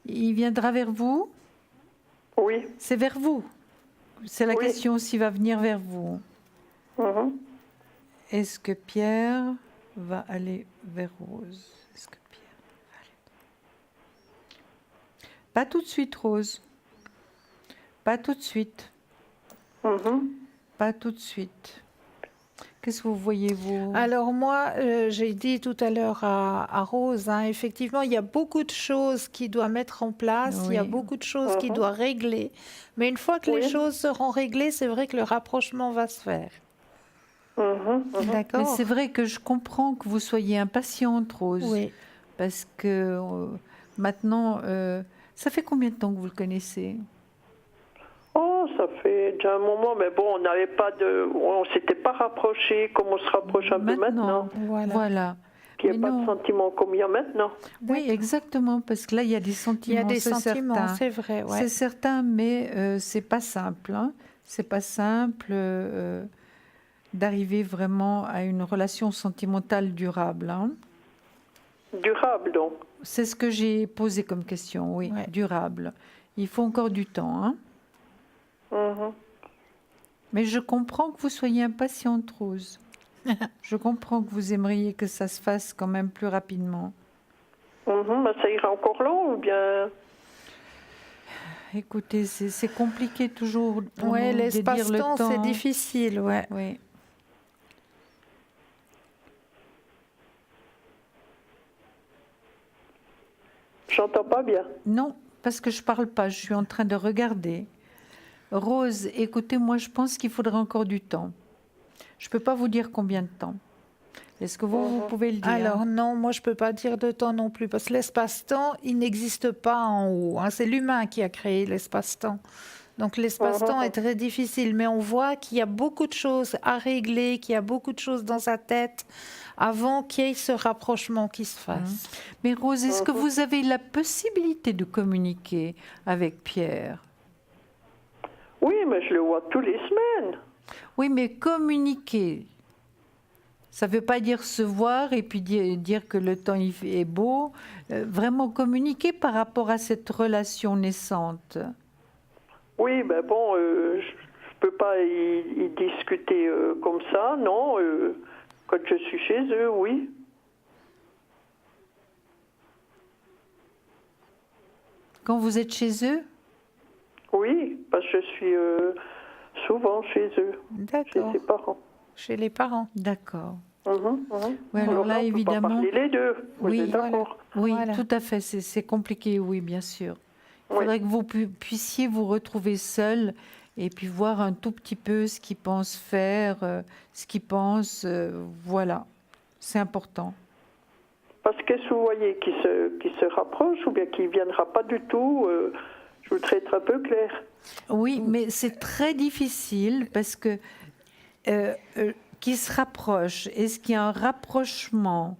S2: Il viendra vers vous?
S6: Oui.
S2: C'est vers vous. C'est la
S6: Oui.
S2: question s'il va venir vers vous.
S6: Mhm.
S2: Est-ce que Pierre va aller vers Rose? Est-ce que Pierre va aller... Pas tout de suite, Rose. Pas tout de suite.
S6: Mhm.
S2: Pas tout de suite. Qu'est-ce que vous voyez, vous?
S1: Alors moi, j'ai dit tout à l'heure à Rose, hein, effectivement, il y a beaucoup de choses qu'il doit mettre en place, il y a
S2: Oui.
S1: beaucoup de choses qu'il doit régler. Mais une fois que les
S6: Oui.
S1: choses seront réglées, c'est vrai que le rapprochement va se faire.
S6: Mhm. Mhm.
S2: Mais
S1: D'accord?
S2: c'est vrai que je comprends que vous soyez impatiente, Rose.
S1: Oui.
S2: Parce que maintenant, ça fait combien de temps que vous le connaissez?
S6: Oh, ça fait déjà un moment, mais bon, on s'était pas rapprochés comme on se rapproche un peu maintenant.
S1: Voilà.
S6: Qu'il n'y ait
S2: Mais
S6: pas
S2: non.
S6: de sentiments comme il y a maintenant.
S2: Oui, exactement, parce que là, il y a des
S1: Il y
S2: sentiments,
S1: a des
S2: c'est
S1: sentiments,
S2: certain.
S1: c'est vrai. Ouais.
S2: C'est certain, mais c'est pas simple, hein. C'est pas simple d'arriver vraiment à une relation sentimentale durable, hein.
S6: Durable, donc.
S2: C'est ce que j'ai posé comme question, oui,
S1: Ouais.
S2: durable. Il faut encore du temps, hein.
S6: Mhm.
S2: Mais je comprends que vous soyez impatiente, Rose. Je comprends que vous aimeriez que ça se fasse quand même plus rapidement.
S6: Mhm. Mais ça ira encore long ou bien...
S2: Écoutez, c'est compliqué toujours pour
S1: Ouais,
S2: nous de dire le
S1: l'espace-temps,
S2: temps.
S1: c'est difficile, ouais.
S2: Oui.
S6: J'entends pas bien.
S2: Non, parce que je parle pas, je suis en train de regarder. Rose, écoutez, moi je pense qu'il faudra encore du temps. Je peux pas vous dire combien de temps. Est-ce que vous pouvez le dire?
S1: Alors non, moi je peux pas dire de temps non plus, parce que l'espace-temps, il n'existe pas en haut, hein. C'est l'humain qui a créé l'espace-temps. Donc l'espace-temps est très difficile, mais on voit qu'il y a beaucoup de choses à régler, qu'il y a beaucoup de choses dans sa tête avant qu'il y ait ce rapprochement qui se fasse.
S2: Mais Rose, est-ce que vous avez la possibilité de communiquer avec Pierre?
S6: Oui, mais je le vois tous les semaines.
S2: Oui, mais communiquer, Ça ne veut pas dire se voir et puis dire que le temps est beau. Vraiment communiquer par rapport à cette relation naissante.
S6: Oui, ben bon, je peux pas y discuter comme ça, non. Quand je suis chez eux, oui.
S2: Quand vous êtes chez eux?
S6: Oui, parce que je suis souvent chez eux, chez
S1: D'accord.
S6: ses parents.
S1: Chez les parents.
S2: D'accord.
S6: Alors
S2: Oui, alors là,
S6: on peut
S2: évidemment.
S6: pas parler les deux, vous
S2: Oui,
S6: êtes d'accord?
S2: Oui,
S1: Voilà.
S2: tout à fait. C'est compliqué, oui, bien sûr. Il
S6: Oui.
S2: faudrait que vous puissiez vous retrouver seul et puis voir un tout petit peu ce qu'ils pensent faire, ce qu'ils pensent. Voilà, c'est important.
S6: Parce que vous voyez qui se rapproche ou bien qui ne viendra pas du tout, je voudrais être un peu clair.
S2: Oui, mais c'est très difficile parce que qui se rapproche. Est-ce qu'il y a un rapprochement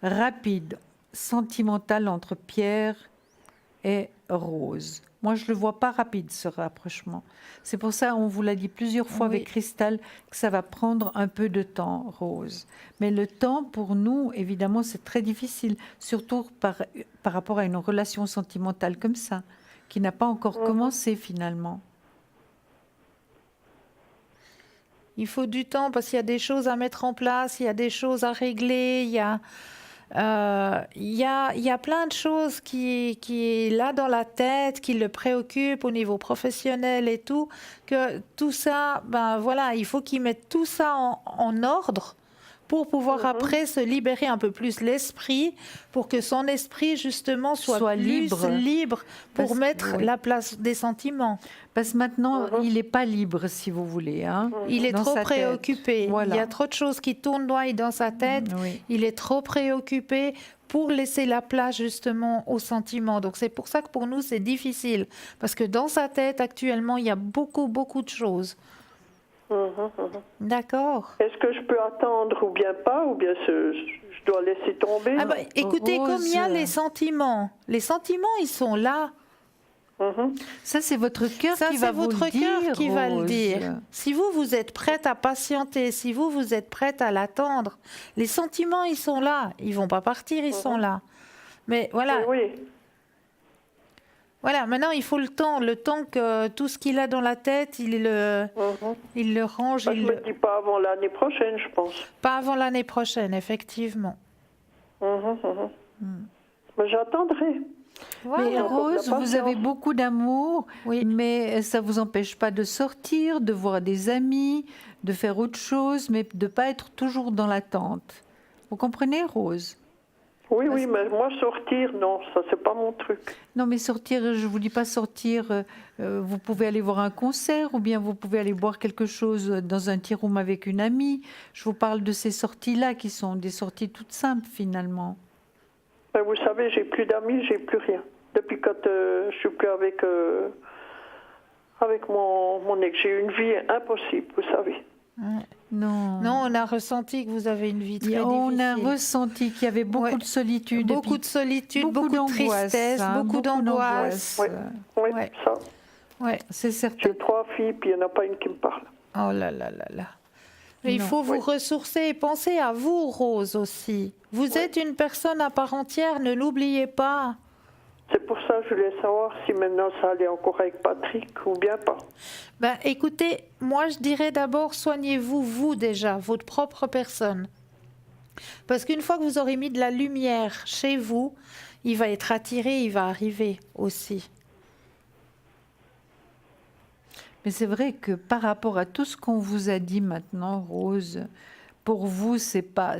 S2: rapide, sentimental entre Pierre et Rose? Moi, je ne le vois pas rapide, ce rapprochement. C'est pour ça, on vous l'a dit plusieurs fois
S1: Oui.
S2: avec Christelle, que ça va prendre un peu de temps, Rose. Mais le temps, pour nous, évidemment, c'est très difficile, surtout par rapport à une relation sentimentale comme ça, qui n'a pas encore commencé finalement.
S1: Il faut du temps parce qu'il y a des choses à mettre en place, il y a des choses à régler, il y a plein de choses qui est là dans la tête, qui le préoccupent au niveau professionnel et tout, que tout ça, ben voilà, il faut qu'il mette tout ça en ordre pour pouvoir après se libérer un peu plus l'esprit, pour que son esprit justement soit plus libre pour
S2: Parce-
S1: mettre
S2: oui.
S1: la place des sentiments.
S2: Parce que maintenant, il n'est pas libre, si vous voulez. Hein,
S1: Il est
S2: dans
S1: trop
S2: sa tête.
S1: préoccupé.
S2: Voilà.
S1: Il y a trop de choses qui tournoient dans sa tête.
S2: Oui.
S1: Il est trop préoccupé pour laisser la place justement aux sentiments. Donc c'est pour ça que pour nous c'est difficile. Parce que dans sa tête actuellement, il y a beaucoup, beaucoup de choses. D'accord.
S6: Est-ce que je peux attendre ou bien pas, ou bien je dois laisser tomber?
S1: Ah bah, écoutez,
S2: Rose,
S1: comme il y a les sentiments, ils sont là.
S2: Ça, c'est votre cœur
S1: Ça,
S2: qui va
S1: c'est
S2: vous le
S1: votre cœur
S2: dire,
S1: qui va le
S2: Rose.
S1: dire. Si vous êtes prête à patienter, si vous êtes prête à l'attendre, les sentiments, ils sont là. Ils vont pas partir, ils sont là. Mais voilà,
S6: Oui.
S1: voilà. Maintenant, il faut le temps que tout ce qu'il a dans la tête, il le range.
S6: Je me dis pas avant l'année prochaine, je pense.
S1: Pas avant l'année prochaine, effectivement.
S6: Mais j'attendrai.
S1: Voilà.
S2: Mais Rose,
S6: la
S2: vous avez
S6: patience.
S2: beaucoup d'amour,
S1: Oui.
S2: mais ça ne vous empêche pas de sortir, de voir des amis, de faire autre chose, mais de ne pas être toujours dans l'attente. Vous comprenez, Rose?
S6: Oui, mais moi sortir, non, ça c'est pas mon truc.
S2: Non, mais sortir, je ne vous dis pas sortir, vous pouvez aller voir un concert ou bien vous pouvez aller boire quelque chose dans un tea room avec une amie. Je vous parle de ces sorties-là qui sont des sorties toutes simples finalement.
S6: Ben, vous savez, j'ai plus d'amis, j'ai plus rien. Depuis quand je suis plus avec mon ex, j'ai une vie impossible, vous savez.
S2: Non.
S1: Non, on a ressenti que vous avez une vie très
S2: On
S1: difficile.
S2: a ressenti qu'il y avait beaucoup
S1: Ouais.
S2: de solitude. et
S1: Beaucoup
S2: puis
S1: de solitude, beaucoup de
S2: d'angoisse,
S1: tristesse,
S2: hein,
S1: beaucoup d'angoisse.
S6: Oui,
S1: Ouais.
S6: ça.
S1: Ouais.
S2: C'est certain.
S6: J'ai 3 filles, puis il n'y en a pas une qui me parle.
S1: Oh là là là là. Mais il
S2: Non.
S1: faut vous ressourcer et penser à vous, Rose, aussi. Vous êtes une personne à part entière, ne l'oubliez pas.
S6: C'est pour ça que je voulais savoir si maintenant ça allait encore avec Patrick ou bien pas.
S1: Ben, écoutez, moi je dirais d'abord soignez-vous, vous déjà, votre propre personne. Parce qu'une fois que vous aurez mis de la lumière chez vous, il va être attiré, il va arriver aussi.
S2: Mais c'est vrai que par rapport à tout ce qu'on vous a dit maintenant, Rose, pour vous, c'est pas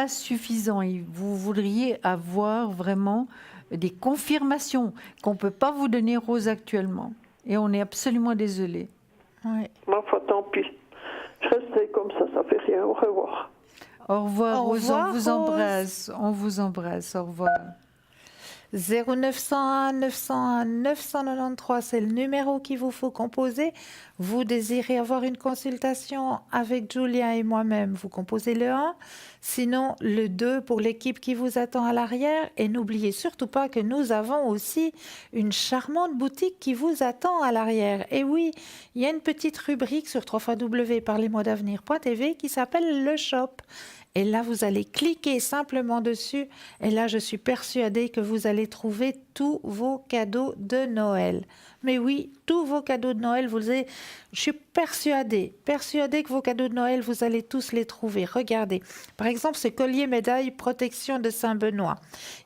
S2: suffisant. Vous voudriez avoir vraiment des confirmations qu'on peut pas vous donner, Rose, actuellement. Et on est absolument désolé.
S1: Ouais.
S6: Ma foi, tant pis. Je resterai comme ça fait rien. Au revoir.
S2: Au revoir,
S1: Au
S2: Rose.
S1: revoir,
S2: On vous
S1: Rose.
S2: embrasse. On vous embrasse. Au revoir.
S1: 0901 901 993, c'est le numéro qu'il vous faut composer. Vous désirez avoir une consultation avec Julien et moi-même, vous composez le 1, sinon le 2 pour l'équipe qui vous attend à l'arrière. Et n'oubliez surtout pas que nous avons aussi une charmante boutique qui vous attend à l'arrière. Et oui, il y a une petite rubrique sur www.parlesmois-d'avenir.tv qui s'appelle le shop. Et là, vous allez cliquer simplement dessus. Et là, je suis persuadée que vous allez trouver tous vos cadeaux de Noël. Mais oui, tous vos cadeaux de Noël, je suis persuadée que vos cadeaux de Noël, vous allez tous les trouver. Regardez, par exemple, ce collier médaille protection de Saint-Benoît.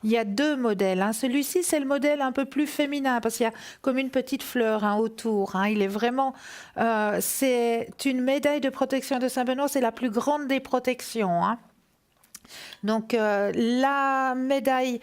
S1: Il y a 2 modèles. Celui-ci, c'est le modèle un peu plus féminin parce qu'il y a comme une petite fleur autour. Il est vraiment, c'est une médaille de protection de Saint-Benoît, c'est la plus grande des protections. Donc la médaille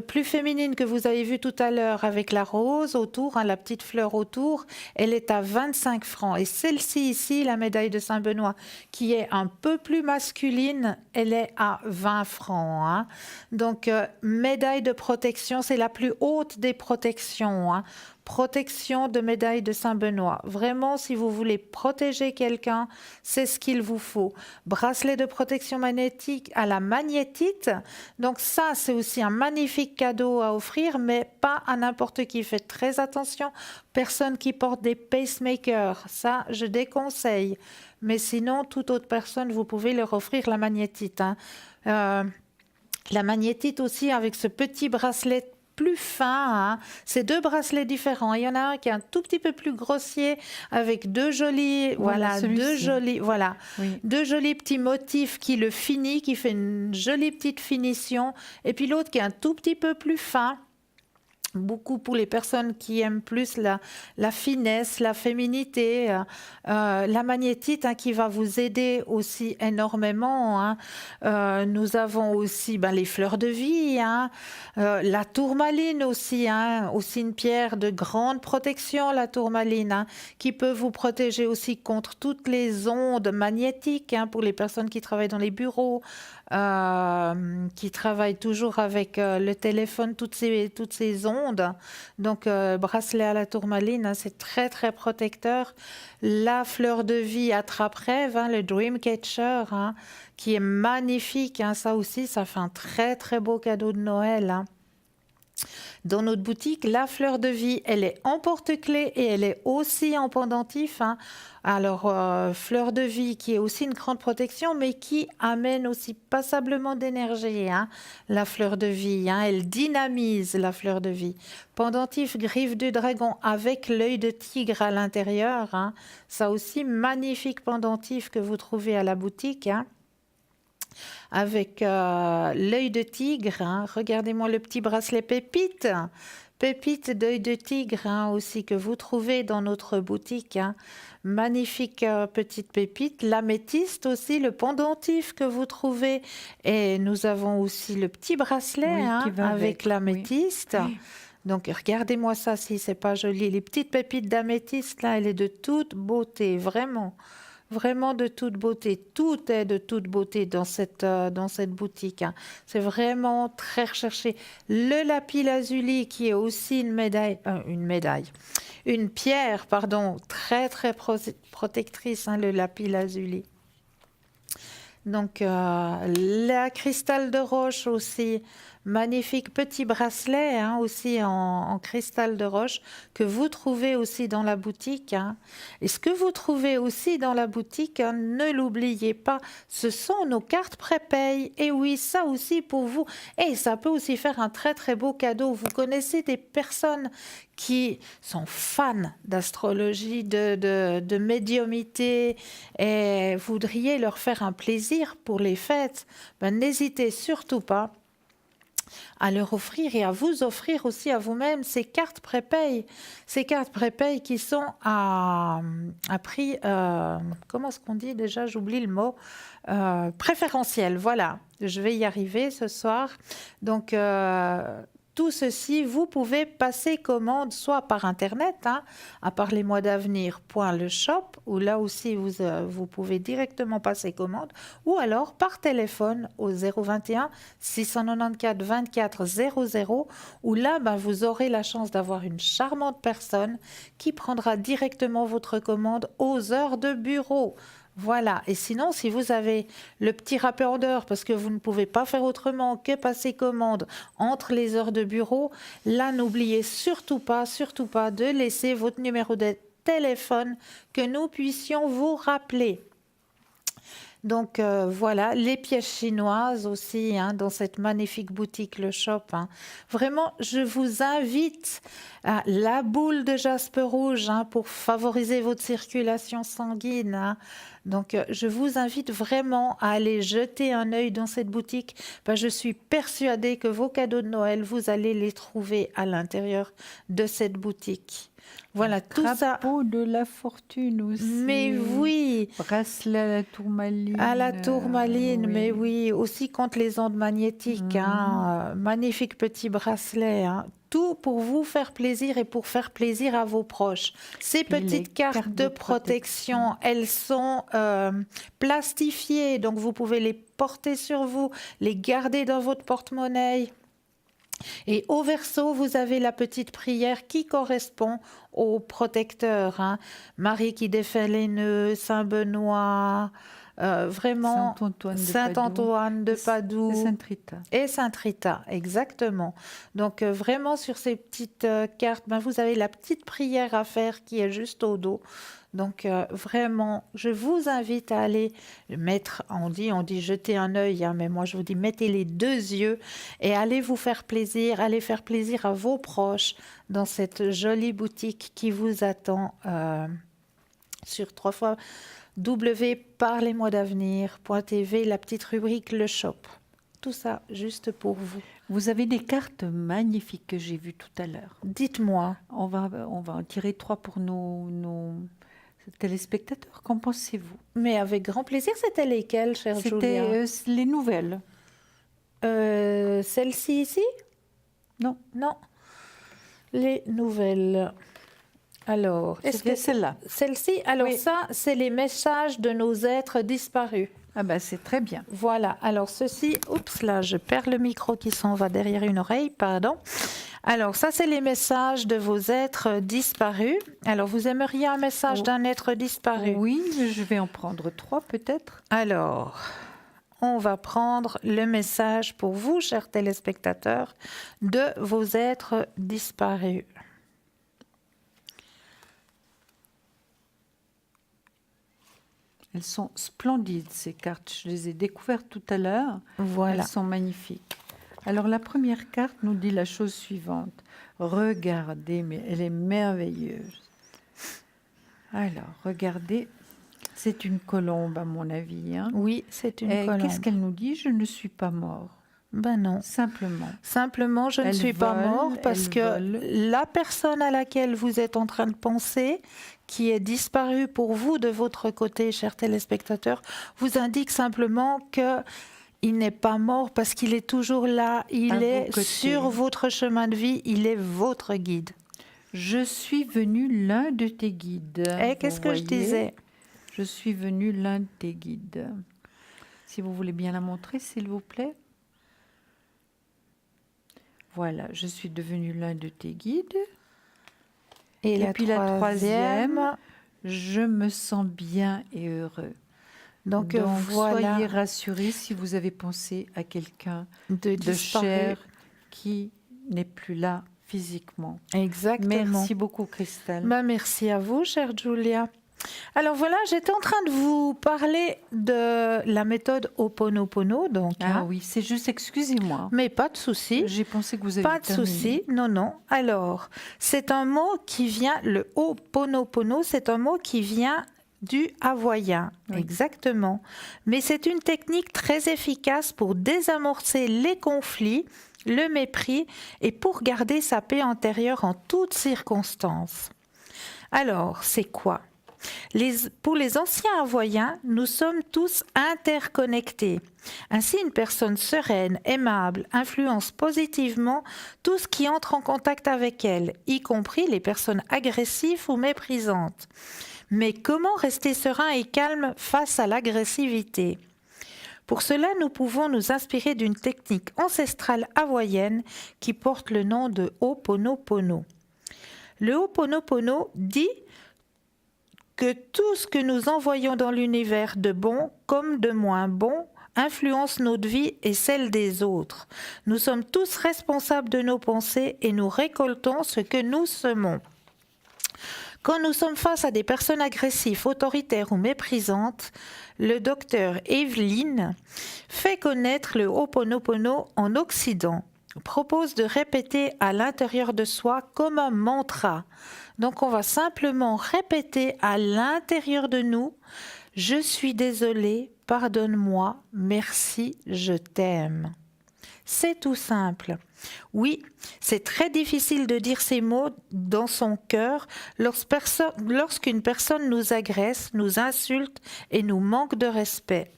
S1: plus féminine que vous avez vue tout à l'heure avec la rose autour, la petite fleur autour, elle est à 25 francs. Et celle-ci ici, la médaille de Saint-Benoît, qui est un peu plus masculine, elle est à 20 francs. Donc médaille de protection, c'est la plus haute des protections. Protection de médaille de Saint-Benoît. Vraiment, si vous voulez protéger quelqu'un, c'est ce qu'il vous faut. Bracelet de protection magnétique à la magnétite. Donc ça, c'est aussi un magnifique cadeau à offrir, mais pas à n'importe qui. Faites très attention. Personne qui porte des pacemakers, ça, je déconseille. Mais sinon, toute autre personne, vous pouvez leur offrir la magnétite. La magnétite aussi avec ce petit bracelet plus fin. C'est 2 bracelets différents. Il y en a un qui est un tout petit peu plus grossier avec 2 jolis, deux jolis petits motifs qui le finit, qui fait une jolie petite finition. Et puis l'autre qui est un tout petit peu plus fin. Beaucoup pour les personnes qui aiment plus la finesse, la féminité, la magnétite qui va vous aider aussi énormément. Nous avons aussi les fleurs de vie, la tourmaline aussi, aussi une pierre de grande protection, la tourmaline, qui peut vous protéger aussi contre toutes les ondes magnétiques pour les personnes qui travaillent dans les bureaux, qui travaillent toujours avec le téléphone, toutes ces ondes. Donc, bracelet à la tourmaline, c'est très, très protecteur. La fleur de vie attrape-rêve, le Dreamcatcher, qui est magnifique. Ça aussi, ça fait un très, très beau cadeau de Noël. Dans notre boutique, la fleur de vie, elle est en porte-clés et elle est aussi en pendentif. Alors, fleur de vie qui est aussi une grande protection, mais qui amène aussi passablement d'énergie. La fleur de vie, elle dynamise la fleur de vie. Pendentif griffe du dragon avec l'œil de tigre à l'intérieur. Ça aussi, magnifique pendentif que vous trouvez à la boutique. Avec l'œil de tigre. Regardez-moi le petit bracelet pépite. Pépite d'œil de tigre aussi que vous trouvez dans notre boutique. Magnifique petite pépite. L'améthyste aussi, le pendentif que vous trouvez. Et nous avons aussi le petit bracelet avec l'améthyste. Oui. Donc regardez-moi ça si c'est pas joli. Les petites pépites d'améthyste là, elle est de toute beauté, vraiment. Vraiment de toute beauté. Tout est de toute beauté dans cette boutique. C'est vraiment très recherché. Le lapis-lazuli qui est aussi une pierre, très très protectrice, le lapis-lazuli. Donc la cristal de roche aussi, magnifique petit bracelet aussi en cristal de roche que vous trouvez aussi dans la boutique. Et ce que vous trouvez aussi dans la boutique, ne l'oubliez pas, ce sont nos cartes prépayes. Et oui, ça aussi pour vous. Et ça peut aussi faire un très très beau cadeau. Vous connaissez des personnes qui sont fans d'astrologie, de médiumité et voudriez leur faire un plaisir pour les fêtes, n'hésitez surtout pas à leur offrir et à vous offrir aussi à vous-même ces cartes prépayes. Ces cartes prépayes qui sont à prix, comment est-ce qu'on dit déjà, j'oublie le mot, préférentiel, voilà. Je vais y arriver ce soir. Donc, tout ceci, vous pouvez passer commande soit par Internet, à parlezmoi-d'avenir.le-shop, où là aussi vous pouvez directement passer commande, ou alors par téléphone au 021 694 24 00, où là, vous aurez la chance d'avoir une charmante personne qui prendra directement votre commande aux heures de bureau. Voilà, et sinon, si vous avez le petit rappel d'heure, parce que vous ne pouvez pas faire autrement que passer commande entre les heures de bureau, là, n'oubliez surtout pas de laisser votre numéro de téléphone que nous puissions vous rappeler. Donc voilà, les pièces chinoises aussi, dans cette magnifique boutique Le Shop. Vraiment, je vous invite à la boule de jaspe rouge pour favoriser votre circulation sanguine. Donc je vous invite vraiment à aller jeter un œil dans cette boutique. Je suis persuadée que vos cadeaux de Noël, vous allez les trouver à l'intérieur de cette boutique. Voilà, tout ça.
S2: Drapeau de la fortune aussi.
S1: Mais oui.
S2: Bracelet à la tourmaline.
S1: À la tourmaline, mais oui. Aussi contre les ondes magnétiques. Magnifique petit bracelet. Tout pour vous faire plaisir et pour faire plaisir à vos proches. Ces petites cartes de protection, elles sont plastifiées. Donc, vous pouvez les porter sur vous, les garder dans votre porte-monnaie. Et au verso, vous avez la petite prière qui correspond au protecteur. Marie qui défait les nœuds, Saint Benoît, vraiment Saint-Antoine de Padoue
S2: et Sainte-Rita.
S1: Et Sainte-Rita, exactement. Donc vraiment sur ces petites cartes, vous avez la petite prière à faire qui est juste au dos. Donc vraiment, je vous invite à aller mettre, on dit jeter un œil, mais moi je vous dis mettez les deux yeux et allez vous faire plaisir, allez faire plaisir à vos proches dans cette jolie boutique qui vous attend sur 3 www.parlezmoi-d'avenir.tv, la petite rubrique Le Shop. Tout ça juste pour vous.
S2: Vous avez des cartes magnifiques que j'ai vues tout à l'heure.
S1: Dites-moi.
S2: On va en tirer 3 pour nos téléspectateurs. Qu'en pensez-vous?
S1: Mais avec grand plaisir. C'était lesquelles, chère Julia?
S2: C'était les nouvelles.
S1: Celle-ci ici?
S2: Non.
S1: Les nouvelles. Alors,
S2: est-ce que celle-là?
S1: Celle-ci, alors oui. Ça, c'est les messages de nos êtres disparus.
S2: Ah c'est très bien.
S1: Voilà, alors ceci, oups, là, je perds le micro qui s'en va derrière une oreille, pardon. Alors, ça, c'est les messages de vos êtres disparus. Alors, vous aimeriez un message d'un être disparu?
S2: Oui, je vais en prendre 3 peut-être.
S1: Alors, on va prendre le message pour vous, chers téléspectateurs, de vos êtres disparus.
S2: Elles sont splendides, ces cartes. Je les ai découvertes tout à l'heure.
S1: Voilà.
S2: Elles sont magnifiques. Alors, la première carte nous dit la chose suivante. Regardez, mais elle est merveilleuse. Alors, regardez. C'est une colombe, à mon avis.
S1: Oui, c'est une colombe.
S2: Qu'est-ce qu'elle nous dit? Je ne suis pas mort.
S1: Non. Simplement, je ne suis pas mort parce que la personne à laquelle vous êtes en train de penser, qui est disparue pour vous de votre côté, chers téléspectateurs, vous indique simplement qu'il n'est pas mort parce qu'il est toujours là, il est sur votre chemin de vie, il est votre guide.
S2: Je suis venu l'un de tes guides.
S1: Et qu'est-ce que je disais?
S2: Je suis venu l'un de tes guides. Si vous voulez bien la montrer, s'il vous plaît. Voilà, je suis devenu l'un de tes guides. Et puis la troisième, je me sens bien et heureux. Donc voilà. Soyez rassurés si vous avez pensé à quelqu'un de cher qui n'est plus là physiquement.
S1: Exactement.
S2: Merci beaucoup, Christelle.
S1: Merci à vous, chère Julia. Alors voilà, j'étais en train de vous parler de la méthode Ho'oponopono.
S2: Oui, c'est juste, excusez-moi.
S1: Mais pas de souci.
S2: J'ai pensé que vous aviez
S1: Pas de souci, non. Alors, c'est un mot qui vient, le Ho'oponopono, c'est un mot qui vient du hawaïen, exactement. Mais c'est une technique très efficace pour désamorcer les conflits, le mépris et pour garder sa paix intérieure en toutes circonstances. Alors, c'est quoi ? Pour les anciens Hawaïens, nous sommes tous interconnectés. Ainsi, une personne sereine, aimable, influence positivement tout ce qui entre en contact avec elle, y compris les personnes agressives ou méprisantes. Mais comment rester serein et calme face à l'agressivité ? Pour cela, nous pouvons nous inspirer d'une technique ancestrale hawaïenne qui porte le nom de Ho'oponopono. Le Ho'oponopono dit que tout ce que nous envoyons dans l'univers de bon comme de moins bon influence notre vie et celle des autres. Nous sommes tous responsables de nos pensées et nous récoltons ce que nous semons. Quand nous sommes face à des personnes agressives, autoritaires ou méprisantes, le docteur Evelyn fait connaître le Ho'oponopono en Occident, propose de répéter à l'intérieur de soi comme un mantra. Donc on va simplement répéter à l'intérieur de nous « Je suis désolé, pardonne-moi, merci, je t'aime ». C'est tout simple. Oui, c'est très difficile de dire ces mots dans son cœur lorsqu'une personne nous agresse, nous insulte et nous manque de respect.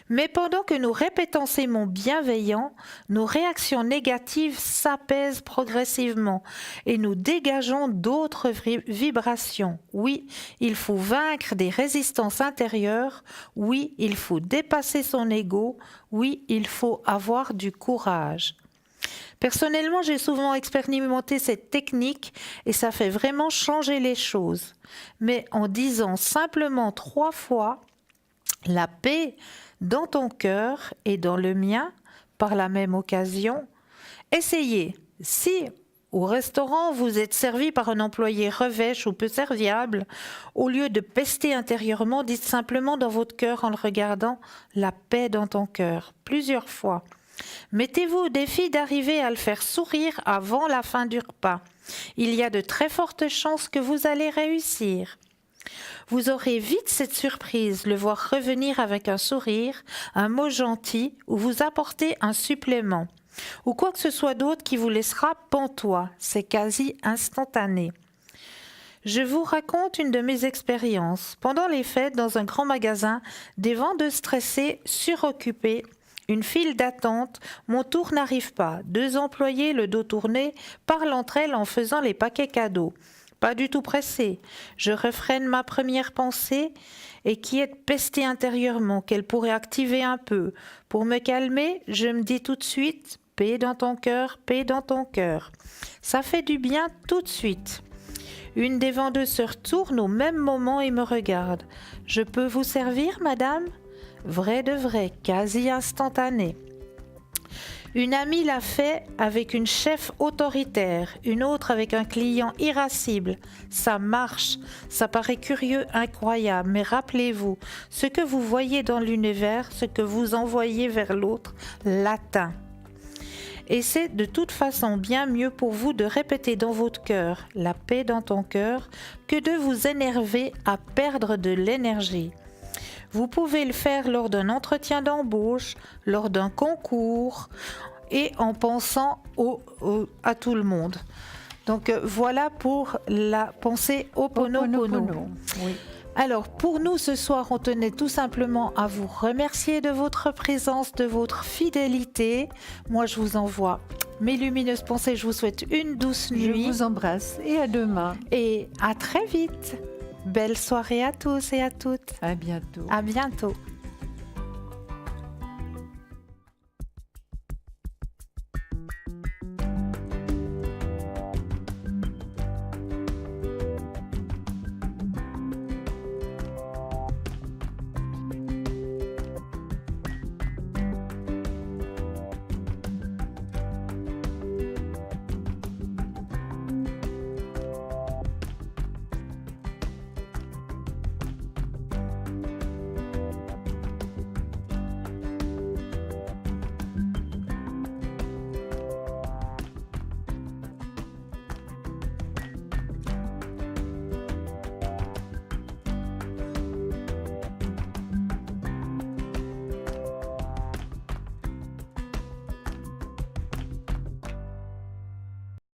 S1: Mais pendant que nous répétons ces mots bienveillants, nos réactions négatives s'apaisent progressivement et nous dégageons d'autres vibrations. Oui, il faut vaincre des résistances intérieures. Oui, il faut dépasser son ego. Oui, il faut avoir du courage. Personnellement, j'ai souvent expérimenté cette technique et ça fait vraiment changer les choses. Mais en disant simplement 3 fois « la paix » dans ton cœur et dans le mien, par la même occasion, essayez. Si au restaurant vous êtes servi par un employé revêche ou peu serviable, au lieu de pester intérieurement, dites simplement dans votre cœur en le regardant « la paix dans ton cœur » plusieurs fois. Mettez-vous au défi d'arriver à le faire sourire avant la fin du repas. Il y a de très fortes chances que vous allez réussir. Vous aurez vite cette surprise, le voir revenir avec un sourire, un mot gentil ou vous apporter un supplément ou quoi que ce soit d'autre qui vous laissera pantois. C'est quasi instantané. Je vous raconte une de mes expériences. Pendant les fêtes, dans un grand magasin, des vendeuses stressées, suroccupées, une file d'attente, mon tour n'arrive pas. 2 employés, le dos tourné, parlent entre elles en faisant les paquets cadeaux. Pas du tout pressée. Je refrène ma première pensée et qui est de pester intérieurement, qu'elle pourrait activer un peu. Pour me calmer, je me dis tout de suite « paix dans ton cœur, paix dans ton cœur ». Ça fait du bien tout de suite. Une des vendeuses se retourne au même moment et me regarde. « Je peux vous servir, madame ?» Vrai de vrai, quasi instantané. Une amie l'a fait avec une chef autoritaire, une autre avec un client irascible. Ça marche, ça paraît curieux, incroyable, mais rappelez-vous, ce que vous voyez dans l'univers, ce que vous envoyez vers l'autre, l'atteint. Et c'est de toute façon bien mieux pour vous de répéter dans votre cœur, la paix dans ton cœur, que de vous énerver à perdre de l'énergie. Vous pouvez le faire lors d'un entretien d'embauche, lors d'un concours et en pensant à tout le monde. Donc voilà pour la pensée Ho'oponopono.
S2: Oui.
S1: Alors pour nous ce soir, on tenait tout simplement à vous remercier de votre présence, de votre fidélité. Moi je vous envoie mes lumineuses pensées, je vous souhaite une douce nuit.
S2: Je vous embrasse et à demain.
S1: Et à très vite. Belle soirée à tous et à toutes.
S2: À bientôt.
S1: À bientôt.